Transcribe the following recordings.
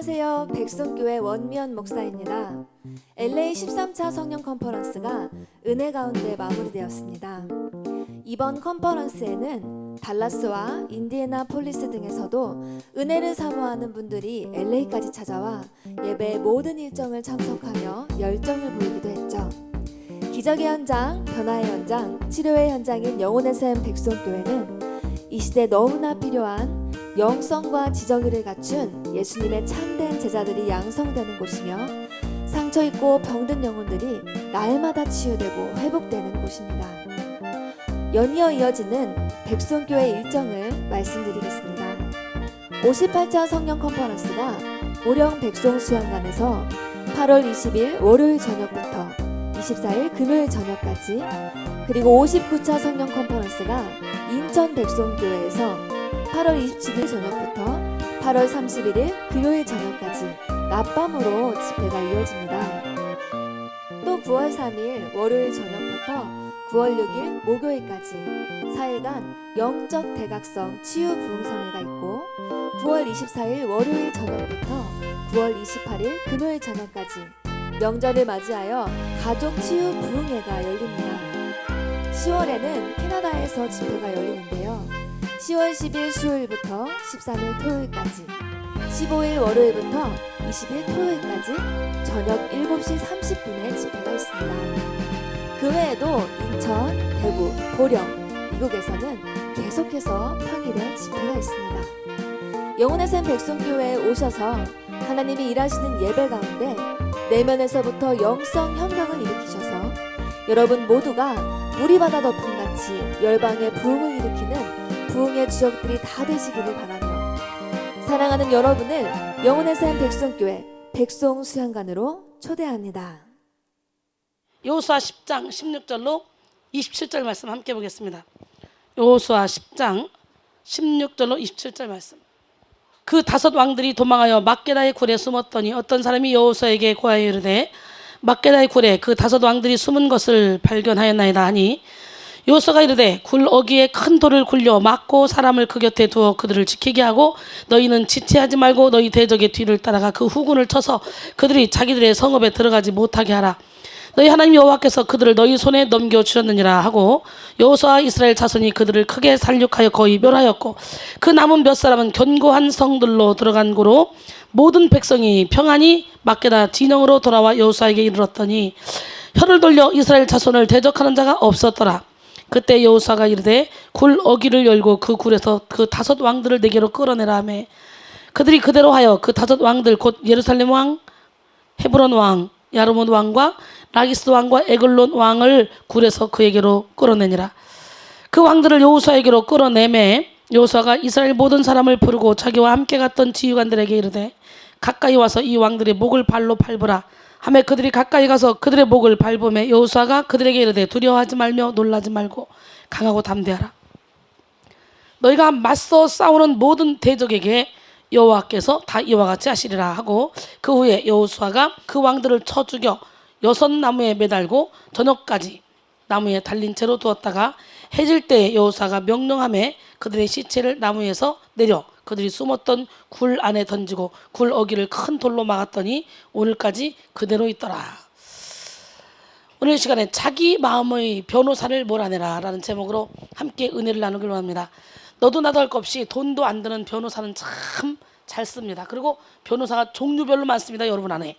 안녕하세요. 백송교회 원미연 목사입니다. LA 13차 성령 컨퍼런스가 은혜 가운데 마무리되었습니다. 이번 컨퍼런스에는 달라스와 인디애나폴리스 등에서도 은혜를 사모하는 분들이 LA까지 찾아와 예배의 모든 일정을 참석하며 열정을 보이기도 했죠. 기적의 현장, 변화의 현장, 치료의 현장인 영혼의 샘 백송교회는 이 시대 너무나 필요한 영성과 지정의를 갖춘 예수님의 참된 제자들이 양성되는 곳이며 상처 있고 병든 영혼들이 날마다 치유되고 회복되는 곳입니다. 연이어 이어지는 백송교회 일정을 말씀드리겠습니다. 58차 성령 컨퍼런스가 보령 백송 수양관에서 8월 20일 월요일 저녁부터 24일 금요일 저녁까지, 그리고 59차 성령 컨퍼런스가 인천 백송교회에서 8월 27일 저녁부터 8월 31일 금요일 저녁까지 낮밤으로 집회가 이어집니다. 또 9월 3일 월요일 저녁부터 9월 6일 목요일까지 4일간 영적 대각성 치유 부흥성회가 있고, 9월 24일 월요일 저녁부터 9월 28일 금요일 저녁까지 명절을 맞이하여 가족 치유 부흥회가 열립니다. 10월에는 캐나다에서 집회가 열리는데요. 10월 10일 수요일부터 13일 토요일까지, 15일 월요일부터 20일 토요일까지 저녁 7시 30분에 집회가 있습니다. 그 외에도 인천, 대구, 보령, 미국에서는 계속해서 평일에 집회가 있습니다. 영혼의 샘 백송교회에 오셔서 하나님이 일하시는 예배 가운데 내면에서부터 영성 혁명을 일으키셔서 여러분 모두가 우리바다 덮음같이 열방의 부흥을 일으키는 부흥의 주역들이 다 되시기를 바라며, 사랑하는 여러분을 영혼의 샘 백송교회 백송수양관으로 초대합니다. 여호수아 10장 16절로 27절 말씀 함께 보겠습니다. 여호수아 10장 16절로 27절 말씀. 그 다섯 왕들이 도망하여 막게다의 굴에 숨었더니 어떤 사람이 여호수아에게 고하여 이르되, 막게다의 굴에 그 다섯 왕들이 숨은 것을 발견하였나이다 하니, 여호수아가 이르되, 굴 어귀에 큰 돌을 굴려 막고 사람을 그 곁에 두어 그들을 지키게 하고, 너희는 지체하지 말고 너희 대적의 뒤를 따라가 그 후군을 쳐서 그들이 자기들의 성읍에 들어가지 못하게 하라. 너희 하나님 여호와께서 그들을 너희 손에 넘겨주셨느니라 하고, 여호수아와 이스라엘 자손이 그들을 크게 살육하여 거의 멸하였고, 그 남은 몇 사람은 견고한 성들로 들어간 고로 모든 백성이 평안히 막게다 진영으로 돌아와 여호수아에게 이르렀더니 혀를 돌려 이스라엘 자손을 대적하는 자가 없었더라. 그때 여호수아가 이르되, 굴 어귀를 열고 그 굴에서 그 다섯 왕들을 내게로 끌어내라 하매, 그들이 그대로 하여 그 다섯 왕들 곧 예루살렘 왕, 헤브론 왕, 야르몬 왕과 라기스 왕과 에글론 왕을 굴에서 그에게로 끌어내니라. 그 왕들을 여호수아에게로 끌어내매 여호수아가 이스라엘 모든 사람을 부르고 자기와 함께 갔던 지휘관들에게 이르되, 가까이 와서 이 왕들의 목을 발로 밟으라 하매 그들이 가까이 가서 그들의 목을 밟으매 여호수아가 그들에게 이르되, 두려워하지 말며 놀라지 말고 강하고 담대하라. 너희가 맞서 싸우는 모든 대적에게 여호와께서 다 이와 같이 하시리라 하고, 그 후에 여호수아가 그 왕들을 쳐 죽여 6나무에 매달고 저녁까지 나무에 달린 채로 두었다가 해질 때에 여호수아가 명령하매 그들의 시체를 나무에서 내려 그들이 숨었던 굴 안에 던지고 굴 어귀를 큰 돌로 막았더니 오늘까지 그대로 있더라. 오늘 시간에 자기 마음의 변호사를 몰아내라 라는 제목으로 함께 은혜를 나누기로 합니다. 너도 나도 할 것 없이 돈도 안 드는 변호사는 참 잘 씁니다. 그리고 변호사가 종류별로 많습니다. 여러분 안에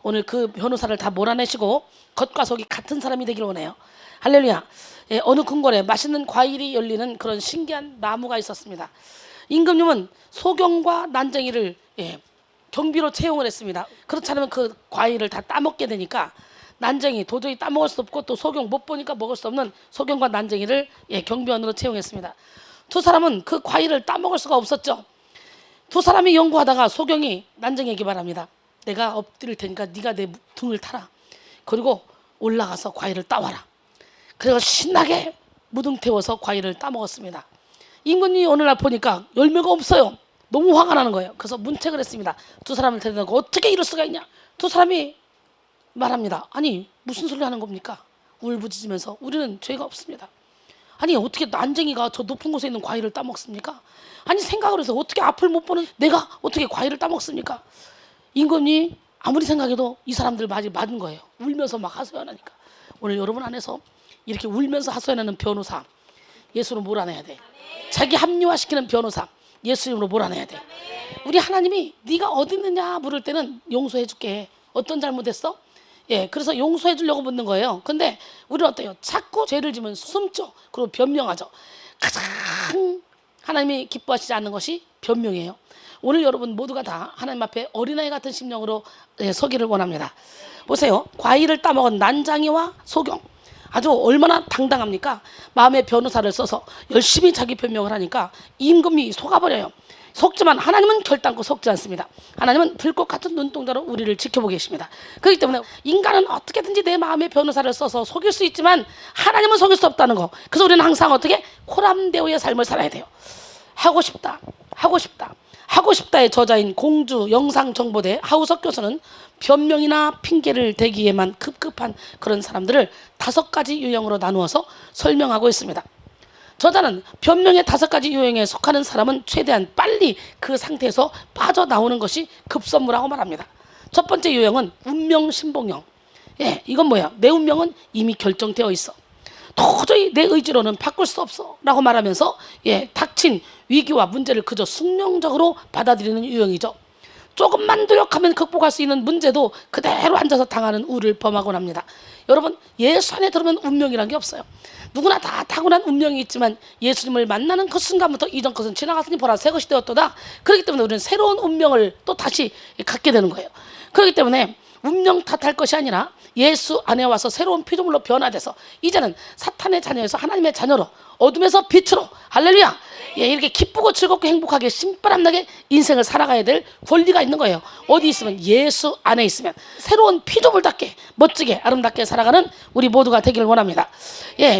오늘 그 변호사를 다 몰아내시고 겉과 속이 같은 사람이 되기를 원해요. 할렐루야. 어느 궁궐에 맛있는 과일이 열리는 그런 신기한 나무가 있었습니다. 임금님은 소경과 난쟁이를 경비로 채용을 했습니다. 그렇지 않으면 그 과일을 다 따먹게 되니까 난쟁이 도저히 따먹을 수 없고, 또 소경 못 보니까 먹을 수 없는 소경과 난쟁이를 경비원으로 채용했습니다. 두 사람은 그 과일을 따먹을 수가 없었죠. 두 사람이 연구하다가 소경이 난쟁이에게 말합니다. 내가 엎드릴 테니까 네가 내 등을 타라. 그리고 올라가서 과일을 따와라. 그래서 신나게 무등 태워서 과일을 따먹었습니다. 임금님이 어느 날 보니까 열매가 없어요. 너무 화가 나는 거예요. 그래서 문책을 했습니다. 두 사람을 데려다 놓고 어떻게 이럴 수가 있냐. 두 사람이 말합니다. 아니 무슨 소리 하는 겁니까? 울부짖으면서 우리는 죄가 없습니다. 아니 어떻게 난쟁이가 저 높은 곳에 있는 과일을 따먹습니까? 아니 생각을 해서 어떻게 앞을 못 보는 내가 어떻게 과일을 따먹습니까? 임금이 아무리 생각해도 이 사람들 맞은 거예요. 울면서 막 하소연하니까. 오늘 여러분 안에서 이렇게 울면서 하소연하는 변호사, 예수로 몰아내야 돼. 자기 합리화시키는 변호사, 예수님으로 몰아내야 돼. 우리 하나님이 네가 어디 있느냐 물을 때는 용서해 줄게. 어떤 잘못했어? 예, 그래서 용서해 주려고 묻는 거예요. 근데 우리는 어때요? 자꾸 죄를 지면 숨죠. 그리고 변명하죠. 가장 하나님이 기뻐하시지 않는 것이 변명이에요. 오늘 여러분 모두가 다 하나님 앞에 어린아이 같은 심령으로 서기를 원합니다. 보세요. 과일을 따먹은 난장이와 소경. 아주 얼마나 당당합니까? 마음의 변호사를 써서 열심히 자기 변명을 하니까 임금이 속아버려요. 속지만 하나님은 결단코 속지 않습니다. 하나님은 불꽃 같은 눈동자로 우리를 지켜보고 계십니다. 그렇기 때문에 인간은 어떻게든지 내 마음의 변호사를 써서 속일 수 있지만 하나님은 속일 수 없다는 거. 그래서 우리는 항상 어떻게? 코람데오의 삶을 살아야 돼요. 하고 싶다, 하고 싶다, 하고 싶다의 저자인 공주 영상정보대 하우석 교수는 변명이나 핑계를 대기에만 급급한 그런 사람들을 5가지 유형으로 나누어서 설명하고 있습니다. 저자는 변명의 5가지 유형에 속하는 사람은 최대한 빨리 그 상태에서 빠져나오는 것이 급선무라고 말합니다. 첫 번째 유형은 운명신봉형. 예, 이건 뭐야? 내 운명은 이미 결정되어 있어. 도저히 내 의지로는 바꿀 수 없어 라고 말하면서 닥친 위기와 문제를 그저 숙명적으로 받아들이는 유형이죠. 조금만 노력하면 극복할 수 있는 문제도 그대로 앉아서 당하는 우를 범하곤 합니다. 여러분, 예수 안에 들으면 운명이란 게 없어요. 누구나 다 타고난 운명이 있지만 예수님을 만나는 그 순간부터 이전 것은 지나갔으니 보라 새 것이 되었도다. 그렇기 때문에 우리는 새로운 운명을 또 다시 갖게 되는 거예요. 그렇기 때문에 운명 탓할 것이 아니라 예수 안에 와서 새로운 피조물로 변화돼서 이제는 사탄의 자녀에서 하나님의 자녀로 어둠에서 빛으로 할렐루야 이렇게 기쁘고 즐겁고 행복하게 신바람나게 인생을 살아가야 될 권리가 있는 거예요. 어디 있으면? 예수 안에 있으면 새로운 피조물답게 멋지게 아름답게 살아가는 우리 모두가 되기를 원합니다.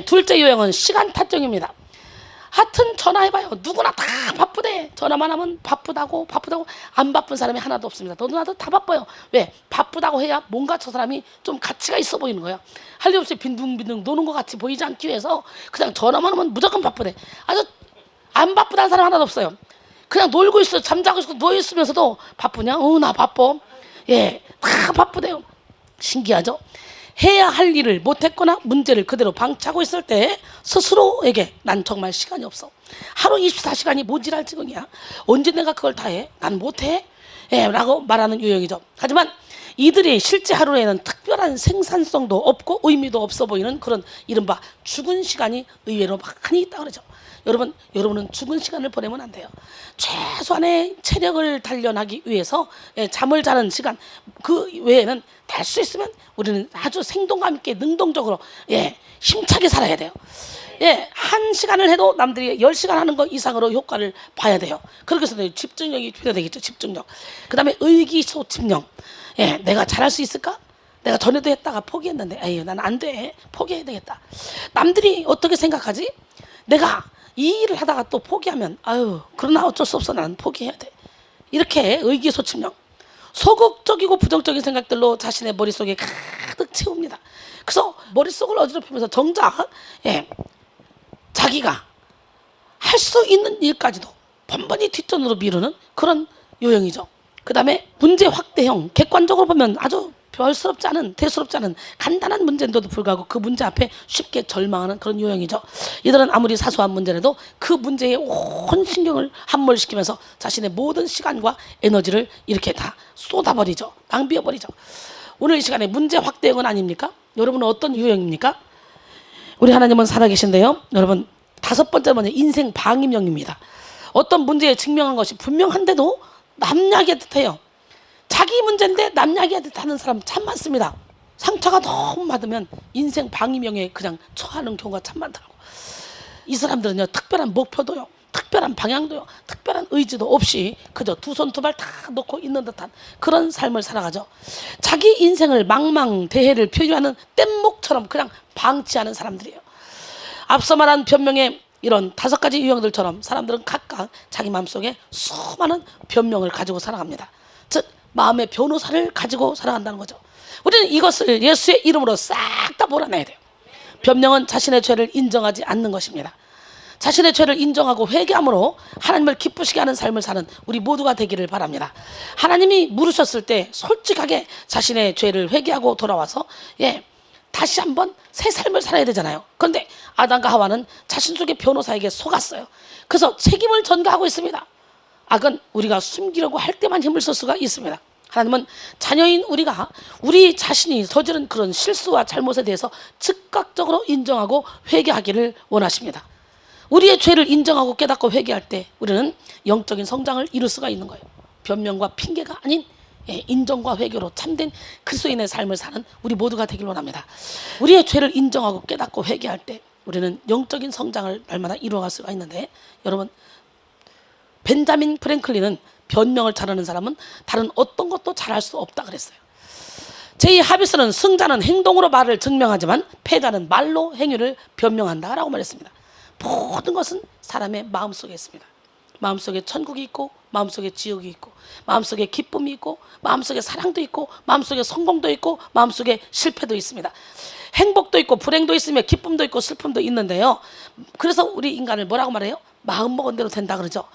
둘째 유형은 시간 탓정입니다. 하여튼 전화해봐요. 누구나 다 바쁘대. 전화만 하면 바쁘다고 안 바쁜 사람이 하나도 없습니다. 너도나도 다 바빠요. 왜? 바쁘다고 해야 뭔가 저 사람이 좀 가치가 있어 보이는 거예요. 할 일 없이 빈둥빈둥 노는 것 같이 보이지 않기 위해서 그냥 전화만 하면 무조건 바쁘대. 아주 안 바쁘다는 사람 하나도 없어요. 그냥 놀고 있어, 잠자고 있어, 누워있으면서도 바쁘냐? 나 바빠. 다 바쁘대요. 신기하죠? 해야 할 일을 못했거나 문제를 그대로 방치하고 있을 때 스스로에게 난 정말 시간이 없어. 하루 24시간이 모질할 지경이야. 언제 내가 그걸 다 해? 난 못해? 라고 말하는 유형이죠. 하지만 이들이 실제 하루에는 특별한 생산성도 없고 의미도 없어 보이는 그런 이른바 죽은 시간이 의외로 많이 있다 그러죠. 여러분은 죽은 시간을 보내면 안 돼요. 최소한의 체력을 단련하기 위해서 잠을 자는 시간 그 외에는 될 수 있으면 우리는 아주 생동감 있게 능동적으로 힘차게 살아야 돼요. 1시간을 해도 남들이 10시간 하는 것 이상으로 효과를 봐야 돼요. 그렇게 해서 집중력이 필요되겠죠. 집중력. 그 다음에 의기소침력. 내가 잘할 수 있을까? 내가 전에도 했다가 포기했는데 에이 난 안 돼. 포기해야 되겠다. 남들이 어떻게 생각하지? 내가 이 일을 하다가 또 포기하면 그러나 어쩔 수 없어. 나는 포기해야 돼. 이렇게 의기소침력. 소극적이고 부정적인 생각들로 자신의 머릿속에 가득 채웁니다. 그래서 머릿속을 어지럽히면서 정작 자기가 할 수 있는 일까지도 번번이 뒷전으로 미루는 그런 유형이죠. 그 다음에 문제 확대형. 객관적으로 보면 아주 별스럽지 않은 대수롭지 않은 간단한 문제인데도 불구하고 그 문제 앞에 쉽게 절망하는 그런 유형이죠. 이들은 아무리 사소한 문제라도 그 문제에 온 신경을 함몰시키면서 자신의 모든 시간과 에너지를 이렇게 다 쏟아버리죠. 낭비해버리죠. 오늘 이 시간에 문제 확대형은 아닙니까? 여러분은 어떤 유형입니까? 우리 하나님은 살아계신데요. 여러분 5번째는 인생 방임형입니다. 어떤 문제에 증명한 것이 분명한데도 남 이야기하듯 해요. 자기 문제인데 남 이야기하듯 하는 사람 참 많습니다. 상처가 너무 많으면 인생 방임형에 그냥 처하는 경우가 참 많더라고. 이 사람들은요 특별한 목표도요, 특별한 방향도요, 특별한 의지도 없이 그저 두 손 두 발 다 놓고 있는 듯한 그런 삶을 살아가죠. 자기 인생을 망망대해를 표현하는 뗏목처럼 그냥 방치하는 사람들이에요. 앞서 말한 변명의 이런 5가지 유형들처럼 사람들은 각각 자기 마음속에 수많은 변명을 가지고 살아갑니다. 즉 마음의 변호사를 가지고 살아간다는 거죠. 우리는 이것을 예수의 이름으로 싹 다 몰아내야 돼요. 변명은 자신의 죄를 인정하지 않는 것입니다. 자신의 죄를 인정하고 회개함으로 하나님을 기쁘시게 하는 삶을 사는 우리 모두가 되기를 바랍니다. 하나님이 물으셨을 때 솔직하게 자신의 죄를 회개하고 돌아와서 다시 한번 새 삶을 살아야 되잖아요. 그런데 아담과 하와는 자신 속의 변호사에게 속았어요. 그래서 책임을 전가하고 있습니다. 악은 우리가 숨기려고 할 때만 힘을 쓸 수가 있습니다. 하나님은 자녀인 우리가 우리 자신이 저지른 그런 실수와 잘못에 대해서 즉각적으로 인정하고 회개하기를 원하십니다. 우리의 죄를 인정하고 깨닫고 회개할 때 우리는 영적인 성장을 이룰 수가 있는 거예요. 변명과 핑계가 아닌 인정과 회개로 참된 그리스도인의 삶을 사는 우리 모두가 되길 원합니다. 우리의 죄를 인정하고 깨닫고 회개할 때 우리는 영적인 성장을 날마다 이루어갈 수가 있는데, 여러분, 벤자민 프랭클린은 변명을 잘하는 사람은 다른 어떤 것도 잘할 수 없다 그랬어요. 제2하비스는 승자는 행동으로 말을 증명하지만 패자는 말로 행위를 변명한다라고 말했습니다. 모든 것은 사람의 마음속에 있습니다. 마음속에 천국이 있고 마음속에 지옥이 있고 마음속에 기쁨이 있고 마음속에 사랑도 있고 마음속에 성공도 있고 마음속에 실패도 있습니다. 행복도 있고 불행도 있으며 기쁨도 있고 슬픔도 있는데요. 그래서 우리 인간을 뭐라고 말해요? 마음먹은 대로 된다 그러죠.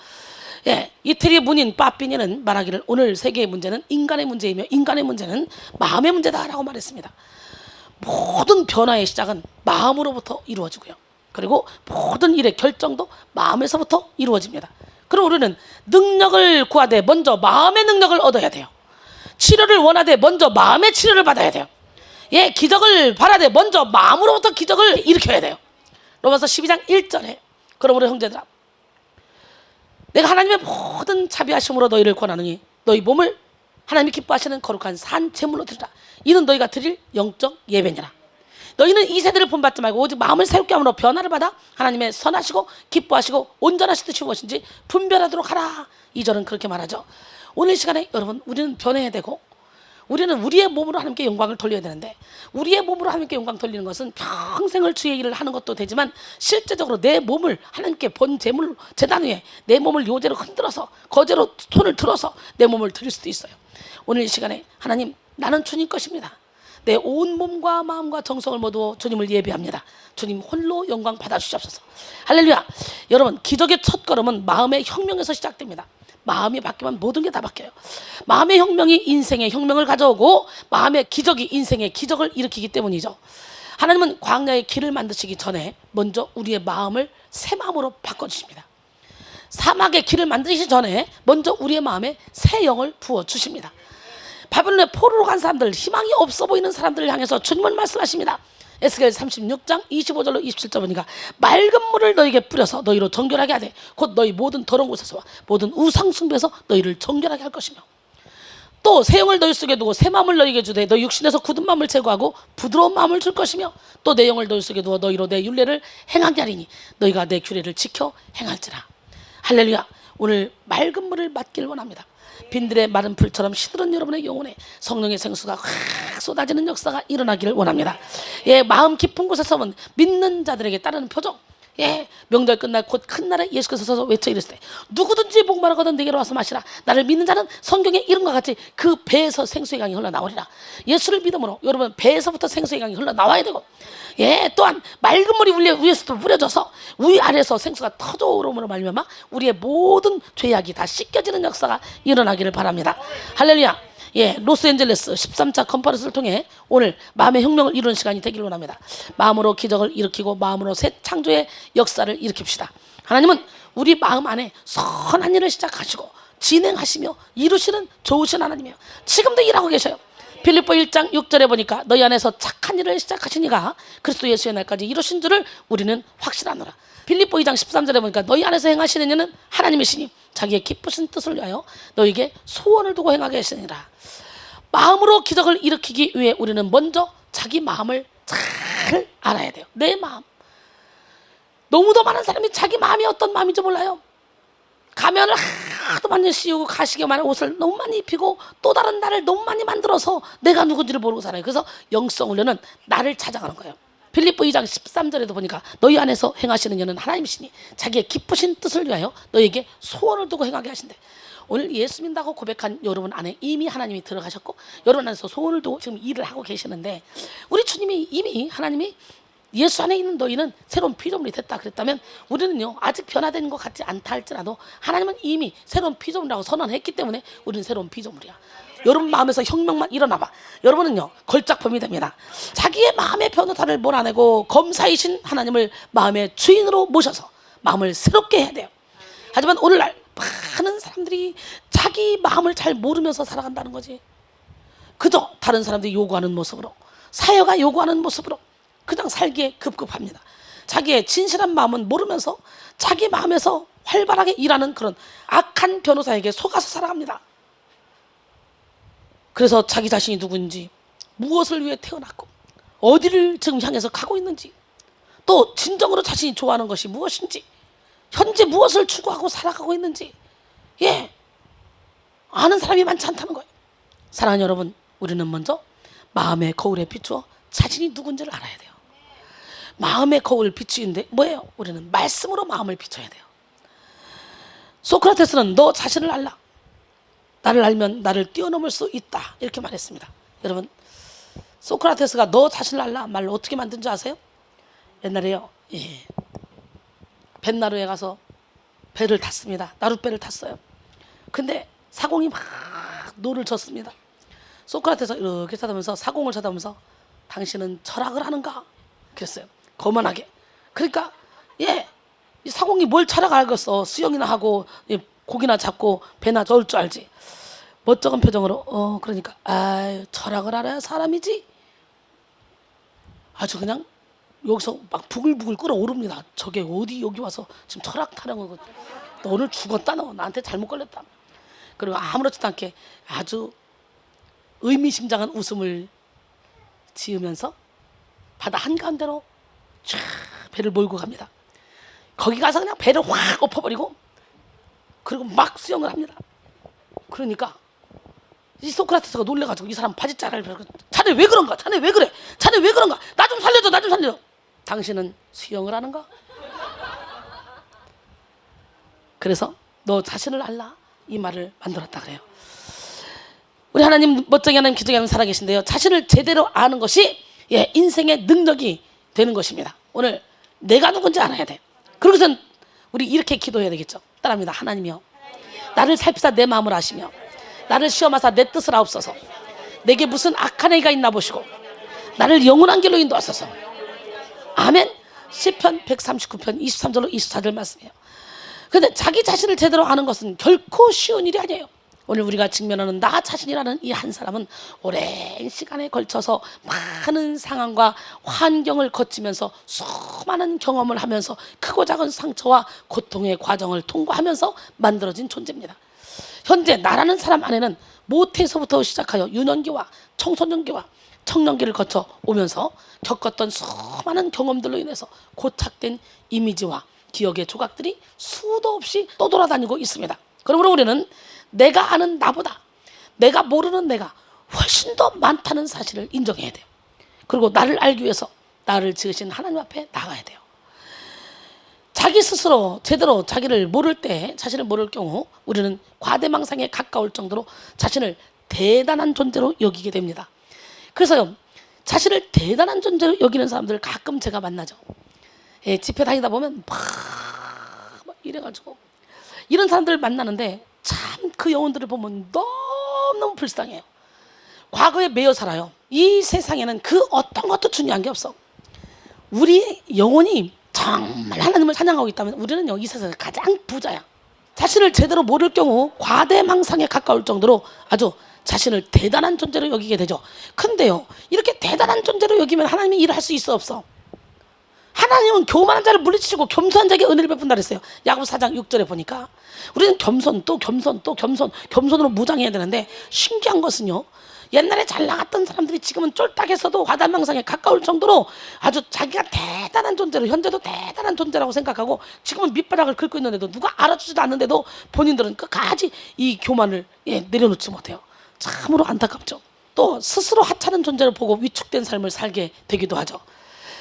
이태리 문인 빠삐니는 말하기를 오늘 세계의 문제는 인간의 문제이며 인간의 문제는 마음의 문제다라고 말했습니다. 모든 변화의 시작은 마음으로부터 이루어지고요. 그리고 모든 일의 결정도 마음에서부터 이루어집니다. 그럼 우리는 능력을 구하되 먼저 마음의 능력을 얻어야 돼요. 치료를 원하되 먼저 마음의 치료를 받아야 돼요. 기적을 바라되 먼저 마음으로부터 기적을 일으켜야 돼요. 로마서 12장 1절에 그러므로 형제들아, 내가 하나님의 모든 자비하심으로 너희를 권하느니 너희 몸을 하나님이 기뻐하시는 거룩한 산 제물로 드리라. 이는 너희가 드릴 영적 예배니라. 너희는 이 세대를 본받지 말고 오직 마음을 새롭게 함으로 변화를 받아 하나님의 선하시고 기뻐하시고 온전하신 뜻이 무엇인지 분별하도록 하라. 2절은 그렇게 말하죠. 오늘 시간에 여러분, 우리는 변해야 되고 우리는 우리의 몸으로 하나님께 영광을 돌려야 되는데, 우리의 몸으로 하나님께 영광 돌리는 것은 평생을 주의 일을 하는 것도 되지만 실제적으로 내 몸을 하나님께 본 제물 제단 위에 내 몸을 요제로 흔들어서 거제로 손을 들어서 내 몸을 드릴 수도 있어요. 오늘 이 시간에 하나님, 나는 주님 것입니다. 내 온 몸과 마음과 정성을 모두 주님을 예배합니다. 주님 홀로 영광 받아주시옵소서. 할렐루야. 여러분, 기적의 첫 걸음은 마음의 혁명에서 시작됩니다. 마음이 바뀌면 모든 게 다 바뀌어요. 마음의 혁명이 인생의 혁명을 가져오고 마음의 기적이 인생의 기적을 일으키기 때문이죠. 하나님은 광야의 길을 만드시기 전에 먼저 우리의 마음을 새 마음으로 바꿔주십니다. 사막의 길을 만드시기 전에 먼저 우리의 마음에 새 영을 부어주십니다. 바벨론에 포로로 간 사람들, 희망이 없어 보이는 사람들을 향해서 주님은 말씀하십니다. 에스겔 36장 25절로 27절 보니까 맑은 물을 너희에게 뿌려서 너희로 정결하게 하되 곧 너희 모든 더러운 곳에서와 모든 우상 숭배에서 너희를 정결하게 할 것이며, 또 새 영을 너희 속에 두고 새 마음을 너희에게 주되 너희 육신에서 굳은 마음을 제거하고 부드러운 마음을 줄 것이며, 또 내 영을 너희 속에 두어 너희로 내 율례를 행하게 하리니 너희가 내 규례를 지켜 행할지라. 할렐루야. 오늘 맑은 물을 맞길 원합니다. 빈들의 마른 풀처럼 시들은 여러분의 영혼에 성령의 생수가 확 쏟아지는 역사가 일어나기를 원합니다. 마음 깊은 곳에서는 믿는 자들에게 따르는 표정. 명절 끝날 곧 큰 날에 예수께서 서서 외쳐 이르시되 누구든지 목마르거든 내게로 와서 마시라. 나를 믿는 자는 성경의 이름과 같이 그 배에서 생수의 강이 흘러나오리라. 예수를 믿음으로 여러분 배에서부터 생수의 강이 흘러나와야 되고, 또한 맑은 물이 위에서도 뿌려져서 위 아래에서 생수가 터져오름으로 말미암아 우리의 모든 죄악이 다 씻겨지는 역사가 일어나기를 바랍니다. 할렐루야. 로스앤젤레스 13차 컨퍼런스를 통해 오늘 마음의 혁명을 이루는 시간이 되기를 원합니다. 마음으로 기적을 일으키고 마음으로 새 창조의 역사를 일으킵시다. 하나님은 우리 마음 안에 선한 일을 시작하시고 진행하시며 이루시는 좋으신 하나님이에요. 지금도 일하고 계셔요. 빌립보 1장 6절에 보니까 너희 안에서 착한 일을 시작하시니가 그리스도 예수의 날까지 이루신 줄을 우리는 확실하노라. 빌립보 2장 13절에 보니까 너희 안에서 행하시는 일은 하나님이시니 자기의 기쁘신 뜻을 위하여 너희에게 소원을 두고 행하게 하시니라. 마음으로 기적을 일으키기 위해 우리는 먼저 자기 마음을 잘 알아야 돼요. 내 마음. 너무도 많은 사람이 자기 마음이 어떤 마음인지 몰라요. 가면을 하도 많이 씌우고 가시게 많은 옷을 너무 많이 입히고 또 다른 나를 너무 많이 만들어서 내가 누군지를 모르고 살아요. 그래서 영성 훈련은 나를 찾아가는 거예요. 빌립보 2장 13절에도 보니까 너희 안에서 행하시는 이는 하나님이시니 자기의 기쁘신 뜻을 위하여 너희에게 소원을 두고 행하게 하신대. 오늘 예수 믿는다고 고백한 여러분 안에 이미 하나님이 들어가셨고 여러분 안에서 소원을 두고 지금 일을 하고 계시는데, 우리 주님이 이미 하나님이 예수 안에 있는 너희는 새로운 피조물이 됐다 그랬다면 우리는요 아직 변화된 것 같지 않다 할지라도 하나님은 이미 새로운 피조물이라고 선언했기 때문에 우리는 새로운 피조물이야. 여러분 마음에서 혁명만 일어나봐. 여러분은요 걸작범이 됩니다. 자기의 마음의 변호사를 몰아내고 검사이신 하나님을 마음의 주인으로 모셔서 마음을 새롭게 해야 돼요. 하지만 오늘날 많은 사람들이 자기 마음을 잘 모르면서 살아간다는 거지. 그저 다른 사람들이 요구하는 모습으로, 사회가 요구하는 모습으로 그냥 살기에 급급합니다. 자기의 진실한 마음은 모르면서 자기 마음에서 활발하게 일하는 그런 악한 변호사에게 속아서 살아갑니다. 그래서 자기 자신이 누구인지, 무엇을 위해 태어났고 어디를 지금 향해서 가고 있는지, 또 진정으로 자신이 좋아하는 것이 무엇인지, 현재 무엇을 추구하고 살아가고 있는지 아는 사람이 많지 않다는 거예요. 사랑하는 여러분, 우리는 먼저 마음의 거울에 비추어 자신이 누군지를 알아야 돼요. 마음의 거울을 비추는데 뭐예요? 우리는 말씀으로 마음을 비춰야 돼요. 소크라테스는 너 자신을 알라. 나를 알면 나를 뛰어넘을 수 있다. 이렇게 말했습니다. 여러분, 소크라테스가 너 자신을 알라 말로 어떻게 만든지 아세요? 옛날에요. 뱃나루에 가서 배를 탔습니다. 나룻배를 탔어요. 근데 사공이 막 노를 젓습니다. 소크라테스가 이렇게 쳐다보면서 사공을 쳐다보면서 당신은 철학을 하는가? 그랬어요. 거만하게. 그러니까 이 사공이 뭘 철학 알겠어. 수영이나 하고 고기나 잡고 배나 저을 줄 알지. 멋쩍은 표정으로 그러니까 아유 철학을 알아야 사람이지. 아주 그냥 여기서 막 부글부글 끓어오릅니다. 저게 어디 여기 와서 지금 철학 타령한 거. 너 오늘 죽었다. 너 나한테 잘못 걸렸다. 그리고 아무렇지도 않게 아주 의미심장한 웃음을 지으면서 바다 한가운데로 쫙 배를 몰고 갑니다. 거기 가서 그냥 배를 확 엎어버리고 그리고 막 수영을 합니다. 그러니까 이 소크라테스가 놀래가지고 이 사람 바지자락을 펴고 자네 왜 그런가? 자네 왜 그래? 자네 왜 그런가? 나 좀 살려줘. 나 좀 살려줘. 당신은 수영을 하는가? 그래서 너 자신을 알라 이 말을 만들었다 그래요. 우리 하나님 멋쟁이 하나님 기적이 하나님 살아계신데요. 자신을 제대로 아는 것이 인생의 능력이 되는 것입니다. 오늘 내가 누군지 알아야 돼. 그러고선 우리 이렇게 기도해야 되겠죠. 따라합니다. 하나님이여 나를 살피사 내 마음을 아시며 나를 시험하사 내 뜻을 아옵소서. 내게 무슨 악한 애가 있나 보시고 나를 영원한 길로 인도하소서. 아멘. 시편 139편 23절로 24절 말씀이에요. 그런데 자기 자신을 제대로 아는 것은 결코 쉬운 일이 아니에요. 오늘 우리가 직면하는 나 자신이라는 이 한 사람은 오랜 시간에 걸쳐서 많은 상황과 환경을 거치면서 수많은 경험을 하면서 크고 작은 상처와 고통의 과정을 통과하면서 만들어진 존재입니다. 현재 나라는 사람 안에는 모태에서부터 시작하여 유년기와 청소년기와 청년기를 거쳐 오면서 겪었던 수많은 경험들로 인해서 고착된 이미지와 기억의 조각들이 수도 없이 떠돌아다니고 있습니다. 그러므로 우리는 내가 아는 나보다 내가 모르는 내가 훨씬 더 많다는 사실을 인정해야 돼요. 그리고 나를 알기 위해서 나를 지으신 하나님 앞에 나가야 돼요. 자기 스스로 제대로 자기를 모를 때, 자신을 모를 경우 우리는 과대망상에 가까울 정도로 자신을 대단한 존재로 여기게 됩니다. 그래서요, 자신을 대단한 존재로 여기는 사람들을 가끔 제가 만나죠. 집회 다니다 보면 막 이래가지고 이런 사람들을 만나는데 참 그 영혼들을 보면 너무너무 불쌍해요. 과거에 매여 살아요. 이 세상에는 그 어떤 것도 중요한 게 없어. 우리 영혼이 정말 하나님을 찬양하고 있다면 우리는 이 세상에서 가장 부자야. 자신을 제대로 모를 경우 과대망상에 가까울 정도로 아주 자신을 대단한 존재로 여기게 되죠. 근데요, 이렇게 대단한 존재로 여기면 하나님이 일을 할 수 있어 없어? 하나님은 교만한 자를 물리치시고 겸손한 자에게 은혜를 베푼다 그랬어요. 야고보서 4장 6절에 보니까 우리는 겸손 또 겸손 또 겸손, 겸손으로 무장해야 되는데 신기한 것은요, 옛날에 잘 나갔던 사람들이 지금은 쫄딱했어도 과대망상에 가까울 정도로 아주 자기가 대단한 존재로, 현재도 대단한 존재라고 생각하고 지금은 밑바닥을 긁고 있는데도 누가 알아주지도 않는데도 본인들은 끝까지 이 교만을 내려놓지 못해요. 참으로 안타깝죠. 또 스스로 하찮은 존재를 보고 위축된 삶을 살게 되기도 하죠.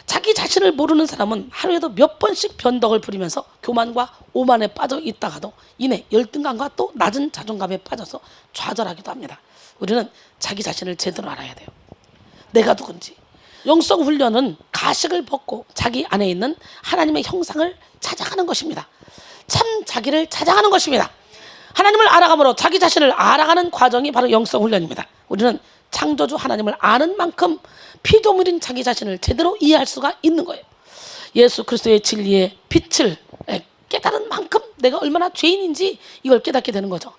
자기 자신을 모르는 사람은 하루에도 몇 번씩 변덕을 부리면서 교만과 오만에 빠져 있다가도 이내 열등감과 또 낮은 자존감에 빠져서 좌절하기도 합니다. 우리는 자기 자신을 제대로 알아야 돼요. 내가 누군지, 영성 훈련은 가식을 벗고 자기 안에 있는 하나님의 형상을 찾아가는 것입니다. 참 자기를 찾아가는 것입니다. 하나님을 알아감으로 자기 자신을 알아가는 과정이 바로 영성 훈련입니다. 우리는 창조주 하나님을 아는 만큼 피조물인 자기 자신을 제대로 이해할 수가 있는 거예요. 예수 그리스도의 진리의 빛을 깨달은 만큼 내가 얼마나 죄인인지 이걸 깨닫게 되는 거죠.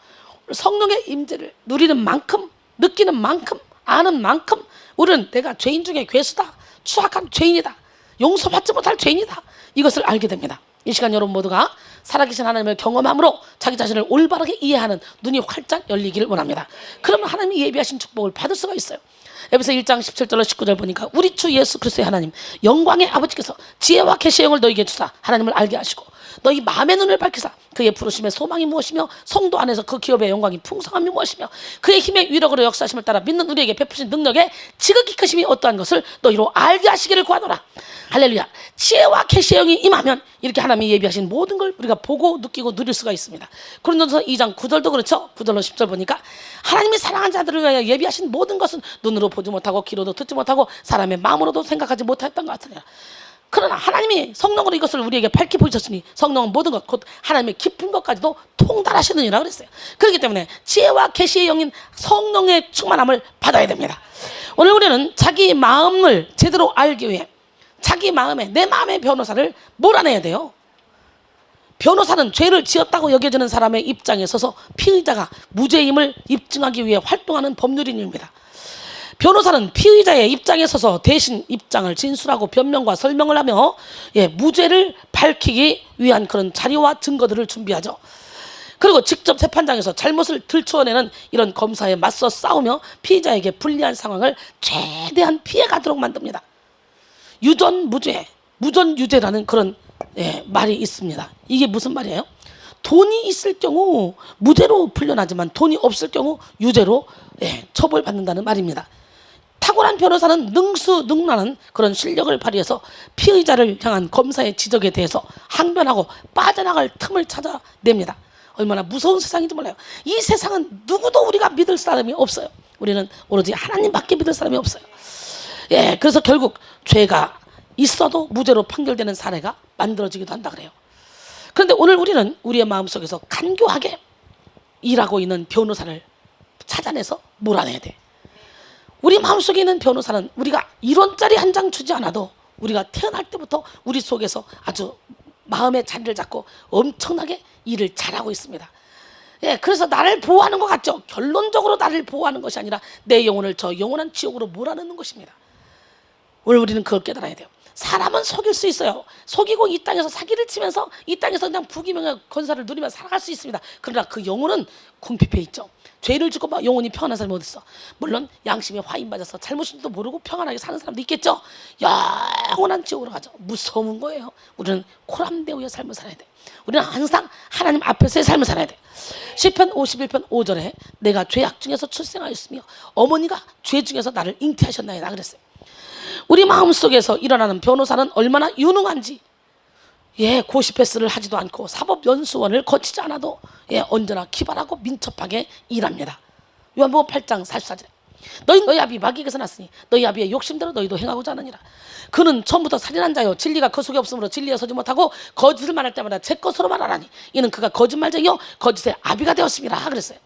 성령의 임재를 누리는 만큼, 느끼는 만큼, 아는 만큼 우리는 내가 죄인 중에 괴수다, 추악한 죄인이다, 용서받지 못할 죄인이다, 이것을 알게 됩니다. 이 시간 여러분 모두가 살아계신 하나님을 경험함으로 자기 자신을 올바르게 이해하는 눈이 활짝 열리기를 원합니다. 그러면 하나님이 예비하신 축복을 받을 수가 있어요. 에베소 1장 17절로 19절 보니까 우리 주 예수 그리스도의 하나님 영광의 아버지께서 지혜와 계시의 영을 너희에게 주사 하나님을 알게 하시고 너희 마음의 눈을 밝히사 그의 부르심의 소망이 무엇이며 성도 안에서 그 기업의 영광이 풍성함이 무엇이며 그의 힘의 위력으로 역사하심을 따라 믿는 우리에게 베푸신 능력의 지극히 크심이 어떠한 것을 너희로 알게 하시기를 구하노라. 할렐루야. 지혜와 계시의 영이 임하면 이렇게 하나님이 예비하신 모든 걸 우리가 보고 느끼고 누릴 수가 있습니다. 고린도전서 2장 9절도 그렇죠. 9절로 10절 보니까 하나님이 사랑한 자들을 위하여 예비하신 모든 것은 눈으로 보지 못하고 귀로도 듣지 못하고 사람의 마음으로도 생각하지 못했던 것 같으니라. 그러나 하나님이 성령으로 이것을 우리에게 밝히 보이셨으니 성령은 모든 것 곧 하나님의 깊은 것까지도 통달하시느니라 그랬어요. 그렇기 때문에 지혜와 계시의 영인 성령의 충만함을 받아야 됩니다. 오늘 우리는 자기 마음을 제대로 알기 위해 자기 마음에 내 마음의 변호사를 몰아내야 돼요. 변호사는 죄를 지었다고 여겨지는 사람의 입장에 서서 피의자가 무죄임을 입증하기 위해 활동하는 법률인입니다. 변호사는 피의자의 입장에 서서 대신 입장을 진술하고 변명과 설명을 하며 무죄를 밝히기 위한 그런 자료와 증거들을 준비하죠. 그리고 직접 재판장에서 잘못을 들추어내는 이런 검사에 맞서 싸우며 피의자에게 불리한 상황을 최대한 피해가도록 만듭니다. 유전무죄, 무전유죄라는 그런 말이 있습니다. 이게 무슨 말이에요? 돈이 있을 경우 무죄로 풀려나지만 돈이 없을 경우 유죄로 처벌받는다는 말입니다. 탁월한 변호사는 능수능란한 그런 실력을 발휘해서 피의자를 향한 검사의 지적에 대해서 항변하고 빠져나갈 틈을 찾아냅니다. 얼마나 무서운 세상인지 몰라요. 이 세상은 누구도 우리가 믿을 사람이 없어요. 우리는 오로지 하나님밖에 믿을 사람이 없어요. 그래서 결국 죄가 있어도 무죄로 판결되는 사례가 만들어지기도 한다 그래요. 그런데 오늘 우리는 우리의 마음속에서 간교하게 일하고 있는 변호사를 찾아내서 몰아내야 돼. 우리 마음속에 있는 변호사는 우리가 1원짜리 한 장 주지 않아도 우리가 태어날 때부터 우리 속에서 아주 마음의 자리를 잡고 엄청나게 일을 잘하고 있습니다. 그래서 나를 보호하는 것 같죠? 결론적으로 나를 보호하는 것이 아니라 내 영혼을 저 영원한 지옥으로 몰아넣는 것입니다. 오늘 우리는 그걸 깨달아야 돼요. 사람은 속일 수 있어요. 속이고 이 땅에서 사기를 치면서 이 땅에서 그냥 부귀명예 권사를 누리며 살아갈 수 있습니다. 그러나 그 영혼은 궁핍해 있죠. 죄를 짓고 막 영혼이 평안한 사람이 어디 있어? 물론 양심에 화인받아서 잘못인지도 모르고 평안하게 사는 사람도 있겠죠. 영원한 지옥으로 가죠. 무서운 거예요. 우리는 코람데오의 삶을 살아야 돼. 우리는 항상 하나님 앞에서의 삶을 살아야 돼. 시편 51편 5절에 내가 죄악 중에서 출생하였으며 어머니가 죄 중에서 나를 잉태하셨나이다 그랬어요. 우리 마음속에서 일어나는 변호사는 얼마나 유능한지 고시 패스를 하지도 않고 사법연수원을 거치지 않아도 언제나 기발하고 민첩하게 일합니다. 요한복음 8장 44절에 너희 아비 마귀에게서 났으니 너희 아비의 욕심대로 너희도 행하고자 하느니라. 그는 처음부터 살인한 자요 진리가 그 속에 없으므로 진리에 서지 못하고 거짓을 말할 때마다 제 것으로 말하라니 이는 그가 거짓말쟁이요 거짓의 아비가 되었습니다 그랬어요.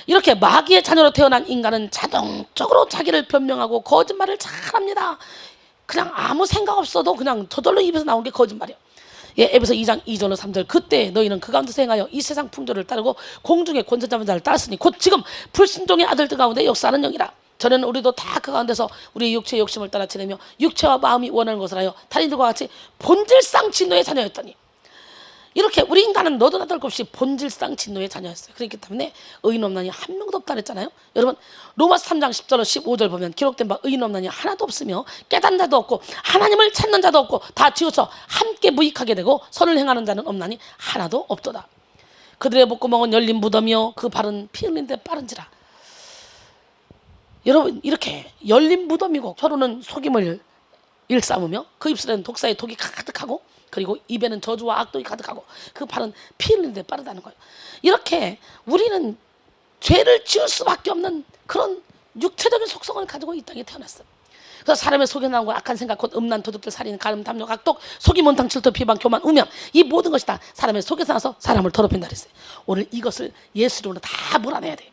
이렇게 마귀의 자녀로 태어난 인간은 자동적으로 자기를 변명하고 거짓말을 잘합니다. 그냥 아무 생각 없어도 그냥 저절로 입에서 나오는 게 거짓말이에요. 에베소 2장 2절로 3절 그때 너희는 그 가운데서 행하여 이 세상 풍조를 따르고 공중의 권세 잡은 자를 따랐으니 곧 지금 불순종의 아들들 가운데 역사하는 영이라. 전에는 우리도 다 그 가운데서 우리의 육체의 욕심을 따라 지내며 육체와 마음이 원하는 것을 하여 달인들과 같이 본질상 진노의 자녀였더니 이렇게 우리 인간은 너도 나도 할 것 없이 본질상 진노의 자녀였어요. 그렇기 때문에 의인 없나니 한 명도 없다 그랬잖아요. 여러분 로마서 3장 10절로 15절 보면 기록된 바 의인 없나니 하나도 없으며 깨닫는 자도 없고 하나님을 찾는 자도 없고 다 지어서 함께 무익하게 되고 선을 행하는 자는 없나니 하나도 없도다. 그들의 목구멍은 열린 무덤이요 그 발은 피 흘린 데 빠른지라. 여러분 이렇게 열린 무덤이고 혀로는 속임을 일삼으며 그 입술에는 독사의 독이 가득하고 그리고 입에는 저주와 악독이 가득하고 그 발은 피 흘리는 데 빠르다는 거예요. 이렇게 우리는 죄를 지을 수밖에 없는 그런 육체적인 속성을 가지고 이 땅에 태어났어요. 그래서 사람의 속에 나온 거 악한 생각 곧 음란 도둑질 살인 가늠 탐욕 악독 속이 mon탕 질투 비방 교만 우명 이 모든 것이 다 사람의 속에서 나서 사람을 더럽힌다 그랬어요. 오늘 이것을 예수로 다 몰아내야 돼요.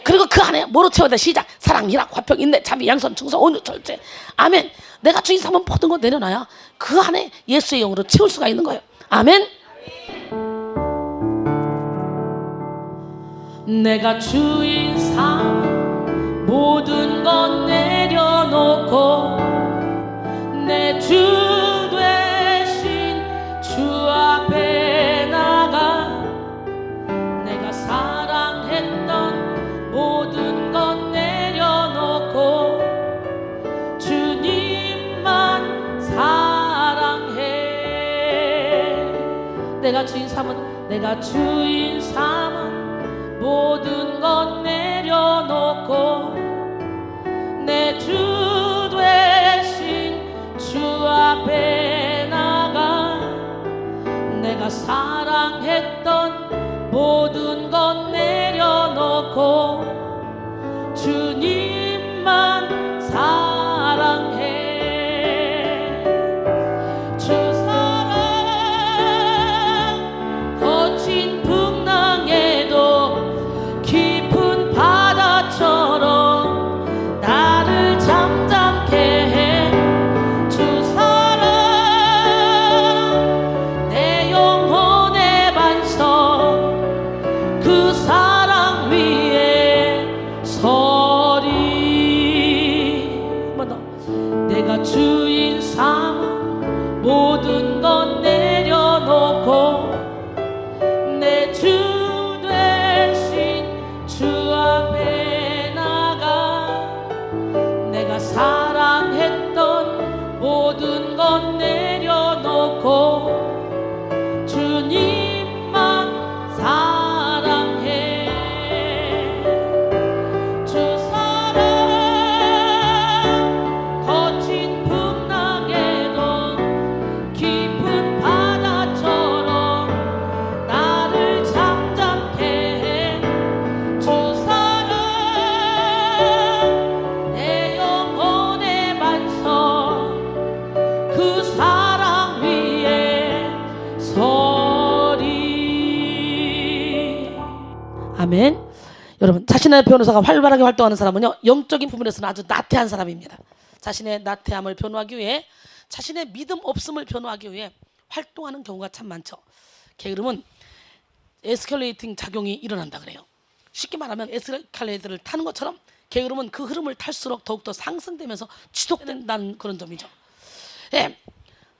그리고 그 안에 뭐로 채워야 돼? 시작 사랑 희락 화평 인내 자비 양선 충성 온유 절제 아멘. 내가 주인 삼은 모든 거 내려놔야 그 안에 예수의 영으로 채울 수가 있는 거예요. 아멘. 내가 주인 삼은 모든 것 내려놓고 내 주 되신 주 앞에 나가 내가 사랑했던 모든 것 내려놓고 주님만 사랑해. 내가 주인 삼은 모든 것 내려놓고 내 주 되신 주 앞에 나가 내가 사랑했던 모든 것 내려놓고 주님만 사랑해. 주 사랑 거친 풍랑에도 깊은 바다처럼 나를 잠잠케 해. 주 사랑 내 영혼의 반석 그 사랑 위에 서리. 한번 더. 내가 주인 삼은 모든 것 내려놓고 내 주 되신 주 앞에 나가 내가 사랑했던 모든 것 내려놓고 주님만 사랑해. 주 사랑 거친 풍랑에도 깊은 바다처럼 나를 잠잠케 해. 주 사랑 내 영혼의 반석 그 사랑 위에 서리. 아멘. 여러분 자신의 변호사가 활발하게 활동하는 사람은요 영적인 부분에서는 아주 나태한 사람입니다. 자신의 나태함을 변호하기 위해 자신의 믿음 없음을 변호하기 위해 활동하는 경우가 참 많죠. 게으름은 에스컬레이팅 작용이 일어난다 그래요. 쉽게 말하면 에스컬레이터를 타는 것처럼 게으름은 그 흐름을 탈수록 더욱더 상승되면서 지속된다는 그런 점이죠. 예,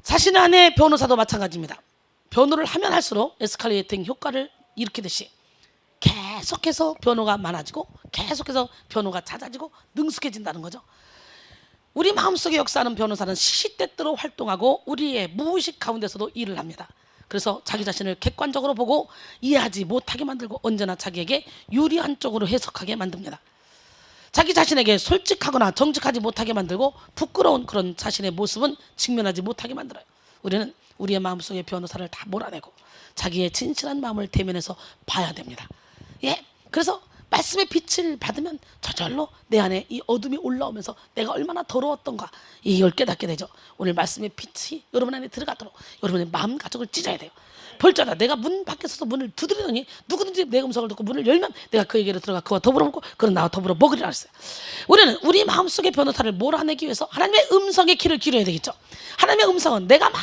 자신 안의 변호사도 마찬가지입니다. 변호를 하면 할수록 에스컬레이팅 효과를 일으키듯이 계속해서 변호가 많아지고 계속해서 변호가 잦아지고 능숙해진다는 거죠. 우리 마음속에 역사하는 변호사는 시시때때로 활동하고 우리의 무의식 가운데서도 일을 합니다. 그래서 자기 자신을 객관적으로 보고 이해하지 못하게 만들고 언제나 자기에게 유리한 쪽으로 해석하게 만듭니다. 자기 자신에게 솔직하거나 정직하지 못하게 만들고 부끄러운 그런 자신의 모습은 직면하지 못하게 만들어요. 우리는 우리의 마음속의 변호사를 다 몰아내고 자기의 진실한 마음을 대면해서 봐야 됩니다. 예, 그래서 말씀의 빛을 받으면 저절로 내 안에 이 어둠이 올라오면서 내가 얼마나 더러웠던가 이걸 깨닫게 되죠. 오늘 말씀의 빛이 여러분 안에 들어가도록 여러분의 마음 가족을 찢어야 돼요. 벌쩌다 내가 문 밖에 서서 문을 두드리더니 누구든지 내 음성을 듣고 문을 열면 내가 그에게로 들어가 그와 더불어 먹고 그는 나와 더불어 먹으리라 했어요. 우리는 우리 마음속의 변호사를 몰아내기 위해서 하나님의 음성의 귀를 기울여야 되겠죠. 하나님의 음성은 내가 막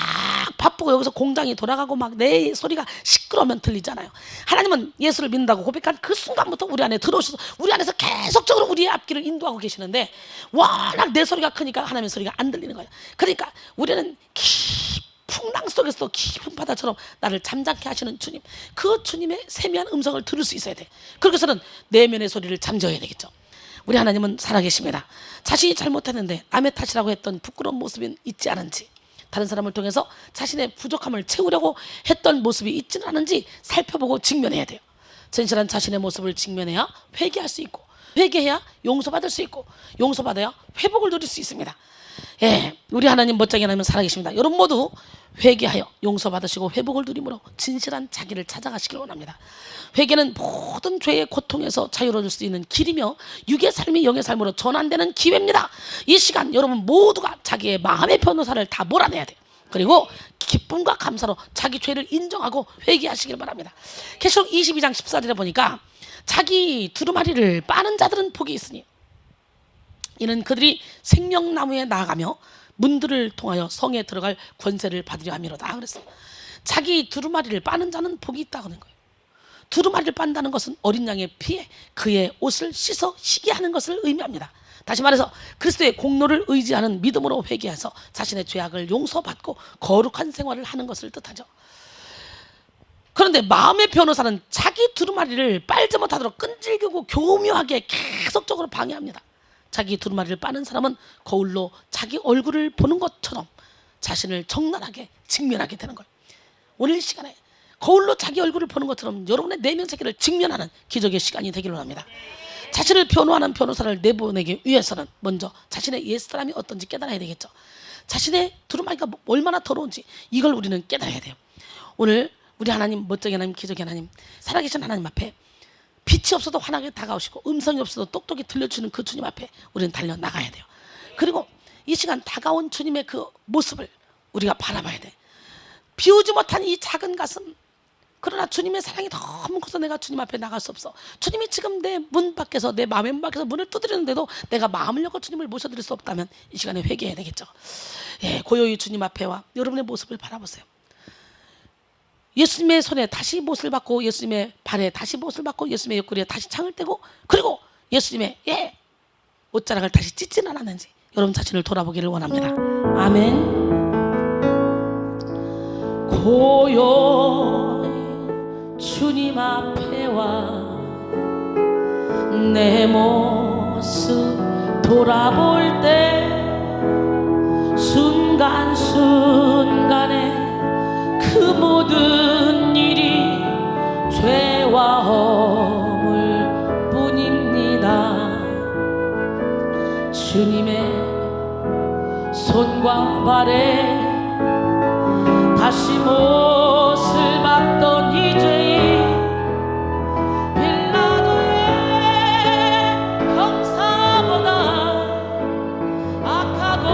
바쁘고 여기서 공장이 돌아가고 막 내 소리가 시끄러우면 들리잖아요. 하나님은 예수를 믿는다고 고백한 그 순간부터 우리 안에 들어오셔서 우리 안에서 계속적으로 우리의 앞길을 인도하고 계시는데 워낙 내 소리가 크니까 하나님의 소리가 안 들리는 거예요. 그러니까 우리는 풍랑 속에서도 깊은 바다처럼 나를 잠잠케 하시는 주님, 그 주님의 세미한 음성을 들을 수 있어야 돼. 그래서는 내면의 소리를 잠재워야 되겠죠. 우리 하나님은 살아계십니다. 자신이 잘못했는데 남의 탓이라고 했던 부끄러운 모습이 있지 않은지, 다른 사람을 통해서 자신의 부족함을 채우려고 했던 모습이 있지는 않은지 살펴보고 직면해야 돼요. 진실한 자신의 모습을 직면해야 회개할 수 있고, 회개해야 용서받을 수 있고, 용서받아야 회복을 누릴 수 있습니다. 예, 우리 하나님 멋쟁이 하나님 살아계십니다. 여러분 모두 회개하여 용서받으시고 회복을 누림으로 진실한 자기를 찾아가시길 원합니다. 회개는 모든 죄의 고통에서 자유로워질 수 있는 길이며 육의 삶이 영의 삶으로 전환되는 기회입니다. 이 시간 여러분 모두가 자기의 마음의 변호사를 다 몰아내야 돼요. 그리고 기쁨과 감사로 자기 죄를 인정하고 회개하시길 바랍니다. 계시록 22장 14절에 보니까 자기 두루마리를 빠는 자들은 복이 있으니 이는 그들이 생명나무에 나아가며 문들을 통하여 성에 들어갈 권세를 받으려 함이로다. 그래서 자기 두루마리를 빠는 자는 복이 있다는 거예요. 두루마리를 빤다는 것은 어린 양의 피에 그의 옷을 씻어 희게 하는 것을 의미합니다. 다시 말해서 그리스도의 공로를 의지하는 믿음으로 회개해서 자신의 죄악을 용서받고 거룩한 생활을 하는 것을 뜻하죠. 그런데 마음의 변호사는 자기 두루마리를 빨지 못하도록 끈질기고 교묘하게 계속적으로 방해합니다. 자기 두루마리를 빠는 사람은 거울로 자기 얼굴을 보는 것처럼 자신을 적나라하게 직면하게 되는 거예요. 오늘 시간에 거울로 자기 얼굴을 보는 것처럼 여러분의 내면 세계를 직면하는 기적의 시간이 되기를 원합니다. 자신을 변호하는 변호사를 내보내기 위해서는 먼저 자신의 옛사람이 어떤지 깨달아야 되겠죠. 자신의 두루마리가 얼마나 더러운지 이걸 우리는 깨달아야 돼요. 오늘 우리 하나님, 멋쟁이 하나님, 기적의 하나님, 살아계신 하나님 앞에 빛이 없어도 환하게 다가오시고 음성이 없어도 똑똑히 들려주는 그 주님 앞에 우리는 달려나가야 돼요. 그리고 이 시간 다가온 주님의 그 모습을 우리가 바라봐야 돼. 비우지 못한 이 작은 가슴, 그러나 주님의 사랑이 너무 커서 내가 주님 앞에 나갈 수 없어. 주님이 지금 내 문 밖에서, 내 마음의 문 밖에서 문을 두드리는데도 내가 마음을 열고 주님을 모셔드릴 수 없다면 이 시간에 회개해야 되겠죠. 예, 고요히 주님 앞에와 여러분의 모습을 바라보세요. 예수님의 손에 다시 못을 받고, 예수님의 발에 다시 못을 받고, 예수님의 옆구리에 다시 창을 떼고, 그리고 예수님의 옷자락을 다시 찢지는 않았는지 여러분 자신을 돌아보기를 원합니다. 아멘. 고요히 주님 앞에와 내 모습 돌아볼 때 순간순간에 그 모든 일이 죄와 허물 뿐입니다. 주님의 손과 발에 다시 못을 박던 이 죄인 빌라도의 형사보다 악하고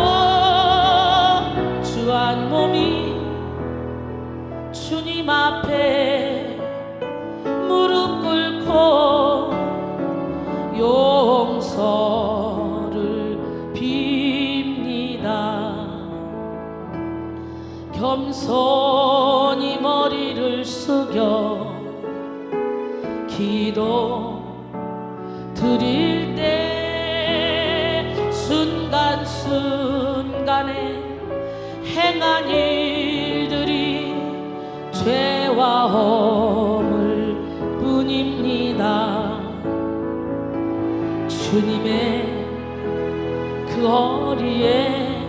주한 몸이 주님 앞에 무릎 꿇고 용서를 빕니다. 겸손히 머리를 숙여 기도 드릴 때 순간순간에 행한 일들이 죄와 허물 뿐입니다. 주님의 그 허리에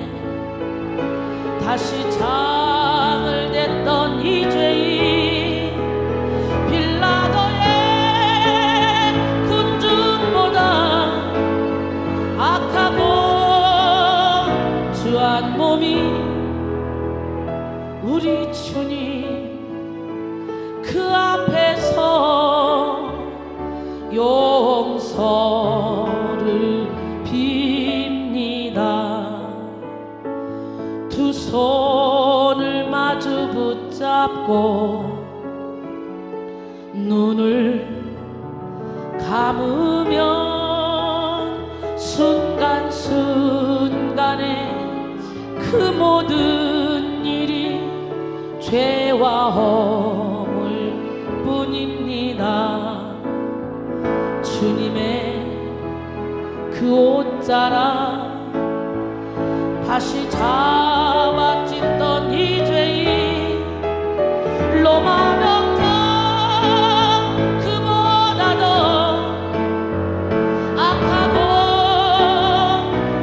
다시 장을 댔던 이 죄인 빌라도의 군중보다 악하고 주한 몸이 우리 주님 그 앞에서 용서를 빕니다. 두 손을 마주 붙잡고 눈을 감으면 순간순간에 그 모든 일이 죄와 허물 뿐입니다. 주님의 그 옷자락 다시 잡아찢던 이 죄인 로마 병장 그보다 더 악하고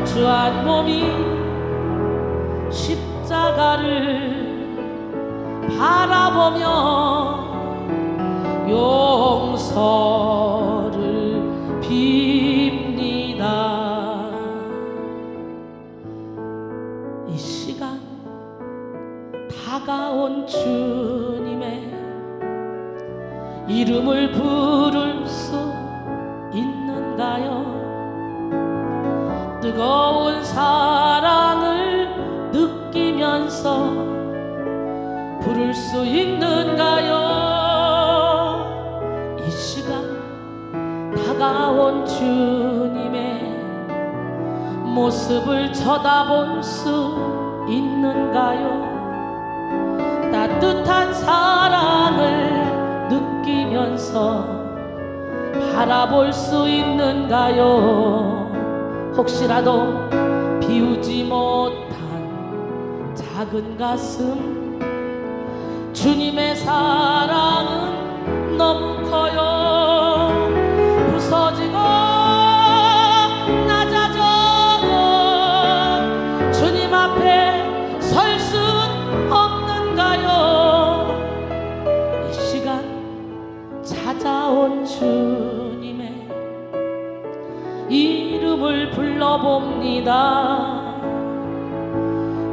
주한 몸이 십자가를 바라보며 용서를 빕니다. 이 시간 부를 수 있는가요? 뜨거운 사랑을 느끼면서 부를 수 있는가요? 이 시간 다가온 주님의 모습을 쳐다볼 수 있는가요? 따뜻한 사랑을 느끼면서 바라볼 수 있는가요? 혹시라도 비우지 못한 작은 가슴, 주님의 사랑은 너무 커요. 부서지고 낮아져도 주님 앞에 설 수 없는가요? 이 시간 찾아온 주님의 이름을 불러봅니다.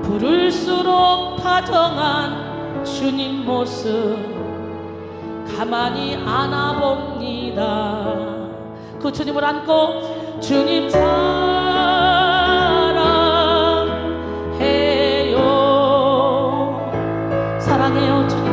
부를수록 다정한 주님 모습 가만히 안아봅니다. 그 주님을 안고 주님 사랑해요. 사랑해요 주님.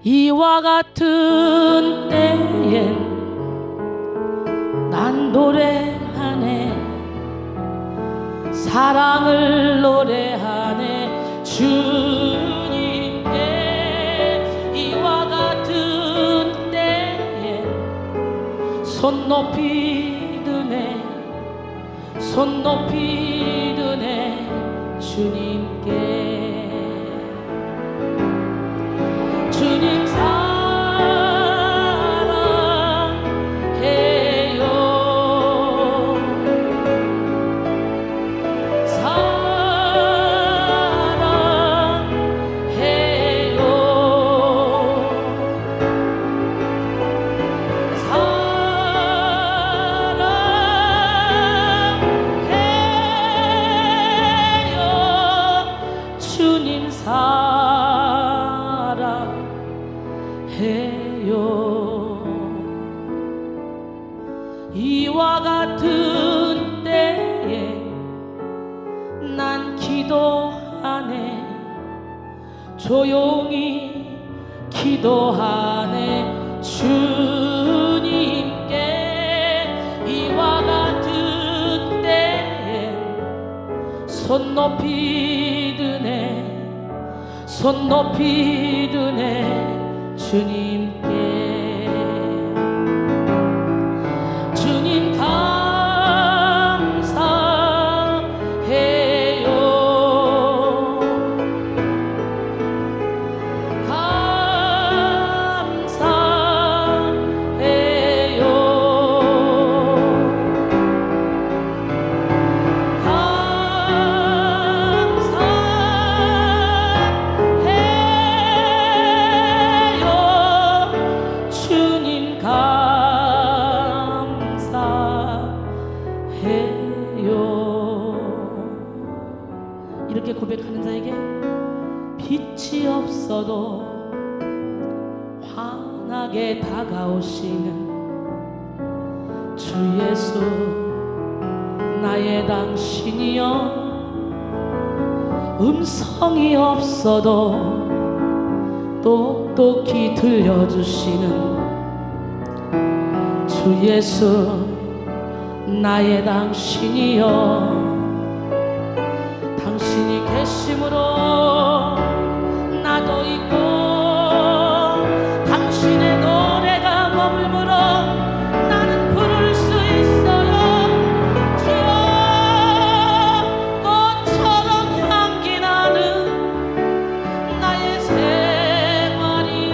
이와 같은 때엔 난 노래하네, 사랑을 노래하네 주님께. 이와 같은 때엔 손 높이 드네, 손 높이 드네 주님께. 주님 사랑해요. 사랑해요. 사랑해요. 주님 해요. 이와 같은 때에 난 기도하네, 조용히 기도하네 주님께. 이와 같은 때에 손 높이 드네, 손 높이 드네 주님께. 주님 감사해요. 감사해요. 이렇게 고백하는 자에게 빛이 없어도 환하게 다가오시는 주 예수, 나의 당신이여. 음성이 없어도 똑똑히 들려주시는 주 예수, 나의 당신이여. 당신이 계심으로 나도 있고, 당신의 노래가 머물므로 나는 부를 수 있어요. 주여, 꽃처럼 향기 나는 나의 생활이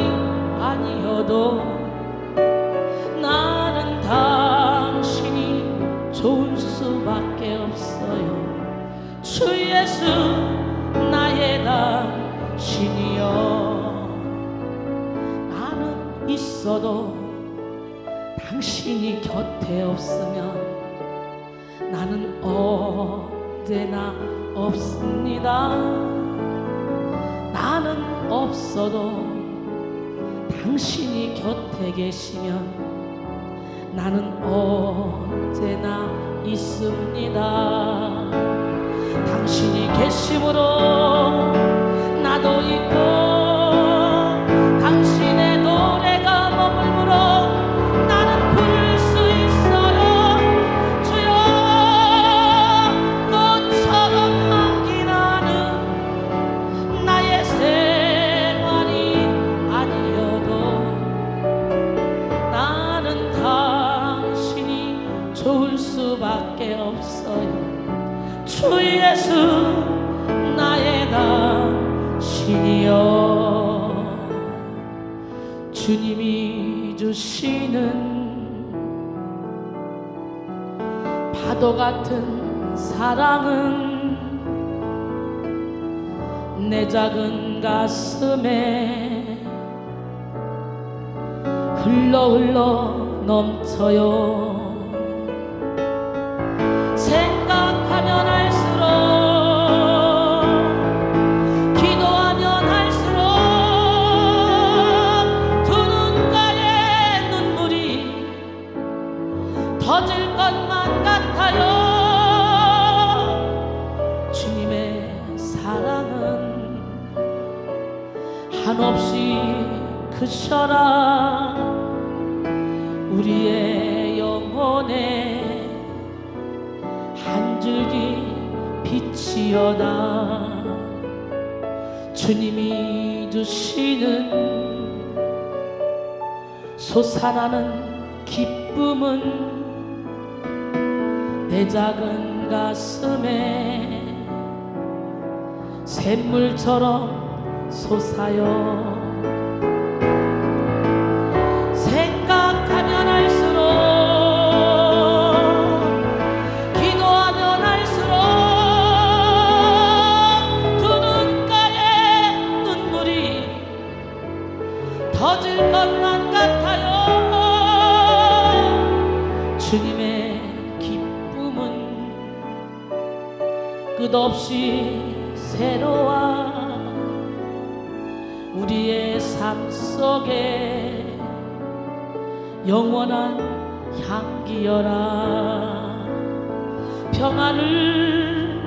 아니어도 나는 다 주 예수 나의 당신이여. 나는 있어도 당신이 곁에 없으면 나는 언제나 없습니다. 나는 없어도 당신이 곁에 계시면 나는 언제나 있습니다. 당신이 계심으로 나도 있고 당신의 노래가 머물므로 나는 부를 수 있어요. 주여 꽃처럼 향기 나는 나의 생활이 아니어도 나는 당신이 좋을 수밖에 없어요. 주 예수 나의 당신이여. 주님이 주시는 파도 같은 사랑은 내 작은 가슴에 흘러 넘쳐요. 생각하면 할수록 기도하면 할수록 두 눈가에 눈물이 터질 것만 같아요. 주님의 사랑은 한없이 크셔라. 우리의 영혼에 한 줄기 빛이여다. 주님이 주시는 솟아나는 기쁨은 내 작은 가슴에 샘물처럼 솟아요. 생각하면 할수록 기도하면 할수록 두 눈가에 눈물이 터질 것만 같아요. 주님의 기쁨은 끝없이 새로워. 우리의 삶 속에 영원한 향기여라. 평안을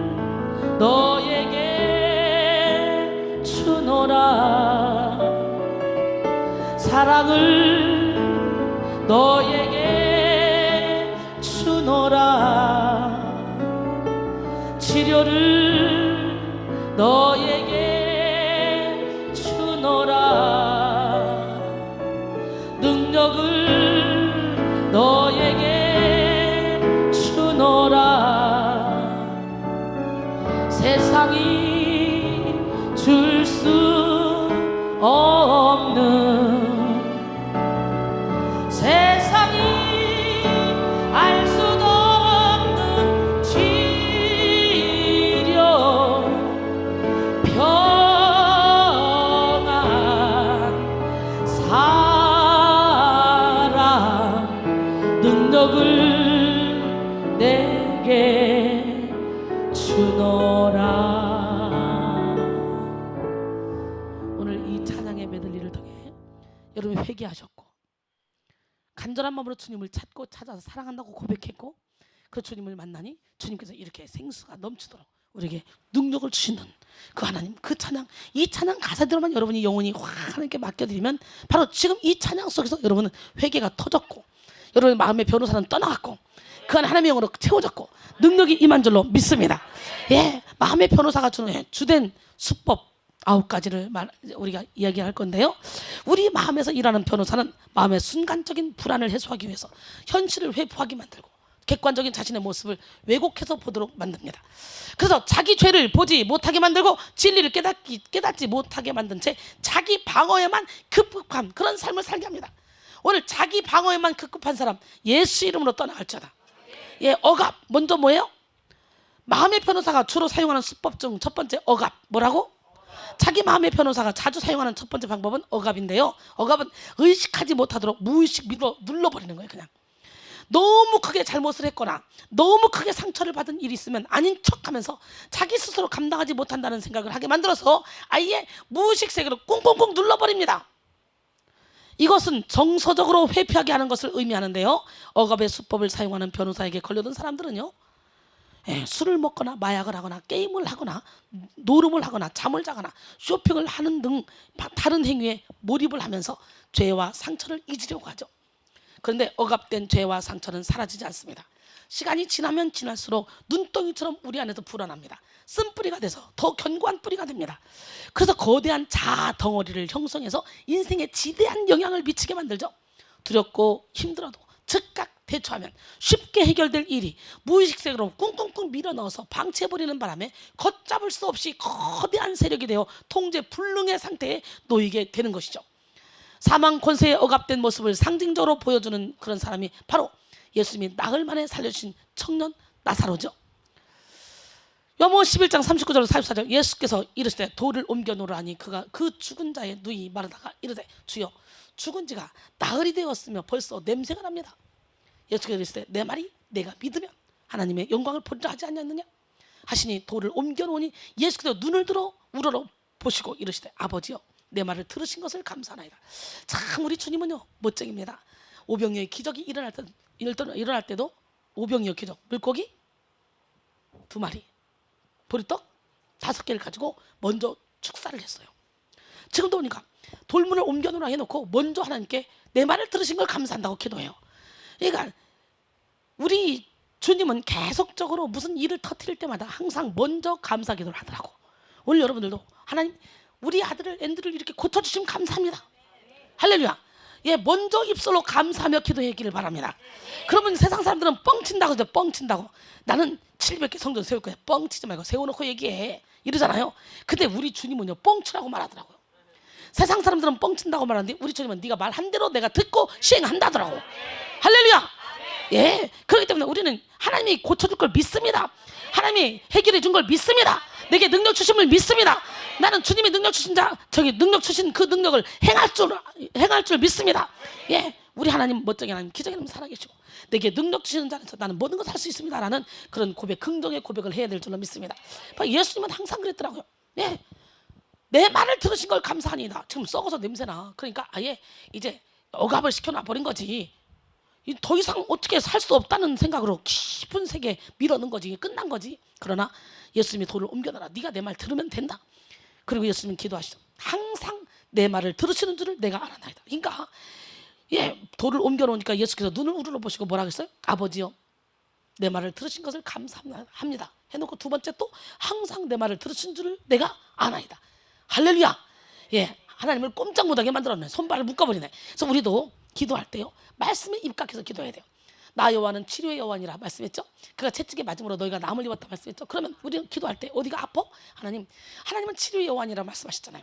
너에게 주노라. 사랑을 너에게 주노라. 치료를 너에게 주노라. 능력을 너에게 주노라. 세상이 줄 수 없는, 세상이 알 수도 없는 치료, 평안, 사랑, 능력을 내게 주노라. 오늘 이 찬양의 메들리를 통해 여러분이 회개하셨고 간절한 마음으로 주님을 찾고 찾아서 사랑한다고 고백했고 그 주님을 만나니 주님께서 이렇게 생수가 넘치도록 우리에게 능력을 주시는 그 하나님, 그 찬양, 이 찬양 가사대로만 여러분이 영원히 확 하나님께 맡겨드리면 바로 지금 이 찬양 속에서 여러분은 회개가 터졌고 여러분의 마음의 변호사는 떠나갔고 그 안에 하나님의 영으로 채워졌고 능력이 임한 줄로 믿습니다. 예, 마음의 변호사가 주는 주된 수법 9가지를 우리가 이야기할 건데요. 우리 마음에서 일하는 변호사는 마음의 순간적인 불안을 해소하기 위해서 현실을 회포하게 만들고 객관적인 자신의 모습을 왜곡해서 보도록 만듭니다. 그래서 자기 죄를 보지 못하게 만들고 진리를 깨닫지 못하게 만든 채 자기 방어에만 급급한 그런 삶을 살게 합니다. 오늘 자기 방어에만 급급한 사람 예수 이름으로 떠나갈지어다. 예, 억압 먼저 뭐예요? 마음의 변호사가 주로 사용하는 수법 중 첫 번째 억압. 뭐라고? 자기 마음의 변호사가 자주 사용하는 첫 번째 방법은 억압인데요. 억압은 의식하지 못하도록 무의식 밀어 눌러버리는 거예요. 그냥 너무 크게 잘못을 했거나 너무 크게 상처를 받은 일이 있으면 아닌 척하면서 자기 스스로 감당하지 못한다는 생각을 하게 만들어서 아예 무의식 세계로 꽁꽁꽁 눌러버립니다. 이것은 정서적으로 회피하게 하는 것을 의미하는데요. 억압의 수법을 사용하는 변호사에게 걸려든 사람들은요, 술을 먹거나 마약을 하거나 게임을 하거나 노름을 하거나 잠을 자거나 쇼핑을 하는 등 다른 행위에 몰입을 하면서 죄와 상처를 잊으려고 하죠. 그런데 억압된 죄와 상처는 사라지지 않습니다. 시간이 지나면 지날수록 눈덩이처럼 우리 안에서 불어납니다. 쓴뿌리가 돼서 더 견고한 뿌리가 됩니다. 그래서 거대한 자아 덩어리를 형성해서 인생에 지대한 영향을 미치게 만들죠. 두렵고 힘들어도 즉각 대처하면 쉽게 해결될 일이 무의식 세계로 꿍꿍꿍 밀어넣어서 방치해버리는 바람에 걷잡을 수 없이 거대한 세력이 되어 통제 불능의 상태에 놓이게 되는 것이죠. 사망 권세에 억압된 모습을 상징적으로 보여주는 그런 사람이 바로 예수님이 나흘 만에 살려주신 청년 나사로죠. 요한복음 11장 39절 44절 예수께서 이르시되 돌을 옮겨 놓으라니 그가 그 죽은 자의 누이 마르다가 이르되 주여 죽은 지가 나흘이 되었으며 벌써 냄새가 납니다. 예수께서 이르시되 내 말이 내가 믿으면 하나님의 영광을 보리라 하지 않았느냐 하시니 돌을 옮겨 놓으니 예수께서 눈을 들어 우러러 보시고 이르시되 아버지여 내 말을 들으신 것을 감사하나이다. 참 우리 주님은요 멋쟁입니다. 오병이어의 기적이 일어날 때도 오병이어 기적 물고기 2마리 보리떡 5개를 가지고 먼저 축사를 했어요. 지금도 보니까 돌문을 옮겨놓으라 해놓고 먼저 하나님께 내 말을 들으신 걸 감사한다고 기도해요. 그러니까 우리 주님은 계속적으로 무슨 일을 터뜨릴 때마다 항상 먼저 감사 기도를 하더라고. 오늘 여러분들도 하나님 우리 아들을 앤드를 이렇게 고쳐주시면 감사합니다. 할렐루야. 예, 먼저 입술로 감사하며 기도하기를 바랍니다. 그러면 세상 사람들은 뻥친다고 하죠. 뻥친다고. 나는 700개 성전 세울 거야. 뻥치지 말고 세워놓고 얘기해. 이러잖아요. 근데 우리 주님은요 뻥치라고 말하더라고요. 세상 사람들은 뻥친다고 말하는데 우리 주님은 네가 말한 대로 내가 듣고 시행한다더라고. 할렐루야. 예, 그렇기 때문에 우리는 하나님이 고쳐줄 걸 믿습니다. 하나님이 해결해 준 걸 믿습니다. 내게 능력 주심을 믿습니다. 나는 주님이 능력 주신 능력 주신 그 능력을 행할 줄 믿습니다. 예, 우리 하나님 멋쟁이 하나님 기적의 하나님 살아계시고 내게 능력 주시는 자에서 나는 모든 것을 할 수 있습니다라는 그런 고백, 긍정의 고백을 해야 될 줄로 믿습니다. 예수님은 항상 그랬더라고요. 예, 내 말을 들으신 걸 감사하니다. 지금 썩어서 냄새나. 그러니까 아예 이제 억압을 시켜놔 버린 거지. 더 이상 어떻게 살 수 없다는 생각으로 깊은 세계에 밀어넣은 거지. 끝난 거지. 그러나 예수님이 돌을 옮겨놔라. 네가 내 말 들으면 된다. 그리고 예수님은 기도하시죠. 항상 내 말을 들으시는 줄을 내가 알아나이다. 그러니까 예, 돌을 옮겨놓으니까 예수께서 눈을 우러러 보시고 뭐라 그랬어요? 아버지요 내 말을 들으신 것을 감사합니다 해놓고 두 번째 또 항상 내 말을 들으신 줄을 내가 아나이다. 할렐루야. 예, 하나님을 꼼짝 못하게 만들었네. 손발을 묶어버리네. 그래서 우리도 기도할 때요 말씀에 입각해서 기도해야 돼요. 나 여호와는 치료의 여호와니라 말씀했죠. 그가 채찍에 맞음으로 너희가 남을 입었다 말씀했죠. 그러면 우리는 기도할 때 어디가 아파? 하나님은 치료의 여호와니라 말씀하셨잖아요.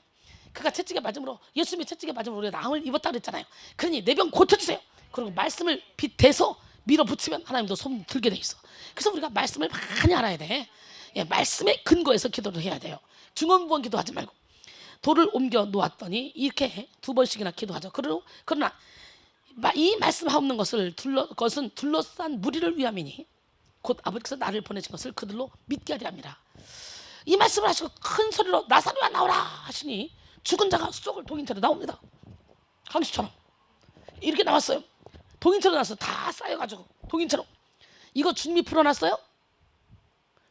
그가 채찍에 맞음으로 예수님이 채찍에 맞음으로 우리가 남을 입었다 그랬잖아요. 그러니 내 병 고쳐주세요. 그리고 말씀을 빗대서 밀어붙이면 하나님도 손 들게 돼 있어. 그래서 우리가 말씀을 많이 알아야 돼. 예, 말씀에 근거해서 기도를 해야 돼요. 중언부언 기도하지 말고 돌을 옮겨 놓았더니 이렇게 2번씩이나 기도하죠. 그러나 이 말씀하옵는 것은 둘러싼 무리를 위함이니 곧 아버지께서 나를 보내신 것을 그들로 믿게 하리 함이라. 이 말씀을 하시고 큰 소리로 나사로야 나오라 하시니 죽은 자가 쏙을 동인처럼 나옵니다. 강시처럼 이렇게 나왔어요. 동인처럼 나왔어. 다 쌓여가지고 동인처럼. 이거 주님이 풀어놨어요?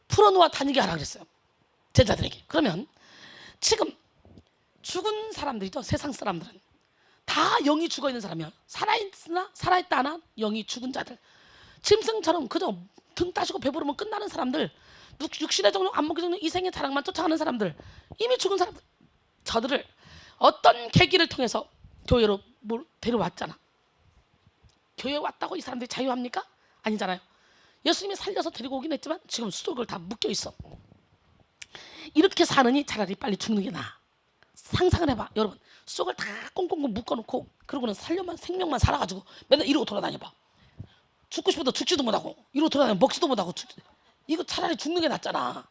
풀어놓아 다니게 하라 그랬어요. 제자들에게. 그러면 지금 죽은 사람들이죠. 세상 사람들은 다 영이 죽어있는 사람이야. 살아있다 하나 영이 죽은 자들. 짐승처럼 그저 등 따시고 배부르면 끝나는 사람들, 육신의 정욕 안 먹기 전에 이생의 자랑만 쫓아가는 사람들, 이미 죽은 사람들, 저들을 어떤 계기를 통해서 교회로 데려왔잖아. 교회에 왔다고 이 사람들이 자유합니까? 아니잖아요. 예수님이 살려서 데리고 오긴 했지만 지금 수족을 다 묶여 있어. 이렇게 사느니 차라리 빨리 죽는 게 나아. 상상을 해봐. 여러분 수족을 다 꽁꽁꽁 묶어놓고 그러고는 생명만 살아가지고 맨날 이러고 돌아다녀봐. 죽고 싶어도 죽지도 못하고 이러고 돌아다니면 먹지도 못하고 이거 차라리 죽는 게 낫잖아.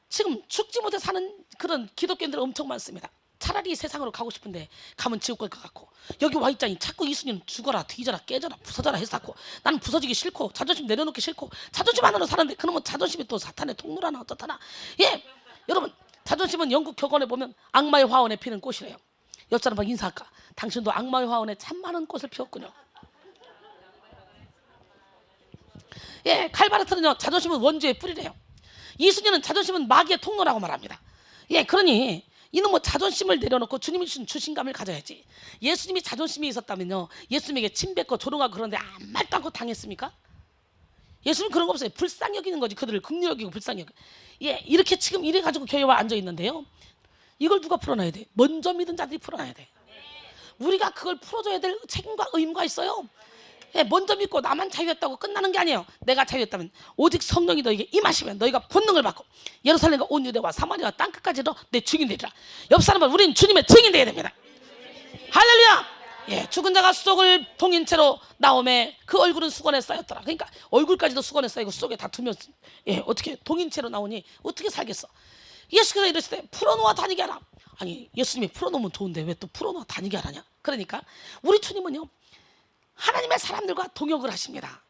지금 죽지 못해 사는 그런 기독교인들 엄청 많습니다. 차라리 이 세상으로 가고 싶은데 가면 지옥 갈 것 같고, 여기 와 있자니 자꾸 이순이는 죽어라 뒤져라 깨져라 부서져라 해서 자꾸 나는 부서지기 싫고 자존심 내려놓기 싫고 자존심 하나로 사는데, 그러면 자존심이 또 사탄의 통로라나 어떻다나. 예, 여러분, 자존심은 영국 격언에 보면 악마의 화원에 피는 꽃이래요. 옆 사람하고 인사할까? 당신도 악마의 화원에 참 많은 꽃을 피웠군요. 예, 칼바르트는요, 자존심은 원죄의 뿌리래요. 이순이는 자존심은 마귀의 통로라고 말합니다. 예, 그러니 이는 뭐 자존심을 내려놓고 주님이 주신 주신감을 가져야지. 예수님이 자존심이 있었다면요, 예수님에게 침뱉고 조롱하고 그런데 아무 말도 않고 당했습니까? 예수님 그런 거 없어요. 불쌍히 여기는 거지. 그들을 긍휼히 여기고 불쌍히 여기고. 예, 이렇게 지금 이래 가지고 교회와 앉아 있는데요, 이걸 누가 풀어놔야 돼? 먼저 믿은 자들이 풀어놔야 돼. 우리가 그걸 풀어줘야 될 책임과 의무가 있어요. 예, 먼저 믿고 나만 자유했다고 끝나는 게 아니에요. 내가 자유했다면 오직 성령이 너에게 임하시면 너희가 본능을 받고 예루살렘과 온 유대와 사마리아와 땅끝까지도 내 증인 되리라. 옆 사람은 우린 주님의 증인 되어야 됩니다. 할렐루야. 예, 죽은 자가 수족을 봉인 채로 나오매 그 얼굴은 수건에 쌓였더라. 그러니까 얼굴까지도 수건에 쌓이고 수족에 다 두면, 예, 어떻게 봉인 채로 나오니 어떻게 살겠어? 예수께서 이랬을 때 풀어놓아 다니게 하라. 아니, 예수님이 풀어놓으면 좋은데 왜 또 풀어놓아 다니게 하라냐? 그러니까 우리 주님은요, 하나님의 사람들과 동역을 하십니다.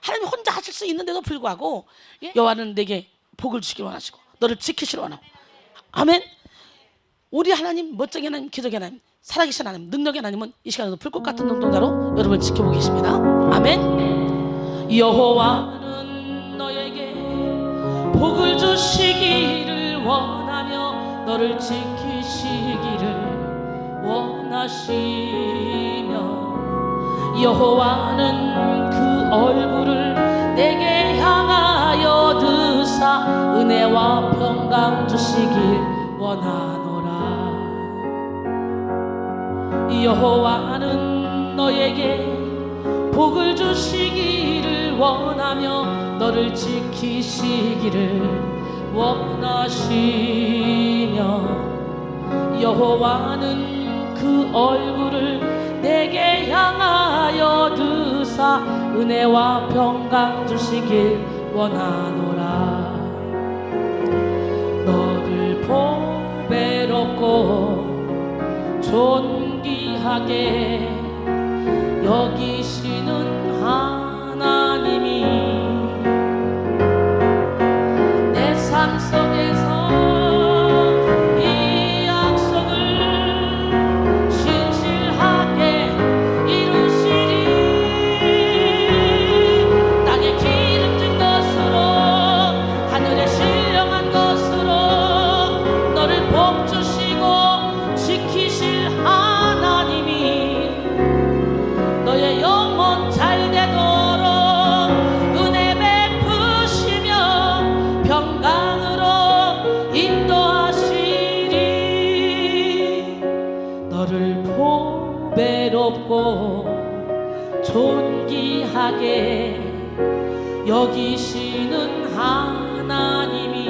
하나님 혼자 하실 수 있는데도 불구하고, 예? 여호와는 내게 복을 주시길 원하시고 너를 지키시길 원하고. 아멘. 우리 하나님, 멋쟁이 하나님, 기적의 하나님, 살아계신 하나님, 능력의 하나님은 이 시간에도 불꽃 같은 눈동자로 여러분을 지켜보고 계십니다. 아멘. 여호와는 너에게 복을 주시기를 원하며 너를 지키시기를 원하시며, 여호와는 그 얼굴을 내게 향하여 드사 은혜와 평강 주시길 원하노라. 여호와는 너에게 복을 주시기를 원하며 너를 지키시기를 원하시며, 여호와는 그 얼굴을 내게 향하여 드사 은혜와 평강 주시길 원하노라. 너를 보배롭고 존귀하게 여기시는 하나님이 내 삶 속에서 존귀하게 여기시는 하나님이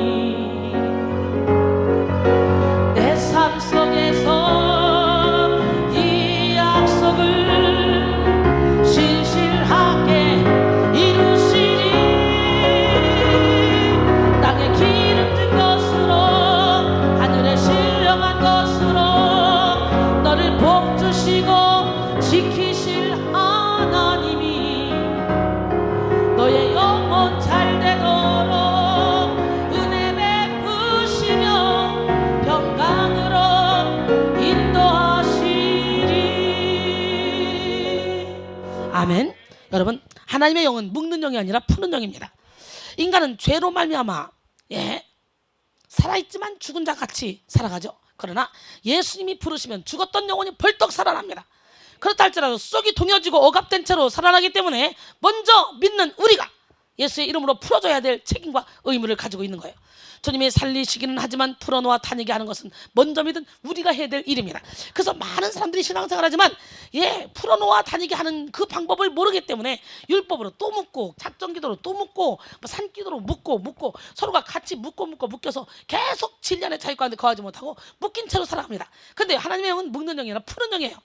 내 삶 속에서 이 약속을 신실하게 이루시리. 땅에 기름진 것으로 하늘에 신령한 것으로 너를 복주시고 지키실 하나님이 너의 영혼 잘 되도록 은혜 베푸시며 평강으로 인도하시리. 아멘. 여러분, 하나님의 영은 묶는 영이 아니라 푸는 영입니다. 인간은 죄로 말미암아, 예, 살아있지만 죽은 자 같이 살아가죠. 그러나 예수님이 부르시면 죽었던 영혼이 벌떡 살아납니다. 그렇다 할지라도 쏙이 동여지고 억압된 채로 살아나기 때문에 먼저 믿는 우리가 예수의 이름으로 풀어줘야 될 책임과 의무를 가지고 있는 거예요. 주님이 살리시기는 하지만 풀어놓아 다니게 하는 것은 먼저 믿은 우리가 해야 될 일입니다. 그래서 많은 사람들이 신앙생활 하지만, 예, 풀어놓아 다니게 하는 그 방법을 모르기 때문에 율법으로 또 묶고 작정기도로 또 묶고 산기도로 묶고 서로가 같이 묶여서 계속 진리안의 자유 가운데 거하지 못하고 묶인 채로 살아갑니다. 근데 하나님의 영은 묶는 영이 아니라 푸는 영이에요.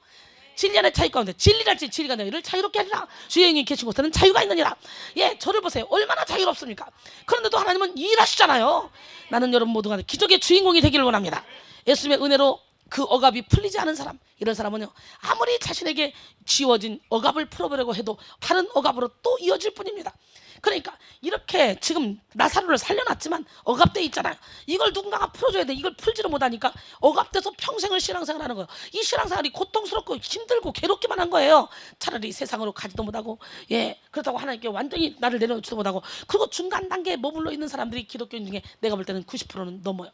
진리 안에 자유 가운데 진리랄지 진리가 너희를 자유롭게 하리라. 주의 영이 계신 곳에는 자유가 있느니라. 예, 저를 보세요. 얼마나 자유롭습니까? 그런데도 하나님은 일하시잖아요. 나는 여러분 모두가 기적의 주인공이 되기를 원합니다. 예수님의 은혜로 그 억압이 풀리지 않은 사람, 이런 사람은요, 아무리 자신에게 지워진 억압을 풀어보려고 해도 다른 억압으로 또 이어질 뿐입니다. 그러니까 이렇게 지금 나사로를 살려놨지만 억압돼 있잖아요. 이걸 누군가가 풀어줘야 돼. 이걸 풀지를 못하니까 억압돼서 평생을 신앙생활을 하는 거예요. 이 신앙생활이 고통스럽고 힘들고 괴롭기만 한 거예요. 차라리 세상으로 가지도 못하고, 예, 그렇다고 하나님께 완전히 나를 내려놓지도 못하고, 그리고 중간 단계에 머물러 있는 사람들이 기독교인 중에 내가 볼 때는 90%는 넘어요.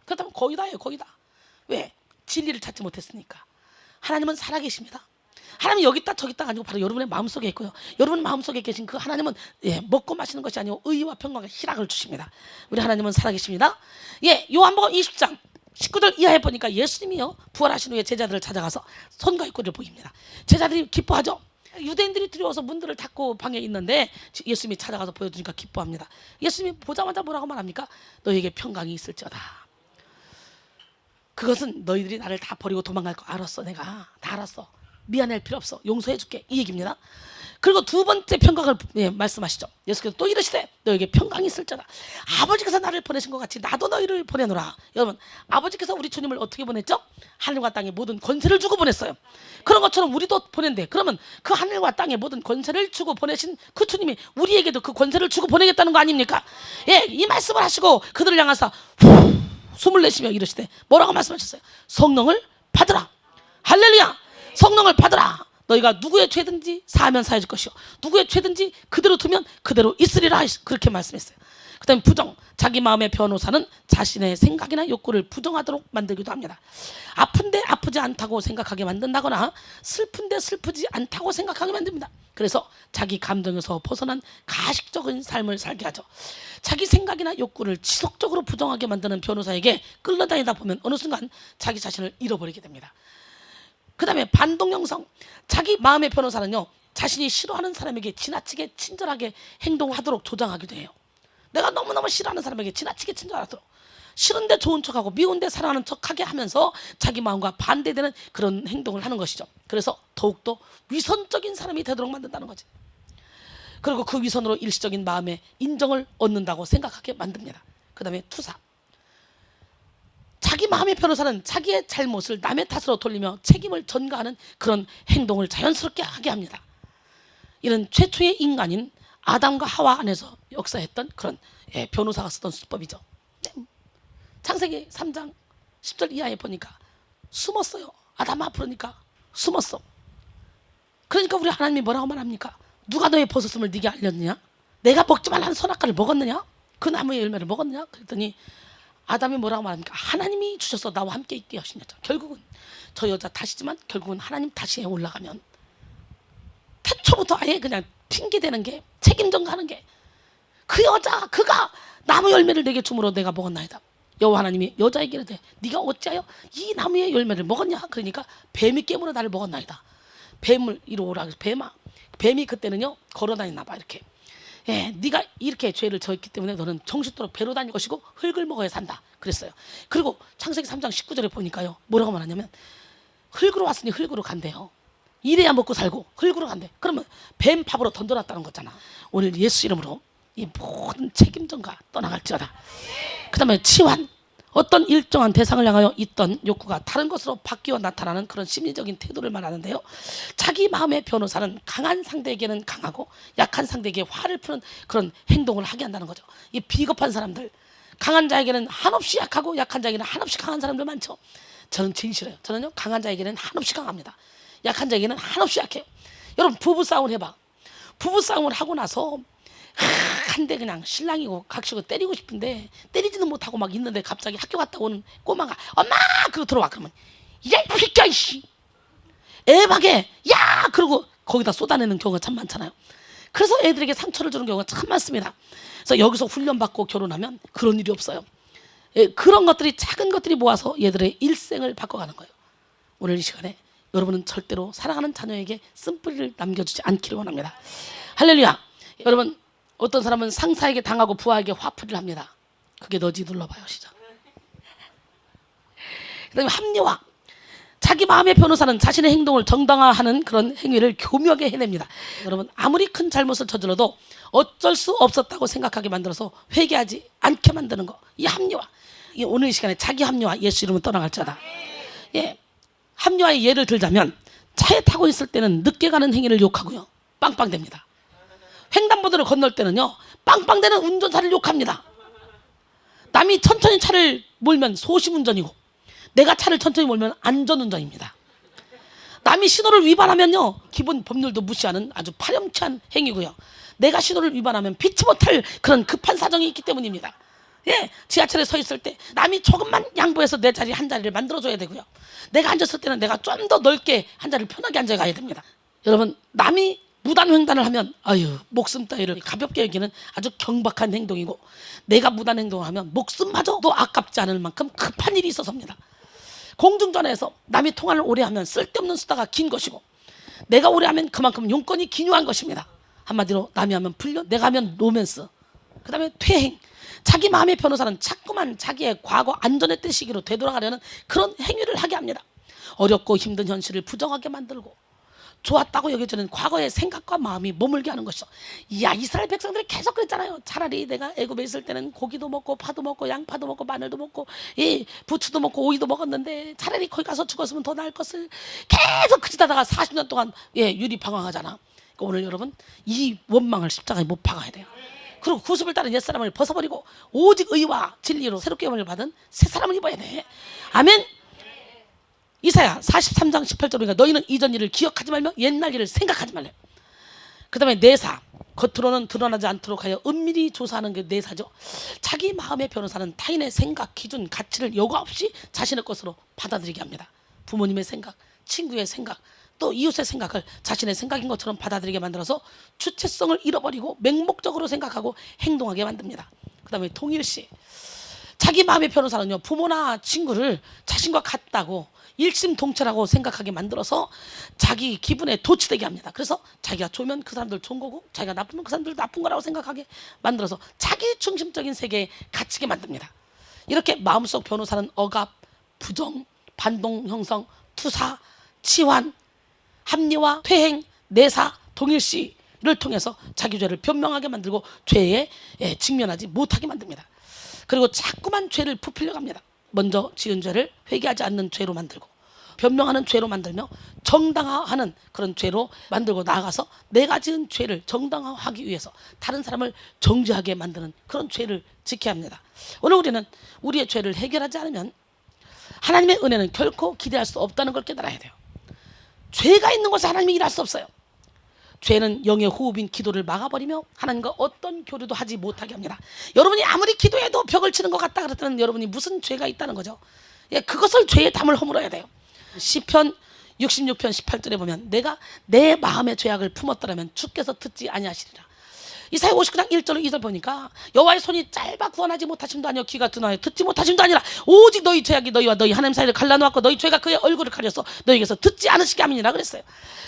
그렇다면 거의 다예요. 거의 다. 왜? 진리를 찾지 못했으니까. 하나님은 살아계십니다. 하나님이 여기 있다 저기 있다 아니고 바로 여러분의 마음속에 있고요. 여러분 마음속에 계신 그 하나님은, 예, 먹고 마시는 것이 아니고 의와 평강과 희락을 주십니다. 우리 하나님은 살아계십니다. 예, 요한복음 20장 19절 이하에 보니까 예수님이요, 부활하신 후에 제자들을 찾아가서 손과 입구를 보입니다. 제자들이 기뻐하죠. 유대인들이 들어와서 문들을 닫고 방에 있는데 예수님이 찾아가서 보여주니까 기뻐합니다. 예수님이 보자마자 뭐라고 말합니까? 너에게 평강이 있을지어다. 그것은 너희들이 나를 다 버리고 도망갈 거 알았어. 내가 다 알았어. 미안할 필요 없어. 용서해줄게. 이 얘기입니다. 그리고 두 번째 평강을, 예, 말씀하시죠. 예수께서 또 이르시되 너에게 평강이 있을지어다. 아버지께서 나를 보내신 것 같이 나도 너희를 보내노라. 여러분, 아버지께서 우리 주님을 어떻게 보냈죠? 하늘과 땅에 모든 권세를 주고 보냈어요. 그런 것처럼 우리도 보낸대. 그러면 그 하늘과 땅에 모든 권세를 주고 보내신 그 주님이 우리에게도 그 권세를 주고 보내겠다는 거 아닙니까? 예, 이 말씀을 하시고 그들을 향해서 숨을 내쉬며 이르시되 뭐라고 말씀하셨어요? 성령을 받으라. 할렐루야. 성령을 받으라. 너희가 누구의 죄든지 사하면 사해질 것이요 누구의 죄든지 그대로 두면 그대로 있으리라. 그렇게 말씀했어요. 그 다음에 부정, 자기 마음의 변호사는 자신의 생각이나 욕구를 부정하도록 만들기도 합니다. 아픈데 아프지 않다고 생각하게 만든다거나 슬픈데 슬프지 않다고 생각하게 만듭니다. 그래서 자기 감정에서 벗어난 가식적인 삶을 살게 하죠. 자기 생각이나 욕구를 지속적으로 부정하게 만드는 변호사에게 끌려다니다 보면 어느 순간 자기 자신을 잃어버리게 됩니다. 그 다음에 반동형성, 자기 마음의 변호사는요, 자신이 싫어하는 사람에게 지나치게 친절하게 행동하도록 조장하기도 해요. 내가 너무너무 싫어하는 사람에게 지나치게 친절하도록, 싫은데 좋은 척하고 미운데 사랑하는 척하게 하면서 자기 마음과 반대되는 그런 행동을 하는 것이죠. 그래서 더욱더 위선적인 사람이 되도록 만든다는 거지. 그리고 그 위선으로 일시적인 마음의 인정을 얻는다고 생각하게 만듭니다. 그 다음에 투사, 자기 마음의 변호사는 자기의 잘못을 남의 탓으로 돌리며 책임을 전가하는 그런 행동을 자연스럽게 하게 합니다. 이런 최초의 인간인 아담과 하와 안에서 역사했던 그런, 예, 변호사가 쓰던 수법이죠. 네. 창세기 3장 10절 이하에 보니까 숨었어요. 아담 앞으로니까 숨었어. 그러니까 우리 하나님이 뭐라고 말합니까? 누가 너의 버섯음을 네게 알렸느냐? 내가 먹지 말라는 선악과를 먹었느냐? 그 나무의 열매를 먹었느냐? 그랬더니 아담이 뭐라고 말합니까? 하나님이 주셔서 나와 함께 있게 하신 여자. 결국은 저 여자 탓이지만 결국은 하나님 탓에 올라가면 태초부터 아예 그냥 핑계대는 게, 책임 전가하는 게, 그 여자 그가 나무 열매를 내게 주므로 내가 먹었나이다. 여호와 하나님이 여자에게 이르되 네가 어찌하여 이 나무의 열매를 먹었냐? 그러니까 뱀이 깨물어 나를 먹었나이다. 뱀을 이리 오라. 뱀아, 뱀이 그때는요 걸어다니나 봐 이렇게. 예, 네가 이렇게 죄를 저했기 때문에 너는 정신도로 배로 다닐 것이고 흙을 먹어야 산다 그랬어요. 그리고 창세기 3장 19절에 보니까요 뭐라고 말하냐면 흙으로 왔으니 흙으로 간대요. 이래야 먹고 살고 흙으로 간대. 그러면 뱀 밥으로 던져놨다는 거잖아. 오늘 예수 이름으로 이 모든 책임전가 떠나갈지어다. 그 다음에 치환, 어떤 일정한 대상을 향하여 있던 욕구가 다른 것으로 바뀌어 나타나는 그런 심리적인 태도를 말하는데요. 자기 마음의 변호사는 강한 상대에게는 강하고 약한 상대에게 화를 푸는 그런 행동을 하게 한다는 거죠. 이 비겁한 사람들, 강한 자에게는 한없이 약하고 약한 자에게는 한없이 강한 사람들 많죠. 저는 제일 싫어요. 저는요 강한 자에게는 한없이 강합니다. 약한 자에게는 한없이 약해요. 여러분 부부싸움을 해봐. 부부싸움을 하고 나서 한 대 그냥 신랑이고 각시고 때리고 싶은데 때리지는 못하고 막 있는데 갑자기 학교 갔다 오는 꼬마가 엄마! 그러고 들어와. 그러면 야 이 새끼야 이씨 애박에 야! 그러고 거기다 쏟아내는 경우가 참 많잖아요. 그래서 애들에게 상처를 주는 경우가 참 많습니다. 그래서 여기서 훈련받고 결혼하면 그런 일이 없어요. 예, 그런 것들이 작은 것들이 모아서 얘들의 일생을 바꿔가는 거예요. 오늘 이 시간에 여러분은 절대로 사랑하는 자녀에게 쓴뿌리를 남겨주지 않기를 원합니다. 할렐루야. 여러분 어떤 사람은 상사에게 당하고 부하에게 화풀이를 합니다. 그게 너지 눌러봐요 시작. 그 다음에 합리화. 자기 마음의 변호사는 자신의 행동을 정당화하는 그런 행위를 교묘하게 해냅니다. 여러분, 아무리 큰 잘못을 저질러도 어쩔 수 없었다고 생각하게 만들어서 회개하지 않게 만드는 거, 이 합리화. 오늘 이 시간에 자기 합리화, 예수 이름으로 떠나갈지어다. 예, 합리화의 예를 들자면, 차에 타고 있을 때는 늦게 가는 행위를 욕하고요, 빵빵댑니다. 횡단보도를 건널 때는요, 빵빵대는 운전사를 욕합니다. 남이 천천히 차를 몰면 소심운전이고, 내가 차를 천천히 몰면 안전운전입니다. 남이 신호를 위반하면요, 기본 법률도 무시하는 아주 파렴치한 행위고요, 내가 신호를 위반하면 피치 못할 그런 급한 사정이 있기 때문입니다. 예, 지하철에 서 있을 때 남이 조금만 양보해서 내 자리 한 자리를 만들어줘야 되고요, 내가 앉았을 때는 내가 좀 더 넓게 한 자리를 편하게 앉아가야 됩니다. 여러분, 남이 무단횡단을 하면 아유, 목숨 따위를 가볍게 여기는 아주 경박한 행동이고, 내가 무단행동을 하면 목숨마저도 아깝지 않을 만큼 급한 일이 있어서입니다. 공중전화에서 남이 통화를 오래 하면 쓸데없는 수다가 긴 것이고, 내가 오래 하면 그만큼 용건이 기묘한 것입니다. 한마디로 남이 하면 불륜, 내가 하면 로맨스. 그 다음에 퇴행. 자기 마음의 변호사는 자꾸만 자기의 과거 안전했던 시기로 되돌아가려는 그런 행위를 하게 합니다. 어렵고 힘든 현실을 부정하게 만들고, 좋았다고 여겨지는 과거의 생각과 마음이 머물게 하는 것이죠. 이야, 이스라엘 백성들이 계속 그랬잖아요. 차라리 내가 애굽에 있을 때는 고기도 먹고 파도 먹고 양파도 먹고 마늘도 먹고 부추도 먹고 오이도 먹었는데, 차라리 거기 가서 죽었으면 더 나을 것을 계속 그 짓 하다가 40년 동안 유리방황하잖아. 그러니까 오늘 여러분, 이 원망을 십자가에 못 박아야 돼요. 그리고 구습을 따른 옛사람을 벗어버리고 오직 의와 진리로 새롭게 영을 받은 새 사람을 입어야 돼. 아멘. 이사야 43장 18절이니까 너희는 이전 일을 기억하지 말며 옛날 일을 생각하지 말래. 그 다음에 내사, 겉으로는 드러나지 않도록 하여 은밀히 조사하는 게 내사죠. 자기 마음의 변호사는 타인의 생각, 기준, 가치를 여과 없이 자신의 것으로 받아들이게 합니다. 부모님의 생각, 친구의 생각, 또 이웃의 생각을 자신의 생각인 것처럼 받아들이게 만들어서 주체성을 잃어버리고 맹목적으로 생각하고 행동하게 만듭니다. 그 다음에 통일시, 자기 마음의 변호사는요, 부모나 친구를 자신과 같다고 일심동체라고 생각하게 만들어서 자기 기분에 도취되게 합니다. 그래서 자기가 좋으면 그 사람들 좋은 거고, 자기가 나쁘면 그 사람들 나쁜 거라고 생각하게 만들어서 자기 중심적인 세계에 갇히게 만듭니다. 이렇게 마음속 변호사는 억압, 부정, 반동 형성, 투사, 치환, 합리화, 퇴행, 내사, 동일시를 통해서 자기 죄를 변명하게 만들고 죄에 직면하지 못하게 만듭니다. 그리고 자꾸만 죄를 부풀려 갑니다. 먼저 지은 죄를 회개하지 않는 죄로 만들고, 변명하는 죄로 만들며 정당화하는 그런 죄로 만들고, 나아가서 내가 지은 죄를 정당화하기 위해서 다른 사람을 정죄하게 만드는 그런 죄를 지켜야 합니다. 오늘 우리는 우리의 죄를 해결하지 않으면 하나님의 은혜는 결코 기대할 수 없다는 걸 깨달아야 돼요. 죄가 있는 곳에 하나님이 일할 수 없어요. 죄는 영의 호흡인 기도를 막아버리며 하나님과 어떤 교류도 하지 못하게 합니다. 여러분이 아무리 기도해도 벽을 치는 것 같다 그랬다면 여러분이 무슨 죄가 있다는 거죠. 그것을 죄의 담을 허물어야 돼요. 시편 66편 18절에 보면 내가 내 마음의 죄악을 품었더라면 주께서 듣지 아니하시리라. 이사야 59장 1절 2절 보니까 여호와의 손이 짧아 구원하지 못하심도 아니요 귀가 둔하여 듣지 못하심도 아니라 오직 너희 죄악이 너희와 너희 하나님 사이를 갈라놓았고 너희 죄가 그의 얼굴을 가려서 너희에게서 듣지 않으시게 함이니라 그랬어요.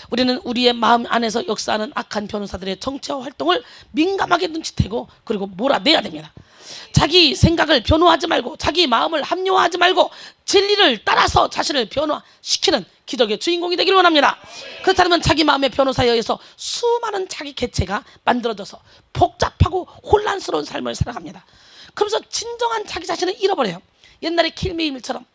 우리는 우리의 마음 안에서 역사하는 악한 변호사들의 정체와 활동을 민감하게 눈치채고 그리고 몰아내야 됩니다. 자기 생각을 변호하지 말고 자기 마음을 합리화하지 말고 진리를 따라서 자신을 변화시키는 기적의 주인공이 되기를 원합니다. 그렇다면 자기 마음의 변호사에 의해서 수많은 자기 개체가 만들어져서 복잡하고 혼란스러운 삶을 살아갑니다. 그러면서 진정한 자기 자신을 잃어버려요. 옛날에 킬메이밀처럼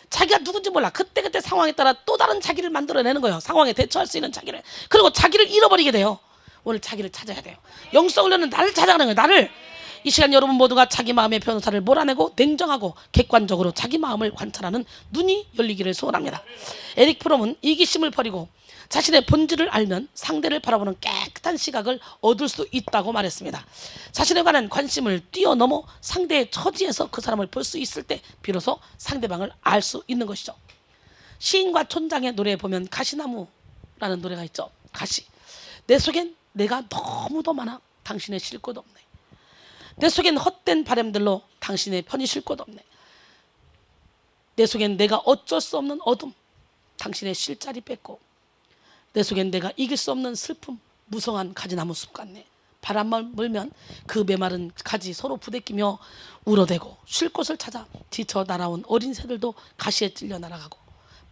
자기가 누군지 몰라. 그때그때 상황에 따라 또 다른 자기를 만들어내는 거예요. 상황에 대처할 수 있는 자기를. 그리고 자기를 잃어버리게 돼요. 오늘 자기를 찾아야 돼요. 영성훈련은 나를 찾아가는 거예요. 나를. 이 시간 여러분 모두가 자기 마음의 변호사를 몰아내고 냉정하고 객관적으로 자기 마음을 관찰하는 눈이 열리기를 소원합니다. 에릭 프롬은 이기심을 버리고 자신의 본질을 알면 상대를 바라보는 깨끗한 시각을 얻을 수 있다고 말했습니다. 자신에 관한 관심을 뛰어넘어 상대의 처지에서 그 사람을 볼 수 있을 때 비로소 상대방을 알 수 있는 것이죠. 시인과 촌장의 노래에 보면 가시나무라는 노래가 있죠. 가시. 내 속엔 내가 너무도 많아 당신의 쉴 곳 없네. 내 속엔 헛된 바람들로 당신의 편히 쉴 곳 없네. 내 속엔 내가 어쩔 수 없는 어둠, 당신의 쉴 자리 뺏고, 내 속엔 내가 이길 수 없는 슬픔, 무성한 가지나무 숲 같네. 바람만 불면 그 메마른 가지 서로 부대끼며 울어대고 쉴 곳을 찾아 지쳐 날아온 어린 새들도 가시에 찔려 날아가고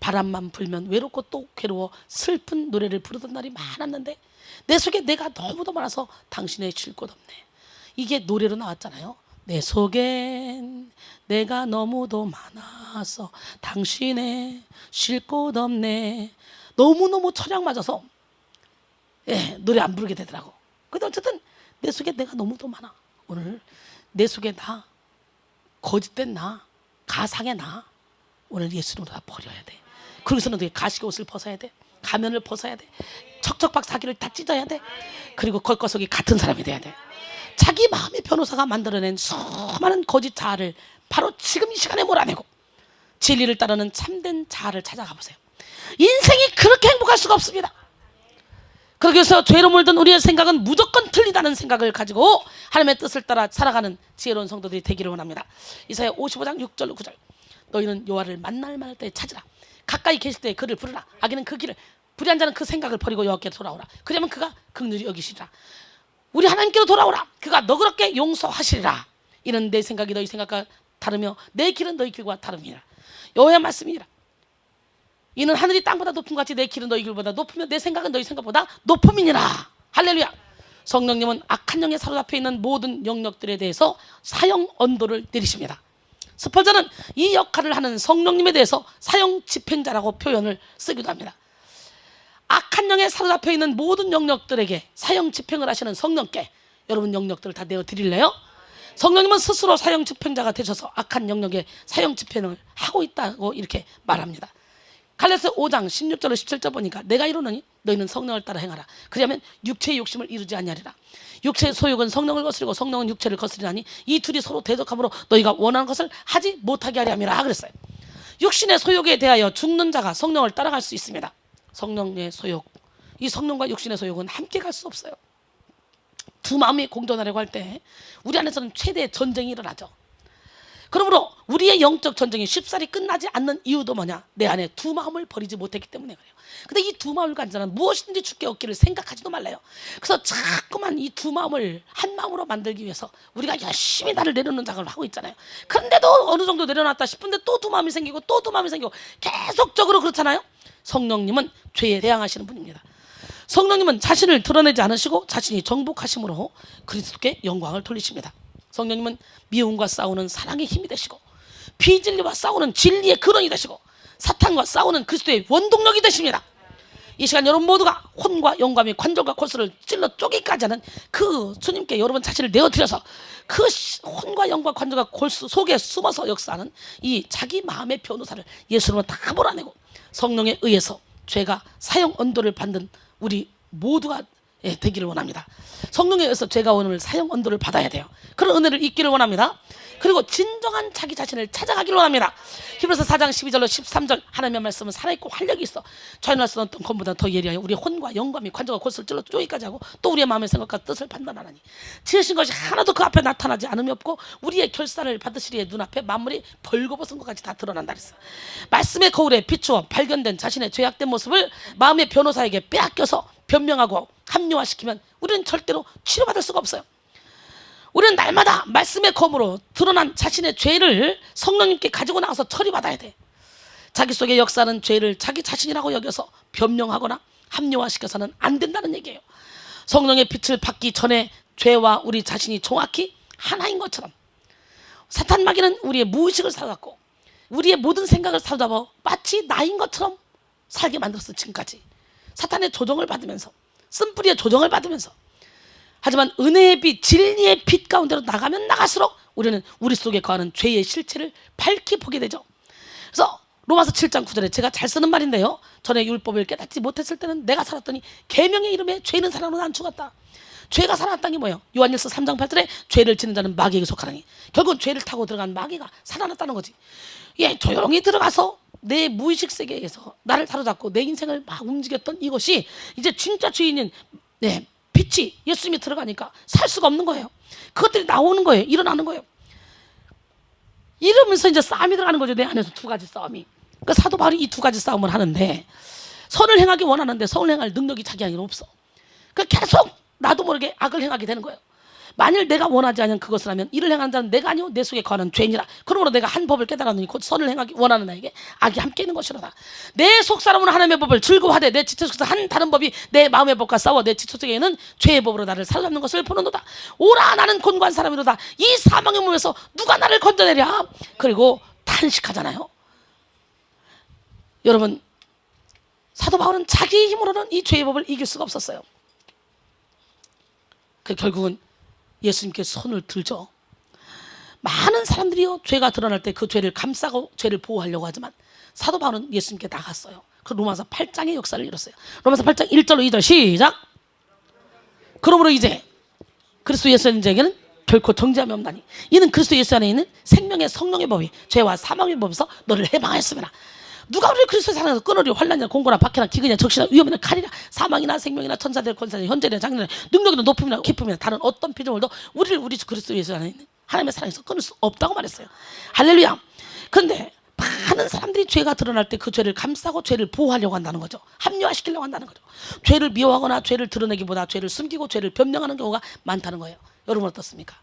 바람만 불면 외롭고 또 괴로워 슬픈 노래를 부르던 날이 많았는데 내 속에 내가 너무도 많아서 당신의 쉴 곳 없네. 이게 노래로 나왔잖아요. 내 속엔 내가 너무도 많아서 당신의 쉴 곳 없네. 너무너무 철학 맞아서 노래 안 부르게 되더라고. 근데 어쨌든 내 속에 내가 너무도 많아. 오늘 내 속에 나, 거짓된 나, 가상의 나 오늘 예수님으로 다 버려야 돼. 그러고서는 가시게 옷을 벗어야 돼. 가면을 벗어야 돼. 척척박 사기를 다 찢어야 돼. 그리고 겉겉속이 같은 사람이 돼야 돼. 자기 마음의 변호사가 만들어낸 수많은 거짓 자아를 바로 지금 이 시간에 몰아내고 진리를 따르는 참된 자아를 찾아가 보세요. 인생이 그렇게 행복할 수가 없습니다. 그러기 위해서 죄로 물든 우리의 생각은 무조건 틀리다는 생각을 가지고 하나님의 뜻을 따라 살아가는 지혜로운 성도들이 되기를 원합니다. 이사야 55장 6절 9절 너희는 여호와를 만날 만할 때 찾으라. 가까이 계실 때 그를 부르라. 악인은 그 길을 불의한 자는 그 생각을 버리고 여호와께로 돌아오라. 그러면 그가 긍휼히 여기시리라. 우리 하나님께로 돌아오라. 그가 너그럽게 용서하시리라. 이는 내 생각이 너희 생각과 다르며 내 길은 너희 길과 다름이라. 여호와의 말씀이라. 이는 하늘이 땅보다 높은 것 같이 내 길은 너희 길보다 높으며 내 생각은 너희 생각보다 높음이니라. 할렐루야. 성령님은 악한 영에 사로잡혀 있는 모든 영역들에 대해서 사형 언도를 내리십니다. 스펄전은 이 역할을 하는 성령님에 대해서 사형 집행자라고 표현을 쓰기도 합니다. 악한 영에 사로잡혀 있는 모든 영역들에게 사형 집행을 하시는 성령께 여러분 영역들을 다 내어드릴래요? 성령님은 스스로 사형 집행자가 되셔서 악한 영역에 사형 집행을 하고 있다고 이렇게 말합니다. 갈라디아서 5장 16절로 17절 보니까 내가 이루노니 너희는 성령을 따라 행하라. 그리하면 육체의 욕심을 이루지 아니하리라. 육체의 소욕은 성령을 거스리고 성령은 육체를 거스리나니 이 둘이 서로 대적함으로 너희가 원하는 것을 하지 못하게 하려 함이라 그랬어요. 육신의 소욕에 대하여 죽는 자가 성령을 따라갈 수 있습니다. 성령의 소욕, 이 성령과 육신의 소욕은 함께 갈 수 없어요. 두 마음이 공존하려고 할 때 우리 안에서는 최대의 전쟁이 일어나죠. 그러므로 우리의 영적 전쟁이 쉽사리 끝나지 않는 이유도 뭐냐? 내 안에 두 마음을 버리지 못했기 때문에 그래요. 근데 이 두 마음을 가진 자는 무엇이든지 주께 얻기를 생각하지도 말래요. 그래서 자꾸만 이 두 마음을 한 마음으로 만들기 위해서 우리가 열심히 나를 내려놓는 작업을 하고 있잖아요. 그런데도 어느 정도 내려놨다 싶은데 또 두 마음이 생기고 또 두 마음이 생기고 계속적으로 그렇잖아요. 성령님은 죄에 대항하시는 분입니다. 성령님은 자신을 드러내지 않으시고 자신이 정복하심으로 그리스도께 영광을 돌리십니다. 성령님은 미움과 싸우는 사랑의 힘이 되시고 비진리와 싸우는 진리의 근원이 되시고 사탄과 싸우는 그리스도의 원동력이 되십니다. 이 시간 여러분 모두가 혼과 영감이 관절과 골수를 찔러 쪼개기까지 하는 그 주님께 여러분 자신을 내어드려서 그 혼과 영과 관절과 골수 속에 숨어서 역사하는 이 자기 마음의 변호사를 예수님은 다 몰아내고 성령에 의해서 죄가 사형 언도를 받는 우리 모두가 되기를 원합니다. 성령에 의해서 죄가 오늘 사형 언도를 받아야 돼요. 그런 은혜를 잊기를 원합니다. 그리고 진정한 자기 자신을 찾아가기를 원합니다. 히브리서 4장 12절로 13절 하나님의 말씀은 살아있고 활력이 있어 자연할 수 없던 것보다 더 예리하여 우리 혼과 영감이 관절과 골수를 찔러 쪼기까지 하고 또 우리의 마음의 생각과 뜻을 판단하나니 지으신 것이 하나도 그 앞에 나타나지 않음이 없고 우리의 결산을 받으시리의 눈앞에 만물이 벌거벗은 것까지 다 드러난다 그랬어요. 말씀의 거울에 비추어 발견된 자신의 죄악된 모습을 마음의 변호사에게 빼앗겨서 변명하고 합리화시키면 우리는 절대로 치료받을 수가 없어요. 우리는 날마다 말씀의 검으로 드러난 자신의 죄를 성령님께 가지고 나가서 처리받아야 돼. 자기 속에 역사하는 죄를 자기 자신이라고 여겨서 변명하거나 합리화시켜서는 안 된다는 얘기예요. 성령의 빛을 받기 전에 죄와 우리 자신이 정확히 하나인 것처럼 사탄 마귀는 우리의 무의식을 사로잡고 우리의 모든 생각을 사로잡아 마치 나인 것처럼 살게 만들었어. 지금까지 사탄의 조정을 받으면서 쓴뿌리의 조정을 받으면서 하지만 은혜의 빛, 진리의 빛 가운데로 나가면 나갈수록 우리는 우리 속에 거하는 죄의 실체를 밝히 보게 되죠. 그래서 로마서 7장 9절에 제가 잘 쓰는 말인데요. 전에 율법을 깨닫지 못했을 때는 내가 살았더니 계명의 이름에 죄는 살아나는 안 죽었다. 죄가 살아났다는 게 뭐예요? 요한일서 3장 8절에 죄를 짓는 자는 마귀에게 속하라니. 결국은 죄를 타고 들어간 마귀가 살아났다는 거지. 조용히 들어가서 내 무의식 세계에서 나를 사로잡고 내 인생을 막 움직였던 이것이 이제 진짜 주인인 빛이 예수님이 들어가니까 살 수가 없는 거예요. 그것들이 나오는 거예요. 일어나는 거예요. 이러면서 이제 싸움이 들어가는 거죠. 내 안에서 두 가지 싸움이. 그러니까 사도 바울이 이 두 가지 싸움을 하는데 선을 행하기 원하는데 선을 행할 능력이 자기 안에 없어. 그러니까 계속 나도 모르게 악을 행하게 되는 거예요. 만일 내가 원하지 않은 그것을 하면 이를 행하는 자는 내가 아니요 내 속에 거하는 죄인이라. 그러므로 내가 한 법을 깨달았느니 곧 선을 행하기 원하는 나에게 악이 함께 있는 것이로다. 내 속사람은 하나님의 법을 즐거워하되 내 지체 속에서 한 다른 법이 내 마음의 법과 싸워 내 지체 속에는 죄의 법으로 나를 사로잡는 것을 보는도다. 오라 나는 곤고한 사람이로다. 이 사망의 몸에서 누가 나를 건져내랴. 그리고 탄식하잖아요. 여러분, 사도 바울은 자기 힘으로는 이 죄의 법을 이길 수가 없었어요. 결국은 예수님께 손을 들죠. 많은 사람들이요 죄가 드러날 때 그 죄를 감싸고 죄를 보호하려고 하지만 사도 바울은 예수님께 나갔어요. 그 로마서 8장의 역사를 이뤘어요. 로마서 8장 1절로 2절 시작. 그러므로 이제 그리스도 예수 안에 있는 자에게는 결코 정죄함이 없나니 이는 그리스도 예수 안에 있는 생명의 성령의 법이 죄와 사망의 법에서 너를 해방하였음이라. 누가 우리를 그리스도의 사랑에서 끊으려. 환난이나 공고나 박해나 기근이나 적시나 위험이나 칼이나 사망이나 생명이나 천사들 권사들 현재나 장래나 능력이나 높음이나 깊음이나 다른 어떤 피조물도 우리를 우리 주 그리스도 예수 안에 있는 하나님의 사랑에서 끊을 수 없다고 말했어요. 할렐루야. 그런데 많은 사람들이 죄가 드러날 때 그 죄를 감싸고 죄를 보호하려고 한다는 거죠. 합리화시키려고 한다는 거죠. 죄를 미워하거나 죄를 드러내기보다 죄를 숨기고 죄를 변명하는 경우가 많다는 거예요. 여러분 어떻습니까?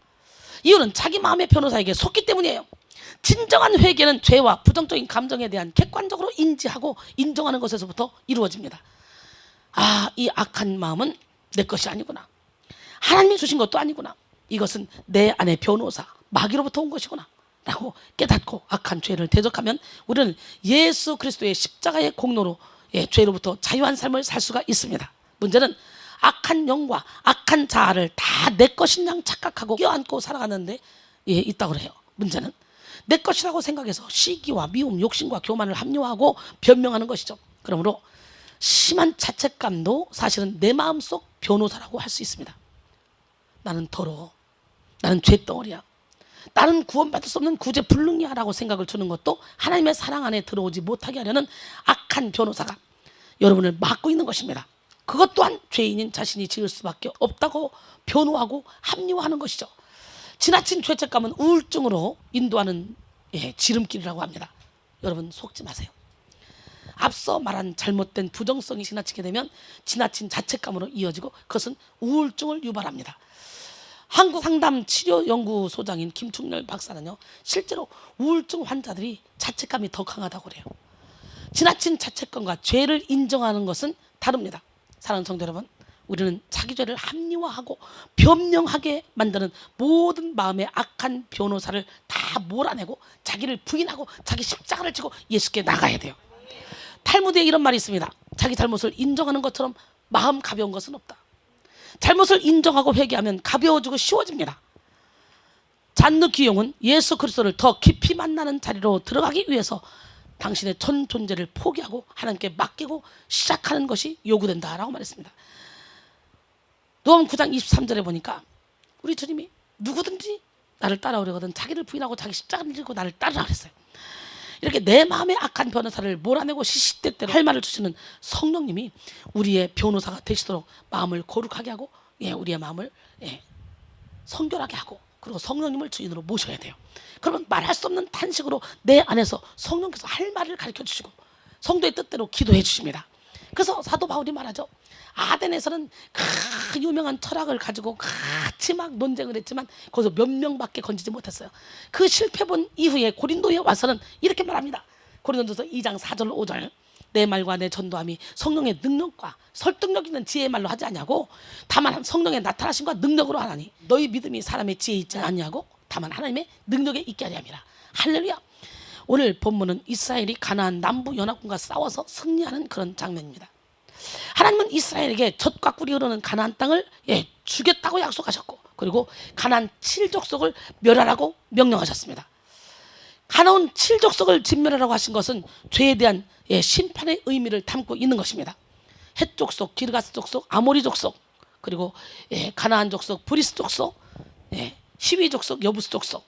이유는 자기 마음의 변호사에게 속기 때문이에요. 진정한 회개는 죄와 부정적인 감정에 대한 객관적으로 인지하고 인정하는 것에서부터 이루어집니다. 아, 이 악한 마음은 내 것이 아니구나. 하나님이 주신 것도 아니구나. 이것은 내 안의 변호사, 마귀로부터 온 것이구나 라고 깨닫고 악한 죄를 대적하면 우리는 예수 그리스도의 십자가의 공로로 죄로부터 자유한 삶을 살 수가 있습니다. 문제는 악한 영과 악한 자아를 다 내 것인 양 착각하고 껴안고 살아가는데 있다고 그래요. 문제는 내 것이라고 생각해서 시기와 미움, 욕심과 교만을 합리화하고 변명하는 것이죠. 그러므로 심한 자책감도 사실은 내 마음속 변호사라고 할 수 있습니다. 나는 더러워. 나는 죄덩어리야. 나는 구원받을 수 없는 구제불능이야 라고 생각을 주는 것도 하나님의 사랑 안에 들어오지 못하게 하려는 악한 변호사가 여러분을 막고 있는 것입니다. 그것 또한 죄인인 자신이 지을 수밖에 없다고 변호하고 합리화하는 것이죠. 지나친 죄책감은 우울증으로 인도하는 지름길이라고 합니다. 여러분 속지 마세요. 앞서 말한 잘못된 부정성이 지나치게 되면 지나친 자책감으로 이어지고 그것은 우울증을 유발합니다. 한국상담치료연구소장인 김충렬 박사는요, 실제로 우울증 환자들이 자책감이 더 강하다고 그래요. 지나친 자책감과 죄를 인정하는 것은 다릅니다. 사랑하는 성도 여러분, 우리는 자기 죄를 합리화하고 변명하게 만드는 모든 마음의 악한 변호사를 다 몰아내고 자기를 부인하고 자기 십자가를 지고 예수께 나가야 돼요. 탈무드에 이런 말이 있습니다. 자기 잘못을 인정하는 것처럼 마음 가벼운 것은 없다. 잘못을 인정하고 회개하면 가벼워지고 쉬워집니다. 잔느 기용은 예수 그리스도를 더 깊이 만나는 자리로 들어가기 위해서 당신의 전 존재를 포기하고 하나님께 맡기고 시작하는 것이 요구된다라고 말했습니다. 누가복음 9장 23절에 보니까 우리 주님이 누구든지 나를 따라오려거든 자기를 부인하고 자기 십자가를 지고 나를 따르라 그랬어요. 이렇게 내 마음의 악한 변호사를 몰아내고 시시때때로 할 말을 주시는 성령님이 우리의 변호사가 되시도록 마음을 거룩하게 하고 우리의 마음을 성결하게 하고 그리고 성령님을 주인으로 모셔야 돼요. 그러면 말할 수 없는 탄식으로 내 안에서 성령께서 할 말을 가르쳐 주시고 성도의 뜻대로 기도해 주십니다. 그래서 사도 바울이 말하죠. 아덴에서는 그 유명한 철학을 가지고 같이 막 논쟁을 했지만 거기서 몇 명밖에 건지지 못했어요. 그 실패본 이후에 고린도에 와서는 이렇게 말합니다. 고린도전서 2장 4절 5절 내 말과 내 전도함이 성령의 능력과 설득력 있는 지혜의 말로 하지 않냐고 다만 성령의 나타나심과 능력으로 하나니 너희 믿음이 사람의 지혜에 있지 않냐고 다만 하나님의 능력에 있게 하려 함이라. 할렐루야. 오늘 본문은 이스라엘이 가나안 남부 연합군과 싸워서 승리하는 그런 장면입니다. 하나님은 이스라엘에게 젖과 꿀이 흐르는 가나안 땅을 주겠다고 약속하셨고 그리고 가나안 7족속을 멸하라고 명령하셨습니다. 가나안 7족속을 진멸하라고 하신 것은 죄에 대한 심판의 의미를 담고 있는 것입니다. 헷 족속, 기르가스 족속, 아모리 족속 그리고 가나안 족속, 브리스 족속, 시위 족속, 여부스 족속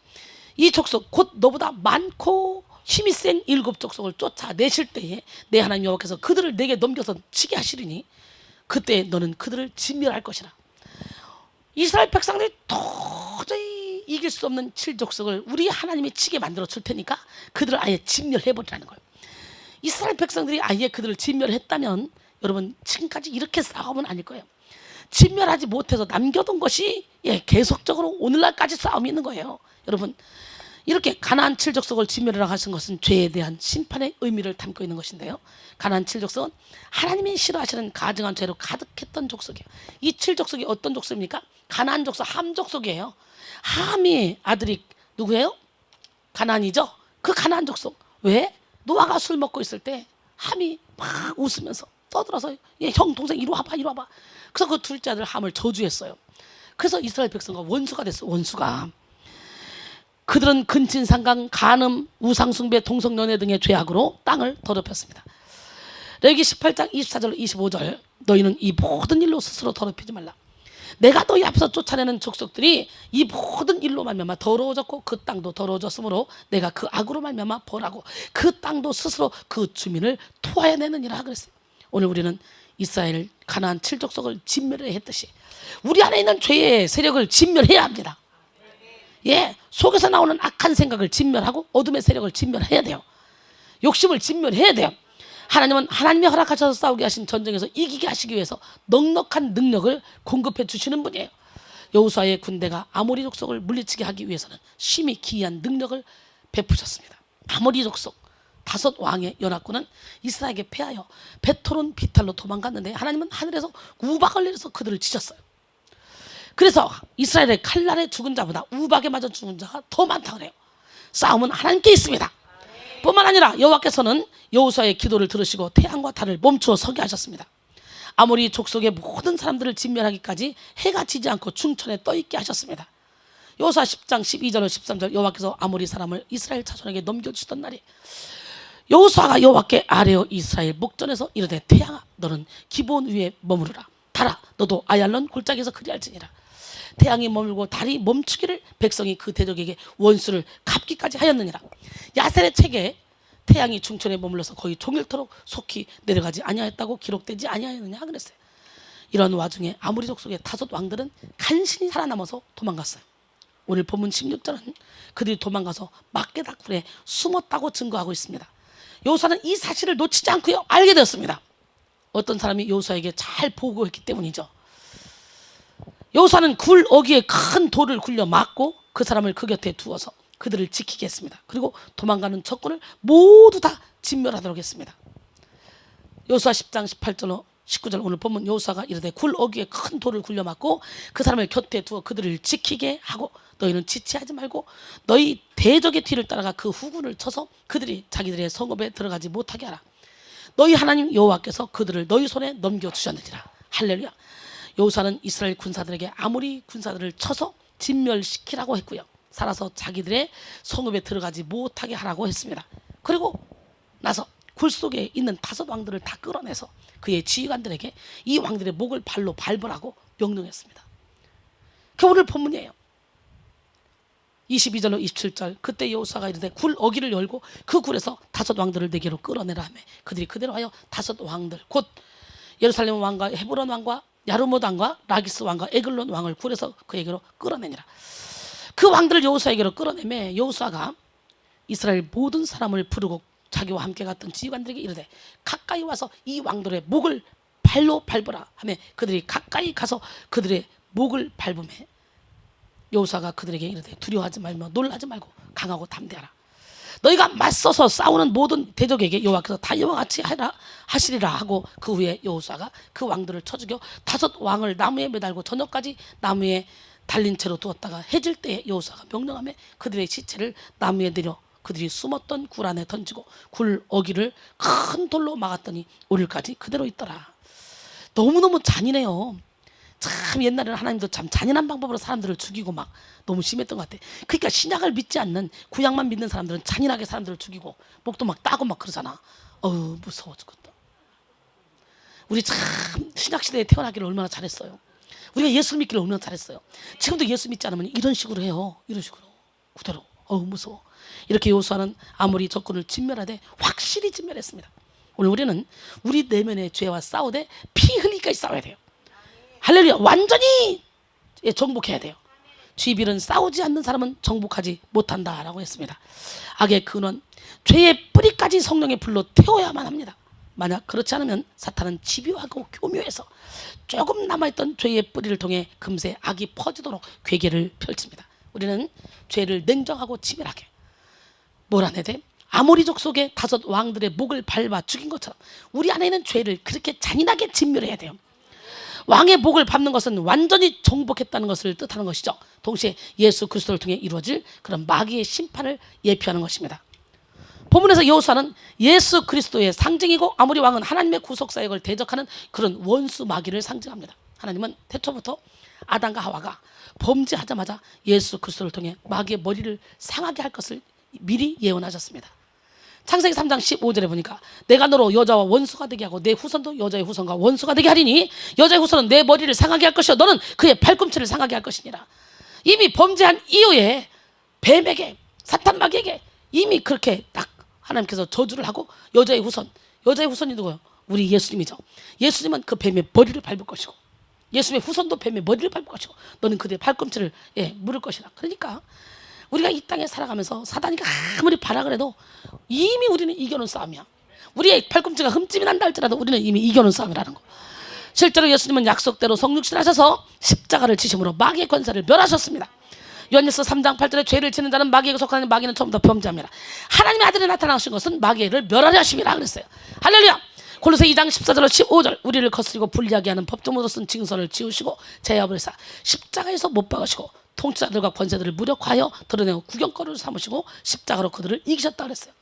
이 족속 곧 너보다 많고 힘이 센 7족속을 쫓아내실 때에 내 하나님 여호와께서 그들을 내게 넘겨서 치게 하시리니 그때 너는 그들을 진멸할 것이라. 이스라엘 백성들이 도저히 이길 수 없는 7족속을 우리 하나님이 치게 만들어 줄 테니까 그들을 아예 진멸해버리라는 거예요. 이스라엘 백성들이 아예 그들을 진멸했다면 여러분 지금까지 이렇게 싸움은 아닐 거예요. 진멸하지 못해서 남겨둔 것이 계속적으로 오늘날까지 싸움이 있는 거예요. 여러분, 이렇게 가나안 7족속을 진멸하라고 하신 것은 죄에 대한 심판의 의미를 담고 있는 것인데요. 가나안 7족속은 하나님이 싫어하시는 가증한 죄로 가득했던 족속이에요. 이 7족속이 어떤 족속입니까? 가나안 족속, 함 족속이에요. 함이 아들이 누구예요? 가나안이죠. 그 가나안 족속. 왜? 노아가 술 먹고 있을 때 함이 막 웃으면서 떠들어서 형 동생 이리 와봐, 이리 와봐. 그래서 그 둘째 아들 함을 저주했어요. 그래서 이스라엘 백성과 원수가 됐어요. 원수가. 그들은 근친상간, 간음, 우상숭배, 동성연애 등의 죄악으로 땅을 더럽혔습니다. 레위기 18장 24절 25절 너희는 이 모든 일로 스스로 더럽히지 말라. 내가 너희 앞에서 쫓아내는 족속들이 이 모든 일로 말미암아 더러워졌고 그 땅도 더러워졌으므로 내가 그 악으로 말미암아 벌하고 그 땅도 스스로 그 주민을 토하여내느니라 그랬어요. 오늘 우리는 이스라엘 가나안 7족속을 진멸해야 했듯이 우리 안에 있는 죄의 세력을 진멸해야 합니다. 속에서 나오는 악한 생각을 진멸하고 어둠의 세력을 진멸해야 돼요. 욕심을 진멸해야 돼요. 하나님은 하나님이 허락하셔서 싸우게 하신 전쟁에서 이기게 하시기 위해서 넉넉한 능력을 공급해 주시는 분이에요. 여호수아의 군대가 아모리 족속을 물리치게 하기 위해서는 심히 기이한 능력을 베푸셨습니다. 아모리 족속 5 왕의 연합군은 이스라엘에게 패하여 베토론 비탈로 도망갔는데 하나님은 하늘에서 우박을 내려서 그들을 치셨어요. 그래서 이스라엘의 칼날에 죽은 자보다 우박에 맞아 죽은 자가 더 많다 그래요. 싸움은 하나님께 있습니다. 뿐만 아니라 여호와께서는 여호수아의 기도를 들으시고 태양과 달을 멈추어 서게 하셨습니다. 아모리 족속의 모든 사람들을 진멸하기까지 해가 지지 않고 충천에 떠있게 하셨습니다. 여호수아 10장 12절 13절 여호와께서 아모리 사람을 이스라엘 자손에게 넘겨주시던 날이 여호수아가 여호와께 아뢰어 이스라엘 목전에서 이르되 태양아 너는 기브온 위에 머무르라. 달아 너도 아얄론 골짜기에서 그리할지니라. 태양이 머물고 달이 멈추기를 백성이 그 대적에게 원수를 갚기까지 하였느니라. 야셀의 책에 태양이 중천에 머물러서 거의 종일토록 속히 내려가지 아니하였다고 기록되지 아니하였느냐 그랬어요. 이런 와중에 아모리 족속의 5 왕들은 간신히 살아남아서 도망갔어요. 오늘 본문 16절은 그들이 도망가서 막게다 굴에 숨었다고 증거하고 있습니다. 여호수아는 이 사실을 놓치지 않고요 알게 되었습니다. 어떤 사람이 여호수아에게 잘 보고했기 때문이죠. 여호수아는 굴 어귀에 큰 돌을 굴려 막고 그 사람을 그 곁에 두어서 그들을 지키게 했습니다. 그리고 도망가는 적군을 모두 다 진멸하도록 했습니다. 여호수아 10장 18절로 19절 오늘 본문 여호수아가 이르되 굴 어귀에 큰 돌을 굴려 막고 그 사람을 곁에 두어 그들을 지키게 하고 너희는 지체하지 말고 너희 대적의 뒤를 따라가 그 후군을 쳐서 그들이 자기들의 성읍에 들어가지 못하게 하라. 너희 하나님 여호와께서 그들을 너희 손에 넘겨주셨느니라. 할렐루야. 여호수아는 이스라엘 군사들에게 아모리 군사들을 쳐서 진멸시키라고 했고요. 살아서 자기들의 성읍에 들어가지 못하게 하라고 했습니다. 그리고 나서 굴 속에 있는 5 왕들을 다 끌어내서 그의 지휘관들에게 이 왕들의 목을 발로 밟으라고 명령했습니다. 그게 오늘 본문이에요. 22절로 27절 그때 여호수아가 이르되 굴 어귀를 열고 그 굴에서 5 왕들을 내게로 끌어내라 하며 그들이 그대로 하여 5 왕들 곧 예루살렘 왕과 헤브론 왕과 야르못 왕과 라기스 왕과 에글론 왕을 굴에서 그에게로 끌어내니라. 그 왕들을 여호수아에게로 끌어내매 여호수아가 이스라엘 모든 사람을 부르고 자기와 함께 갔던 지휘관들에게 이르되 가까이 와서 이 왕들의 목을 발로 밟으라 하며 그들이 가까이 가서 그들의 목을 밟으매 여호수아가 그들에게 이르되 두려워하지 말며 놀라지 말고 강하고 담대하라. 너희가 맞서서 싸우는 모든 대적에게 여호와께서 다 이와 같이 하시리라 하고 그 후에 여호수아가 그 왕들을 쳐 죽여 5 왕을 나무에 매달고 저녁까지 나무에 달린 채로 두었다가 해질 때에 여호수아가 명령하며 그들의 시체를 나무에 내려 그들이 숨었던 굴 안에 던지고 굴 어귀를 큰 돌로 막았더니 오늘까지 그대로 있더라. 너무너무 잔인해요. 참 옛날에는 하나님도 참 잔인한 방법으로 사람들을 죽이고 막 너무 심했던 것 같아. 그러니까 신약을 믿지 않는 구약만 믿는 사람들은 잔인하게 사람들을 죽이고 목도 막 따고 막 그러잖아. 무서워 죽겠다. 우리 참 신약시대에 태어나기를 얼마나 잘했어요. 우리가 예수 믿기를 얼마나 잘했어요. 지금도 예수 믿지 않으면 이런 식으로 해요. 이런 식으로 그대로. 무서워. 이렇게 여호수아는 아모리 적군을 진멸하되 확실히 진멸했습니다. 오늘 우리는 우리 내면의 죄와 싸우되 피 흘리기까지 싸워야 돼요. 할렐루야. 완전히 정복해야 돼요. 주의빌은 싸우지 않는 사람은 정복하지 못한다라고 했습니다. 악의 근원, 죄의 뿌리까지 성령의 불로 태워야만 합니다. 만약 그렇지 않으면 사탄은 집요하고 교묘해서 조금 남아있던 죄의 뿌리를 통해 금세 악이 퍼지도록 괴계를 펼칩니다. 우리는 죄를 냉정하고 치밀하게 몰아내야 돼. 아모리족 속의 5 왕들의 목을 밟아 죽인 것처럼 우리 안에 있는 죄를 그렇게 잔인하게 진멸해야 돼요. 왕의 목을 밟는 것은 완전히 정복했다는 것을 뜻하는 것이죠. 동시에 예수 그리스도를 통해 이루어질 그런 마귀의 심판을 예표하는 것입니다. 본문에서 여호수아는 예수 그리스도의 상징이고 아모리 왕은 하나님의 구속 사역을 대적하는 그런 원수 마귀를 상징합니다. 하나님은 태초부터 아담과 하와가 범죄하자마자 예수 그리스도를 통해 마귀의 머리를 상하게 할 것을 미리 예언하셨습니다. 창세기 3장 15절에 보니까 내가 너로 여자와 원수가 되게 하고 내 후손도 여자의 후손과 원수가 되게 하리니 여자의 후손은 내 머리를 상하게 할 것이요 너는 그의 발꿈치를 상하게 할 것이니라. 이미 범죄한 이후에 뱀에게 사탄 마귀에게 이미 그렇게 딱 하나님께서 저주를 하고 여자의 후손이 누구예요? 우리 예수님이죠. 예수님은 그 뱀의 머리를 밟을 것이고 예수님의 후손도 뱀의 머리를 밟을 것이고 너는 그들의 발꿈치를 물을 것이라. 그러니까 우리가 이 땅에 살아가면서 사단이 아무리 발악을 해도 이미 우리는 이겨놓은 싸움이야. 우리의 발꿈치가 흠집이 난다 할지라도 우리는 이미 이겨놓은 싸움이라는 거. 실제로 예수님은 약속대로 성육신하셔서 십자가를 지심으로 마귀의 권세를 멸하셨습니다. 요한일서 3장 8절에 죄를 지는 자는 마귀에게 속하는 마귀는 처음부터 범죄합니다. 하나님의 아들이 나타나신 것은 마귀를 멸하려 하심이라 그랬어요. 할렐루야. 골로새 2장 14절로 15절 우리를 거스리고 불리하게 하는 법정으로 쓴 징선을 지우시고 제압을 해서 십자가에서 못 박으시고 통치자들과 권세들을 무력화하여 드러내고 구경거리를 삼으시고 십자가로 그들을 이기셨다 그랬어요.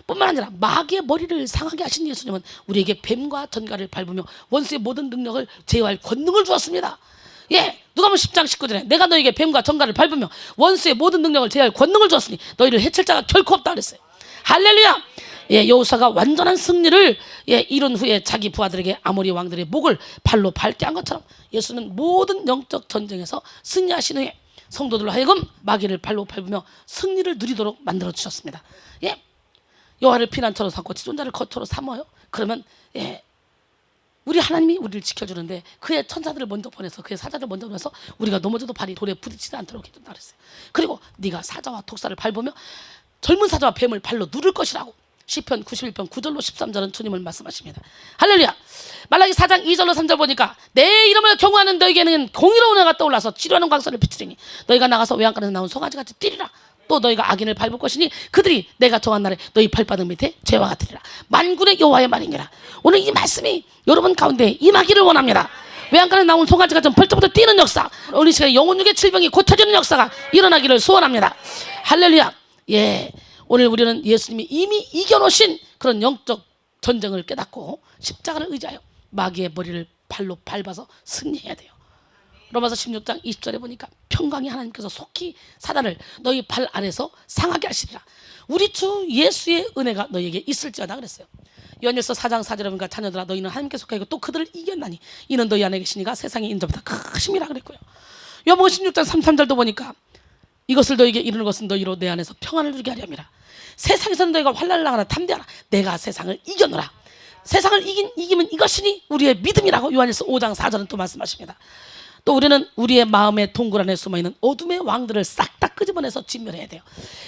뿐만 아니라 마귀의 머리를 상하게 하신 예수님은 우리에게 뱀과 전갈을 밟으며 원수의 모든 능력을 제어할 권능을 주었습니다. 누가복음 10장 19절에 내가 너에게 뱀과 전갈을 밟으며 원수의 모든 능력을 제어할 권능을 주었으니 너희를 해칠 자가 결코 없다 그랬어요. 할렐루야. 여호수아가 완전한 승리를 이룬 후에 자기 부하들에게 아모리 왕들의 목을 발로 밟게 한 것처럼 예수는 모든 영적 전쟁에서 승리하신 후에 성도들로 하여금 마귀를 발로 밟으며 승리를 누리도록 만들어 주셨습니다. 여호와를 피난처로 삼고 지존자를 거처로 삼어요. 그러면 우리 하나님이 우리를 지켜주는데 그의 천사들을 먼저 보내서 그의 사자를 먼저 보내서 우리가 넘어져도 발이 돌에 부딪히지 않도록 해준다 그랬어요. 그리고 네가 사자와 독사를 밟으며 젊은 사자와 뱀을 발로 누를 것이라고 시편 91편 9절로 13절은 주님을 말씀하십니다. 할렐루야. 말라기 4장 2절로 3절 보니까 내 이름을 경외하는 너에게는 공의로운 해가 떠올라서 치료하는 광선을 비추리니 너희가 나가서 외양간에서 나온 송아지같이 뛰리라. 또 너희가 악인을 밟을 것이니 그들이 내가 정한 날에 너희 발바닥 밑에 죄와 같으리라. 만군의 여호와의 말이니라. 오늘 이 말씀이 여러분 가운데 임하기를 원합니다. 외양간에 나온 송아지가 좀 벌써부터 뛰는 역사, 우리 시간에 영혼육의 질병이 고쳐지는 역사가 일어나기를 소원합니다. 할렐루야. 오늘 우리는 예수님이 이미 이겨놓으신 그런 영적 전쟁을 깨닫고 십자가를 의지하여 마귀의 머리를 발로 밟아서 승리해야 돼요. 로마서 16장 20절에 보니까 평강의 하나님께서 속히 사단을 너희 발 아래서 상하게 하시리라. 우리 주 예수의 은혜가 너희에게 있을지어다 그랬어요. 요한일서 4장 4절에 보니까 자녀들아 너희는 하나님께 속하고 또 그들을 이겼나니 이는 너희 안에 계시니가 세상의 인자보다 크심이라 그랬고요. 요한복음 16장 33절도 보니까 이것을 너희에게 이루는 것은 너희로 내 안에서 평안을 누리게 하려 함이라. 세상에서는 너희가 환난을 당하나 담대하라. 내가 세상을 이겨노라. 세상을 이기면 이것이니 우리의 믿음이라고 요한일서 5장 4절은 또 말씀하십니다. 또 우리는 우리의 마음의 동굴 안에 숨어있는 어둠의 왕들을 싹 다 끄집어내서 진멸해야 돼요.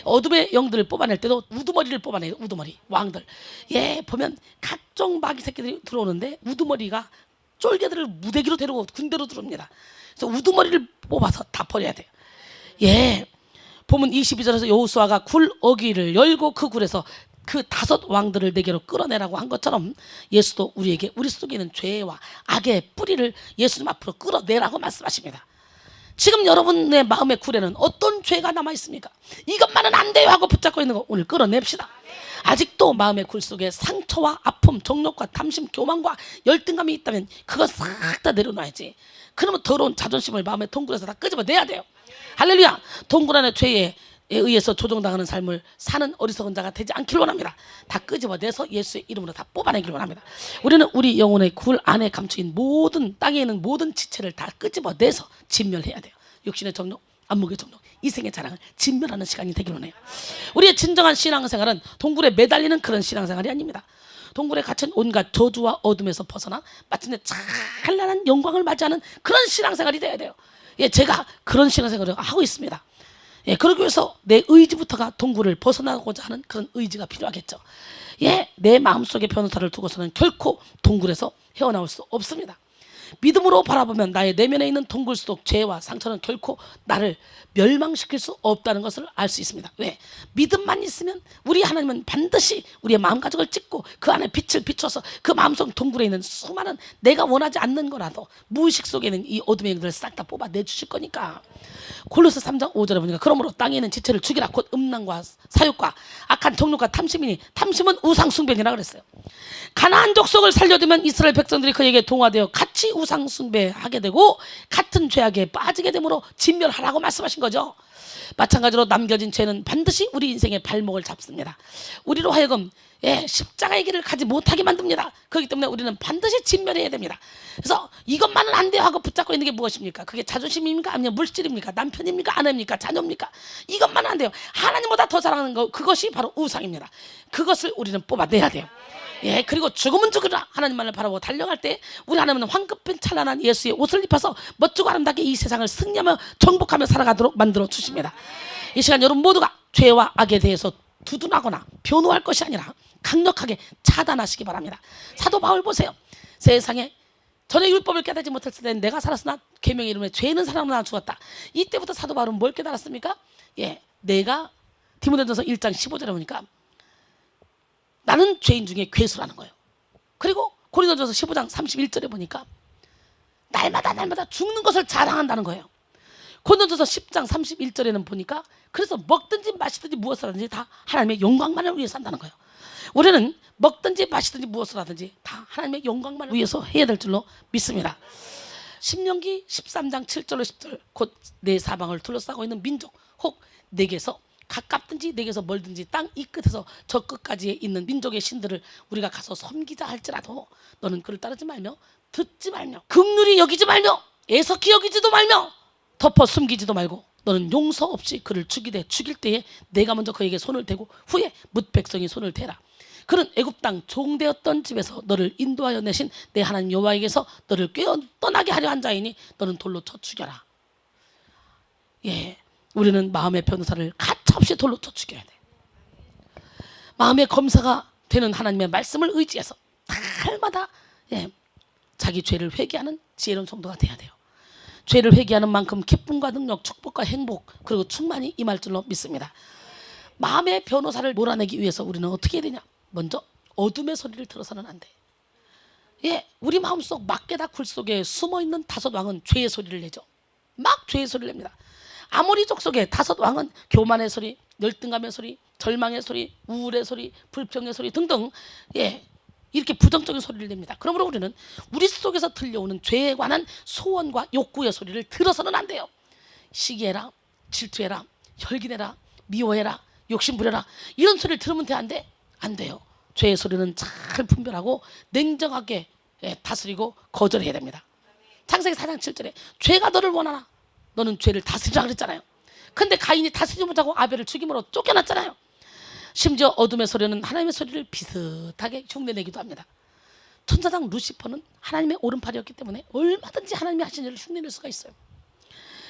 어둠의 영들을 뽑아낼 때도 우두머리를 뽑아내요. 우두머리 왕들. 보면 각종 마귀 새끼들이 들어오는데 우두머리가 쫄개들을 무대기로 데리고 군대로 들어옵니다. 그래서 우두머리를 뽑아서 다 버려야 돼요. 보면 22절에서 여호수아가 굴 어귀를 열고 그 굴에서 그 5 왕들을 내게로 끌어내라고 한 것처럼 예수도 우리에게 우리 속에 있는 죄와 악의 뿌리를 예수님 앞으로 끌어내라고 말씀하십니다. 지금 여러분의 마음의 굴에는 어떤 죄가 남아 있습니까? 이것만은 안 돼요 하고 붙잡고 있는 거 오늘 끌어냅시다. 아직도 마음의 굴 속에 상처와 아픔, 정욕과 탐심, 교만과 열등감이 있다면 그거 싹 다 내려놔야지. 그러면 더러운 자존심을 마음의 동굴에서 다 끄집어내야 돼요. 할렐루야. 동굴 안의 죄에 의해서 조종당하는 삶을 사는 어리석은 자가 되지 않길 원합니다. 다 끄집어내서 예수의 이름으로 다 뽑아내길 원합니다. 우리는 우리 영혼의 굴 안에 감춰인 모든 땅에 있는 모든 지체를 다 끄집어내서 진멸해야 돼요. 육신의 정욕, 안목의 정욕, 이생의 자랑을 진멸하는 시간이 되길 원해요. 우리의 진정한 신앙생활은 동굴에 매달리는 그런 신앙생활이 아닙니다. 동굴에 갇힌 온갖 저주와 어둠에서 벗어나 마침내 찬란한 영광을 맞이하는 그런 신앙생활이 돼야 돼요. 제가 그런 신앙생활을 하고 있습니다. 그러기 위해서 내 의지부터가 동굴을 벗어나고자 하는 그런 의지가 필요하겠죠. 예, 내 마음속에 변호사를 두고서는 결코 동굴에서 헤어나올 수 없습니다. 믿음으로 바라보면 나의 내면에 있는 동굴 속 죄와 상처는 결코 나를 멸망시킬 수 없다는 것을 알 수 있습니다. 왜? 믿음만 있으면 우리 하나님은 반드시 우리의 마음가짐을 찍고 그 안에 빛을 비춰서 그 마음속 동굴에 있는 수많은 내가 원하지 않는 거라도 무의식 속에 있는 이 어둠의 영들을 싹 다 뽑아내 주실 거니까. 골로새 3장 5절에 보니까 그러므로 땅에 있는 지체를 죽이라 곧 음란과 사욕과 악한 정욕과 탐심이니 탐심은 우상숭배니라 그랬어요. 가나안 족속을 살려두면 이스라엘 백성들이 그에게 동화되어 같이 우상숭배하게 되고 같은 죄악에 빠지게 되므로 진멸하라고 말씀하신 거죠. 마찬가지로 남겨진 죄는 반드시 우리 인생의 발목을 잡습니다. 우리로 하여금 십자가의 길을 가지 못하게 만듭니다. 그렇기 때문에 우리는 반드시 진멸해야 됩니다. 그래서 이것만은 안 돼요 하고 붙잡고 있는 게 무엇입니까? 그게 자존심입니까? 아니면 물질입니까? 남편입니까? 아내입니까? 자녀입니까? 이것만은 안 돼요. 하나님보다 더 사랑하는 거, 그것이 바로 우상입니다. 그것을 우리는 뽑아내야 돼요. 예, 그리고 죽으면 죽으라 하나님만을 바라보고 달려갈 때 우리 하나님은 황급한 찬란한 예수의 옷을 입혀서 멋지고 아름답게 이 세상을 승리하며 정복하며 살아가도록 만들어 주십니다. 이 시간 여러분 모두가 죄와 악에 대해서 두둔하거나 변호할 것이 아니라 강력하게 차단하시기 바랍니다. 사도 바울 보세요. 세상에 전에 율법을 깨닫지 못했을 때 내가 살았으나 계명의 이름에 죄는 사람으로 죽었다. 이때부터 사도 바울은 뭘 깨달았습니까? 예, 내가 디모데전서 1장 15절에 보니까 나는 죄인 중에 괴수라는 거예요. 그리고 고린도전서 15장 31절에 보니까 날마다 죽는 것을 자랑한다는 거예요. 고린도전서 10장 31절에는 보니까 그래서 먹든지 마시든지 무엇을 하든지 다 하나님의 영광만을 위해서 한다는 거예요. 우리는 먹든지 마시든지 무엇을 하든지 다 하나님의 영광만을 위해서 해야 될 줄로 믿습니다. 신명기 13장 7절로 10절 곧 내 사방을 둘러싸고 있는 민족 혹 내게서 가깝든지 내게서 멀든지 땅 이 끝에서 저 끝까지에 있는 민족의 신들을 우리가 가서 섬기자 할지라도 너는 그를 따르지 말며 듣지 말며 긍휼히 여기지 말며 애석히 여기지도 말며 덮어 숨기지도 말고 너는 용서 없이 그를 죽이되 죽일 때에 내가 먼저 그에게 손을 대고 후에 뭇 백성이 손을 대라. 그는 애굽 땅 종되었던 집에서 너를 인도하여 내신 내 하나님 여호와에게서 너를 꿰어 떠나게 하려 한 자이니 너는 돌로 쳐 죽여라. 예, 우리는 마음의 변호사를 가차없이 돌로 쳐 죽여야 돼. 마음의 검사가 되는 하나님의 말씀을 의지해서 날마다 자기 죄를 회개하는 지혜로운 성도가 돼야 돼요. 죄를 회개하는 만큼 기쁨과 능력, 축복과 행복 그리고 충만이 임할 줄로 믿습니다. 마음의 변호사를 몰아내기 위해서 우리는 어떻게 해야 되냐? 먼저 어둠의 소리를 들어서는 안 돼. 예, 우리 마음속 막게다 굴 속에 숨어있는 다섯 왕은 죄의 소리를 내죠. 막 죄의 소리를 냅니다. 아모리족 속에 다섯 왕은 교만의 소리, 열등감의 소리, 절망의 소리, 우울의 소리, 불평의 소리 등등 이렇게 부정적인 소리를 냅니다. 그러므로 우리는 우리 속에서 들려오는 죄에 관한 소원과 욕구의 소리를 들어서는 안 돼요. 시기해라, 질투해라, 혈기내라, 미워해라, 욕심부려라 이런 소리를 들으면 돼? 안 돼? 안 돼요. 죄의 소리는 잘 분별하고 냉정하게 다스리고 거절해야 됩니다. 창세기 4장 7절에 죄가 너를 원하나 너는 죄를 다스리라 그랬잖아요. 근데 가인이 다스리지 못하고 아벨을 죽임으로 쫓겨났잖아요. 심지어 어둠의 소리는 하나님의 소리를 비슷하게 흉내내기도 합니다. 천사장 루시퍼는 하나님의 오른팔이었기 때문에 얼마든지 하나님이 하신 일을 흉내낼 수가 있어요.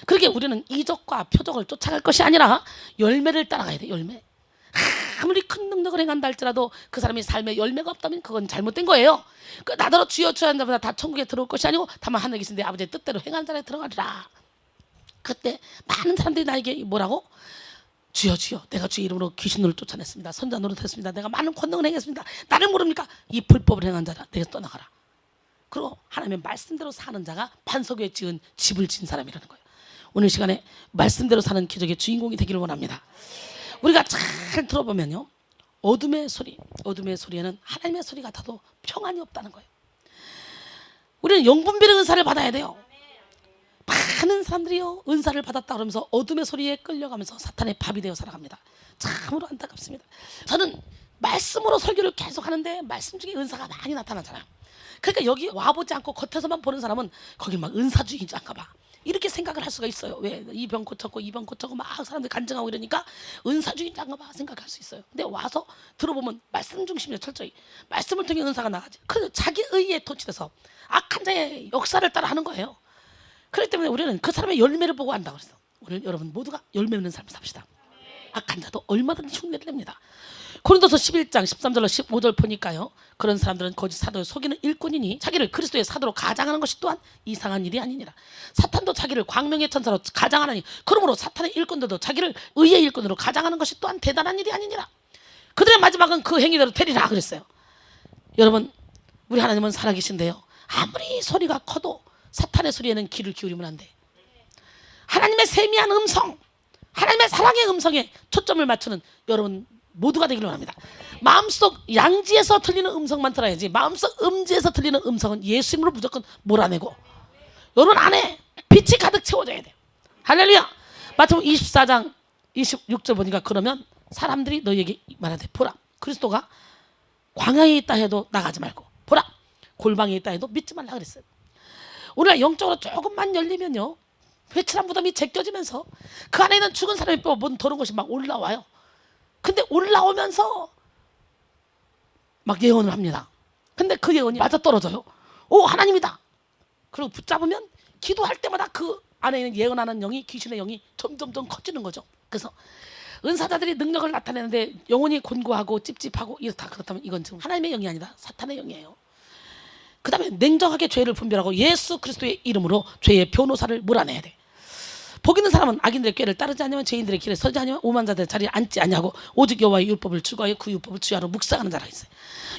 그렇게 우리는 이적과 표적을 쫓아갈 것이 아니라 열매를 따라가야 돼. 열매. 아무리 큰 능력을 행한다 할지라도 그 사람이 삶에 열매가 없다면 그건 잘못된 거예요. 나더러 주여 주여 한다면 다 천국에 들어올 것이 아니고 다만 하늘에 계신 내 아버지의 뜻대로 행하는 자에 들어가리라. 그때 많은 사람들이 나에게 뭐라고? 주여 주여 내가 주의 이름으로 귀신을 쫓아냈습니다. 선자 노릇했습니다. 내가 많은 권능을 행했습니다. 나를 모릅니까? 이 불법을 행한 자라 내가 떠나가라. 그리고 하나님의 말씀대로 사는 자가 반석 위에 지은 집을 지은 사람이라는 거예요. 오늘 시간에 말씀대로 사는 기적의 주인공이 되기를 원합니다. 우리가 잘 들어보면요, 어둠의 소리에는 하나님의 소리 같아도 평안이 없다는 거예요. 우리는 영분별의 은사를 받아야 돼요. 많은 사람들이요 은사를 받았다 그러면서 어둠의 소리에 끌려가면서 사탄의 밥이 되어 살아갑니다. 참으로 안타깝습니다. 저는 말씀으로 설교를 계속 하는데 말씀 중에 은사가 많이 나타나잖아요. 그러니까 여기 와보지 않고 겉에서만 보는 사람은 거기 막 은사주의자인가 봐 이렇게 생각을 할 수가 있어요. 왜? 이 병 고쳤고 이 병 고쳤고 막 사람들이 간증하고 이러니까 은사주의자인가 봐 생각할 수 있어요. 근데 와서 들어보면 말씀 중심이에요. 철저히 말씀을 통해 은사가 나가지. 그래서 자기 의에 토치돼서 악한 자의 역사를 따라 하는 거예요. 그렇기 때문에 우리는 그 사람의 열매를 보고 안다고 그랬어. 오늘 여러분 모두가 열매 맺는 삶을 삽시다. 악한 자도 얼마든지 흉내를 냅니다. 고린도서 11장 13절로 15절 보니까요, 그런 사람들은 거짓 사도를 속이는 일꾼이니 자기를 그리스도의 사도로 가장하는 것이 또한 이상한 일이 아니니라. 사탄도 자기를 광명의 천사로 가장하나니 그러므로 사탄의 일꾼들도 자기를 의의 일꾼으로 가장하는 것이 또한 대단한 일이 아니니라. 그들의 마지막은 그 행위대로 되리라 그랬어요. 여러분, 우리 하나님은 살아계신데요, 아무리 소리가 커도 사탄의 소리에는 귀를 기울이면 안 돼. 하나님의 세미한 음성, 하나님의 사랑의 음성에 초점을 맞추는 여러분 모두가 되기를 원합니다. 마음속 양지에서 들리는 음성만 들어야지, 마음속 음지에서 들리는 음성은 예수님으로 무조건 몰아내고 여러분 안에 빛이 가득 채워져야 돼요. 할렐루야. 마태복음 24장 26절 보니까 그러면 사람들이 너희에게 말하되 보라, 그리스도가 광야에 있다 해도 나가지 말고, 보라, 골방에 있다 해도 믿지 말라 그랬어요. 우리가 영적으로 조금만 열리면요, 회칠한 무덤이 제껴지면서 그 안에 있는 죽은 사람이 뽑은 더러운 것이 막 올라와요. 근데 올라오면서 막 예언을 합니다. 근데 그 예언이 맞아 떨어져요. 오, 하나님이다. 그리고 붙잡으면 기도할 때마다 그 안에 있는 예언하는 영이, 귀신의 영이 점점점 커지는 거죠. 그래서 은사자들이 능력을 나타내는데 영혼이 곤고하고 찝찝하고 이렇다, 그렇다면 이건 지금 하나님의 영이 아니다, 사탄의 영이에요. 그 다음에 냉정하게 죄를 분별하고 예수 그리스도의 이름으로 죄의 변호사를 몰아내야 돼. 복 있는 사람은 악인들의 꾀를 따르지 않으면, 죄인들의 길에 서지 않으면, 오만자들의 자리에 앉지 아니하고 오직 여호와의 율법을 추구하여 그 율법을 주야로 묵상하는 자라 있어요.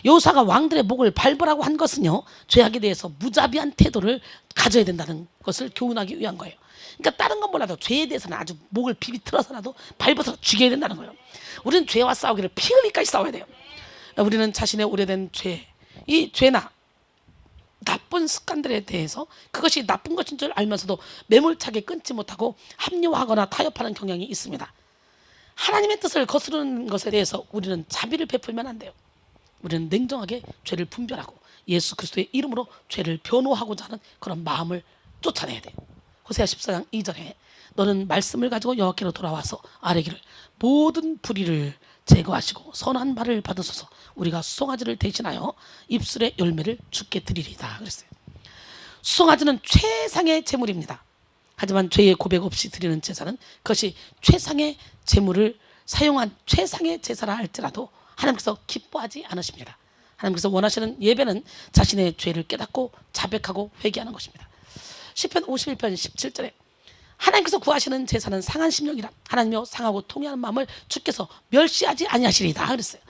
여호사가 왕들의 목을 밟으라고 한 것은요, 죄악에 대해서 무자비한 태도를 가져야 된다는 것을 교훈하기 위한 거예요. 그러니까 다른 건 몰라도 죄에 대해서는 아주 목을 비비틀어서라도 밟아서 죽여야 된다는 거예요. 우리는 죄와 싸우기를 피 흘리까지 싸워야 돼요. 우리는 자신의 오래된 죄, 이 죄나 나쁜 습관들에 대해서 그것이 나쁜 것인 줄 알면서도 매몰차게 끊지 못하고 합리화하거나 타협하는 경향이 있습니다. 하나님의 뜻을 거스르는 것에 대해서 우리는 자비를 베풀면 안 돼요. 우리는 냉정하게 죄를 분별하고 예수 그리스도의 이름으로 죄를 변호하고자 하는 그런 마음을 쫓아내야 돼요. 호세아 14장 2절에 너는 말씀을 가지고 여호와께로 돌아와서 아뢰기를 모든 불의를 제거하시고 선한 말을 받으소서. 우리가 수송아지를 대신하여 입술의 열매를 주께 드리리다 그랬어요. 수송아지는 최상의 제물입니다. 하지만 죄의 고백 없이 드리는 제사는 그것이 최상의 제물을 사용한 최상의 제사라 할지라도 하나님께서 기뻐하지 않으십니다. 하나님께서 원하시는 예배는 자신의 죄를 깨닫고 자백하고 회개하는 것입니다. 시편 51편 17절에 하나님께서 구하시는 제사는 상한 심령이라. 하나님이여 상하고 통회하는 마음을 주께서 멸시하지 아니하시리다 그랬어요.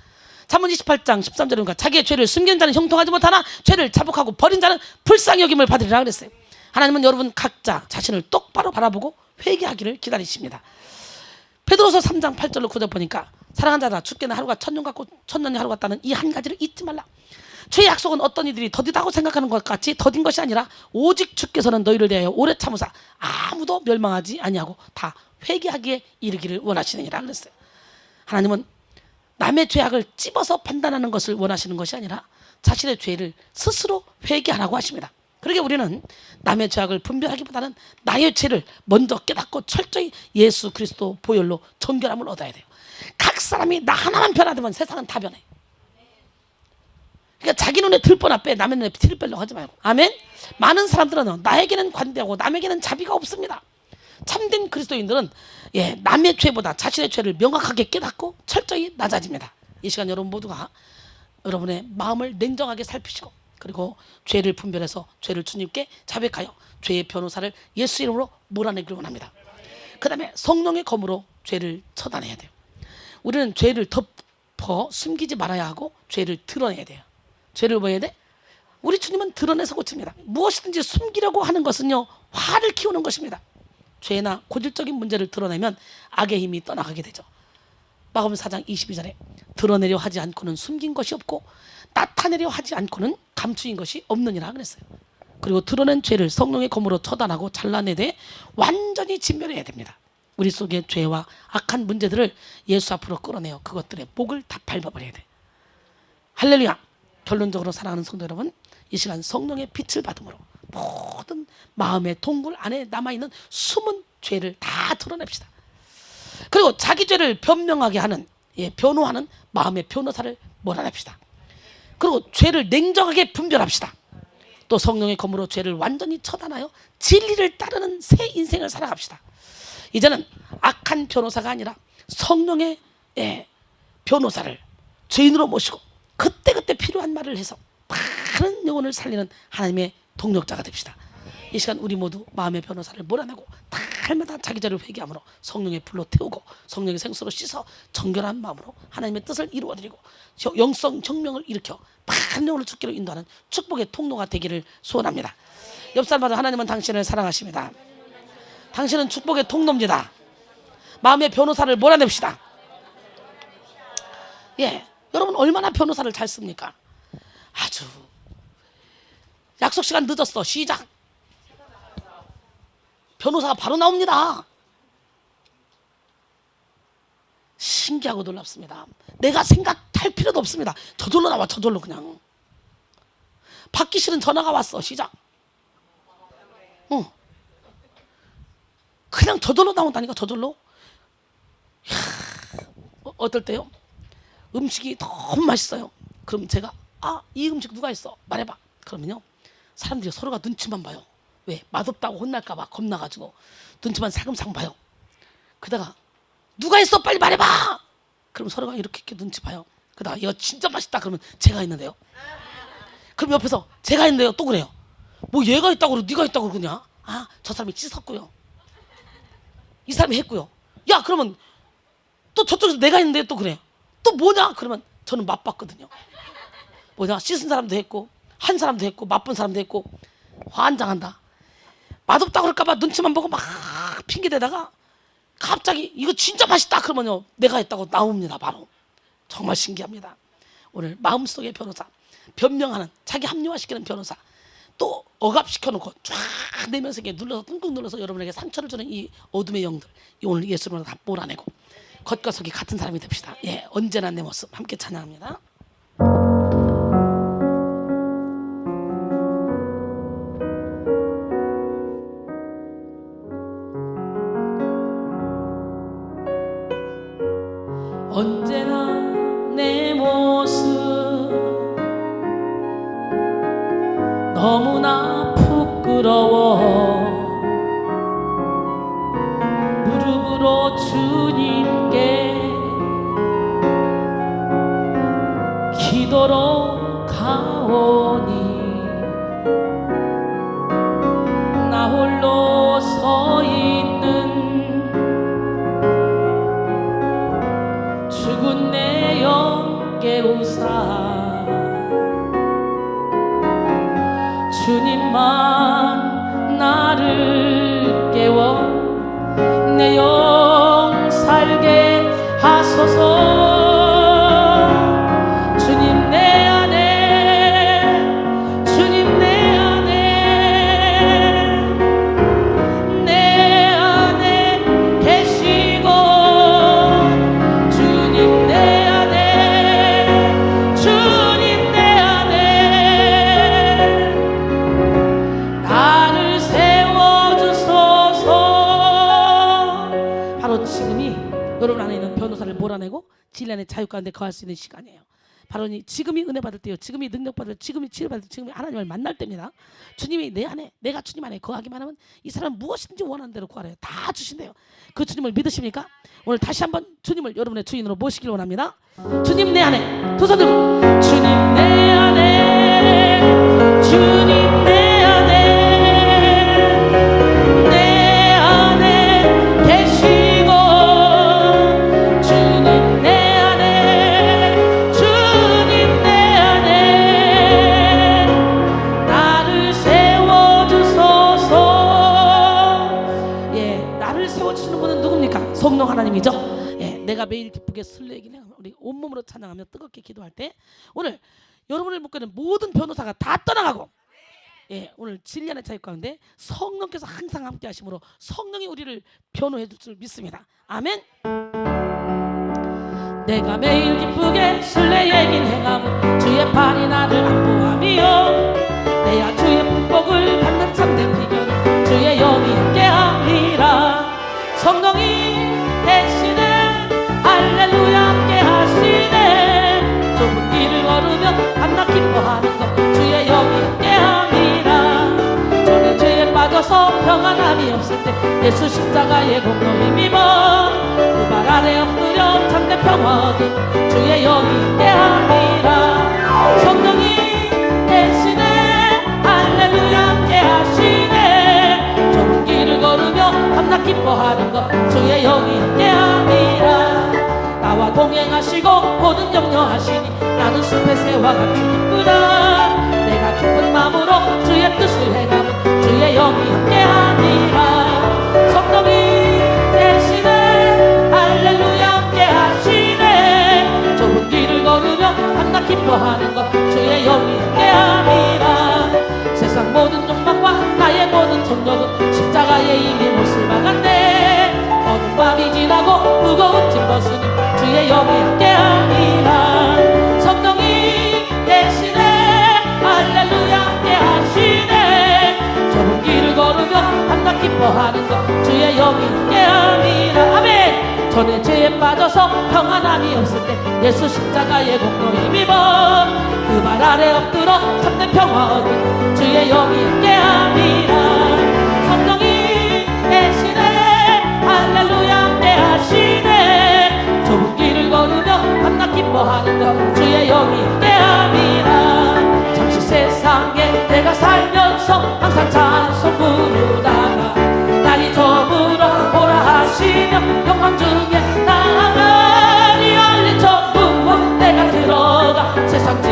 잠언 28장 13절에 보니까 자기의 죄를 숨기는 자는 형통하지 못하나 죄를 자복하고 버린 자는 불쌍히 여김을 받으리라 그랬어요. 하나님은 여러분 각자 자신을 똑바로 바라보고 회개하기를 기다리십니다. 베드로서 3장 8절로 9절 보니까 사랑하는 자들아, 주께는 하루가 천년 같고 천년이 하루 같다는 이 한 가지를 잊지 말라. 죄의 약속은 어떤 이들이 더디다고 생각하는 것 같이 더딘 것이 아니라 오직 주께서는 너희를 대하여 오래 참으사 아무도 멸망하지 아니하고 다 회개하기에 이르기를 원하시느니라 그랬어요. 하나님은 남의 죄악을 찝어서 판단하는 것을 원하시는 것이 아니라 자신의 죄를 스스로 회개하라고 하십니다. 그러게 우리는 남의 죄악을 분별하기보다는 나의 죄를 먼저 깨닫고 철저히 예수 그리스도 보혈로 정결함을 얻어야 돼요. 각 사람이 나 하나만 변하면 세상은 다 변해. 그러니까 자기 눈에 들보나 빼, 남의 눈에 티를 빼려고 하지 말고. 아멘. 많은 사람들은 나에게는 관대하고 남에게는 자비가 없습니다. 참된 그리스도인들은 남의 죄보다 자신의 죄를 명확하게 깨닫고 철저히 낮아집니다. 이 시간 여러분 모두가 여러분의 마음을 냉정하게 살피시고, 그리고 죄를 분별해서 죄를 주님께 자백하여 죄의 변호사를 예수 이름으로 몰아내기를 원합니다. 그 다음에 성령의 검으로 죄를 처단해야 돼요. 우리는 죄를 덮어 숨기지 말아야 하고 죄를 드러내야 돼요. 죄를 뭐 해야 돼? 우리 주님은 드러내서 고칩니다. 무엇이든지 숨기려고 하는 것은요, 화를 키우는 것입니다. 죄나 고질적인 문제를 드러내면 악의 힘이 떠나가게 되죠. 마가복음 4장 22절에 드러내려 하지 않고는 숨긴 것이 없고 나타내려 하지 않고는 감추인 것이 없느니라 그랬어요. 그리고 드러낸 죄를 성령의 검으로 처단하고 잘라내되 완전히 진멸해야 됩니다. 우리 속의 죄와 악한 문제들을 예수 앞으로 끌어내어 그것들의 목을 다 밟아버려야 돼. 할렐루야. 결론적으로 사랑하는 성도 여러분, 이 시간 성령의 빛을 받음으로 모든 마음의 동굴 안에 남아있는 숨은 죄를 다 드러냅시다. 그리고 자기 죄를 변명하게 하는, 변호하는 마음의 변호사를 몰아냅시다. 그리고 죄를 냉정하게 분별합시다. 또 성령의 검으로 죄를 완전히 처단하여 진리를 따르는 새 인생을 살아갑시다. 이제는 악한 변호사가 아니라 성령의 변호사를 죄인으로 모시고 그때그때 필요한 말을 해서 많은 영혼을 살리는 하나님의 동력자가 됩시다. 이 시간 우리 모두 마음의 변호사를 몰아내고 날마다 자기 자를 회개함으로 성령의 불로 태우고 성령의 생수로 씻어 정결한 마음으로 하나님의 뜻을 이루어드리고 영성 혁명을 일으켜 많은 영혼을 죽기로 인도하는 축복의 통로가 되기를 소원합니다. 옆 사람마다 하나님은 당신을 사랑하십니다. 당신은 축복의 통로입니다. 마음의 변호사를 몰아냅시다. 예, 여러분 얼마나 변호사를 잘 씁니까? 아주 약속 시간 늦었어. 시작. 변호사가 바로 나옵니다. 신기하고 놀랍습니다. 내가 생각할 필요도 없습니다. 저절로 나와. 저절로 그냥. 받기 싫은 전화가 왔어. 시작. 그냥 저절로 나온다니까. 저절로. 어떨 때요? 음식이 너무 맛있어요. 그럼 제가 이 음식 누가 했어? 말해봐. 그러면요 사람들이 서로가 눈치만 봐요. 왜? 맛없다고 혼날까봐 겁나가지고 눈치만 살금살금 봐요. 그러다가 누가 했어? 빨리 말해봐. 그럼 서로가 이렇게 눈치 봐요. 그러다가 이거 진짜 맛있다 그러면 제가 했는데요. 그럼 옆에서 제가 했는데요 또 그래요. 뭐 얘가 했다고 그러고 네가 했다고 그러냐? 저 사람이 씻었고요. 이 사람이 했고요. 야 그러면 또 저쪽에서 내가 했는데 또 그래. 또 뭐냐? 그러면 저는 맛봤거든요. 뭐냐? 씻은 사람도 했고 한 사람도 했고 맛본 사람도 했고. 환장한다. 맛없다고 그럴까봐 눈치만 보고 막 핑계대다가 갑자기 이거 진짜 맛있다 그러면요 내가 했다고 나옵니다. 바로. 정말 신기합니다. 오늘 마음속의 변호사, 변명하는 자기 합리화시키는 변호사, 또 억압시켜놓고 쫙 내면세계 눌러서 끙끙 눌러서 여러분에게 상처를 주는 이 어둠의 영들, 오늘 예수님으로 다 몰아내고 겉과 속이 같은 사람이 됩시다. 예, 언제나 내 모습 함께 찬양합니다. 언제나 내 모습 너무나 부끄러워 무릎으로 주님께 기도로 가오니 나 홀로 서 있는 죽은 내 영 깨우사 주님만 나를 깨워 내 영 살게 하소서. 주님 내 안에 주님 내 안에 계시고 주님 내 안에 나를 세워주소서. 바로 지금이 여러분 안에 있는 변호사를 몰아내고 진리안의 자유 가운데 거할 수 있는 시간이에요. 바로 지금이 은혜 받을 때요. 지금이 능력 받을 때, 지금이 치료 받을 때, 지금이 하나님을 만날 때입니다. 주님이 내 안에, 내가 주님 안에 거하기만 하면 이 사람은 무엇이든지 원하는 대로 구하래요. 다 주신대요. 그 주님을 믿으십니까? 오늘 다시 한번 주님을 여러분의 주인으로 모시길 원합니다. 주님 내 안에 두 손 들고 주님 내 안에 주님 내 안에 계시고 주님 내 안에 나를 세워주소서. 예, 나를 세워주시는 분은 누굽니까? 성령 하나님이죠. 예, 내가 매일 기쁘게 설레기는 우리 온몸으로 찬양하며 뜨겁게 기도할 때 오늘 여러분을 묶는 모든 변호사가 다 떠나가고 예, 오늘 진리안의 자유 가운데 성령께서 항상 함께 하심으로 성령이 우리를 변호해 줄 줄 믿습니다. 아멘. 내가 매일 기쁘게 설레이긴 행함 주의 팔이 나를 안보하며 내야 주의 축복을 받는 참된 비결 주의 영이 함께함이라. 성령이 대신에 할렐루야 함께 하시네. 좁은 길을 걸으며 밤낮 기뻐하는 것 주의 영이 함께함이라. 저는 죄에 빠져서 평안함이 없을 때 예수 십자가의 공로 힘입어 그 발 아래 엎드려 참된 평안 평화 얻은 주의 영이 함께함이라. 성령이 대신에 할렐루야 함께하시네. 좁은 길을 걸으며 밤낮 기뻐하는 것 주의 영이 함께함이라. 나와 동행하시고 모든 염려하시니 나는 숲의 새와 같이 기쁘다. 내가 기쁜 마음으로 주의 뜻을 행하면 주의 영이 함께하니라. 성령이 대신에 할렐루야 함께하시네. 좁은 길을 걸으며 밤낮 기뻐하는 것 주의 영이 함께하니라. 세상 모든 욕망과 나의 모든 정력은 십자가에 이미 못을 박았네. 어두운 밤이 지나고 무거운 짐 벗으니 주의 영이 함께하니라. 성령이 대신에 할렐루야 함께하시네. 좁은 길을 걸으며 밤낮 기뻐하는 것 주의 영이 함께하니라. 아멘. 전에 죄에 빠져서 평안함이 없을 때 예수 십자가의 공로 힘입어 그 발 아래 엎드러 참된 평화 얻은 주의 영이 함께하니라. 성령이 대신에 할렐루야 함께하시네. 좁은 길을 걸으며 밤낮 기뻐하는 것 주의 영이 함께함이라. 잠시 세상에 내가 살면서 항상 찬송 부르다가 날이 저물어 오라 하시며 영광 중에 나가니 열린 천국문 내가 들어가 세상 짐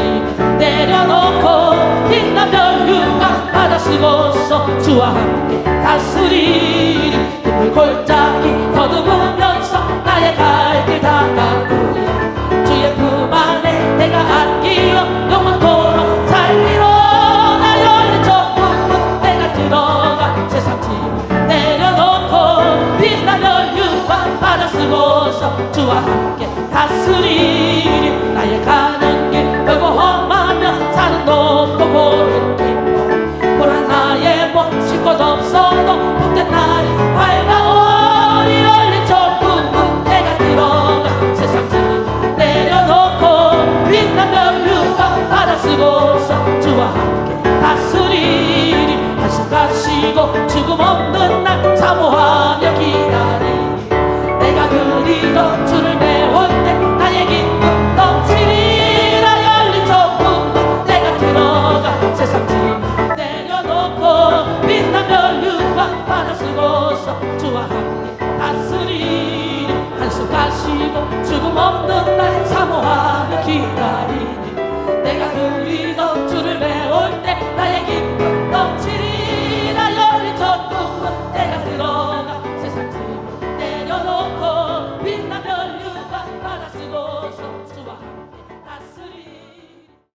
내려놓고 빛난 별유가 받아 쓰고서 주와 함께 다스리리. 눈물 골짜기 더듬으면서 나의 갈 길 다가오야. 주의 품 안에 내가 안기어 영원토록 살리로. 나 열린 천국문 내가 들어가 세상 짐 내려놓고 빛난 연유와 받아 쓰고서 주와 함께 다스리리. 나의 갈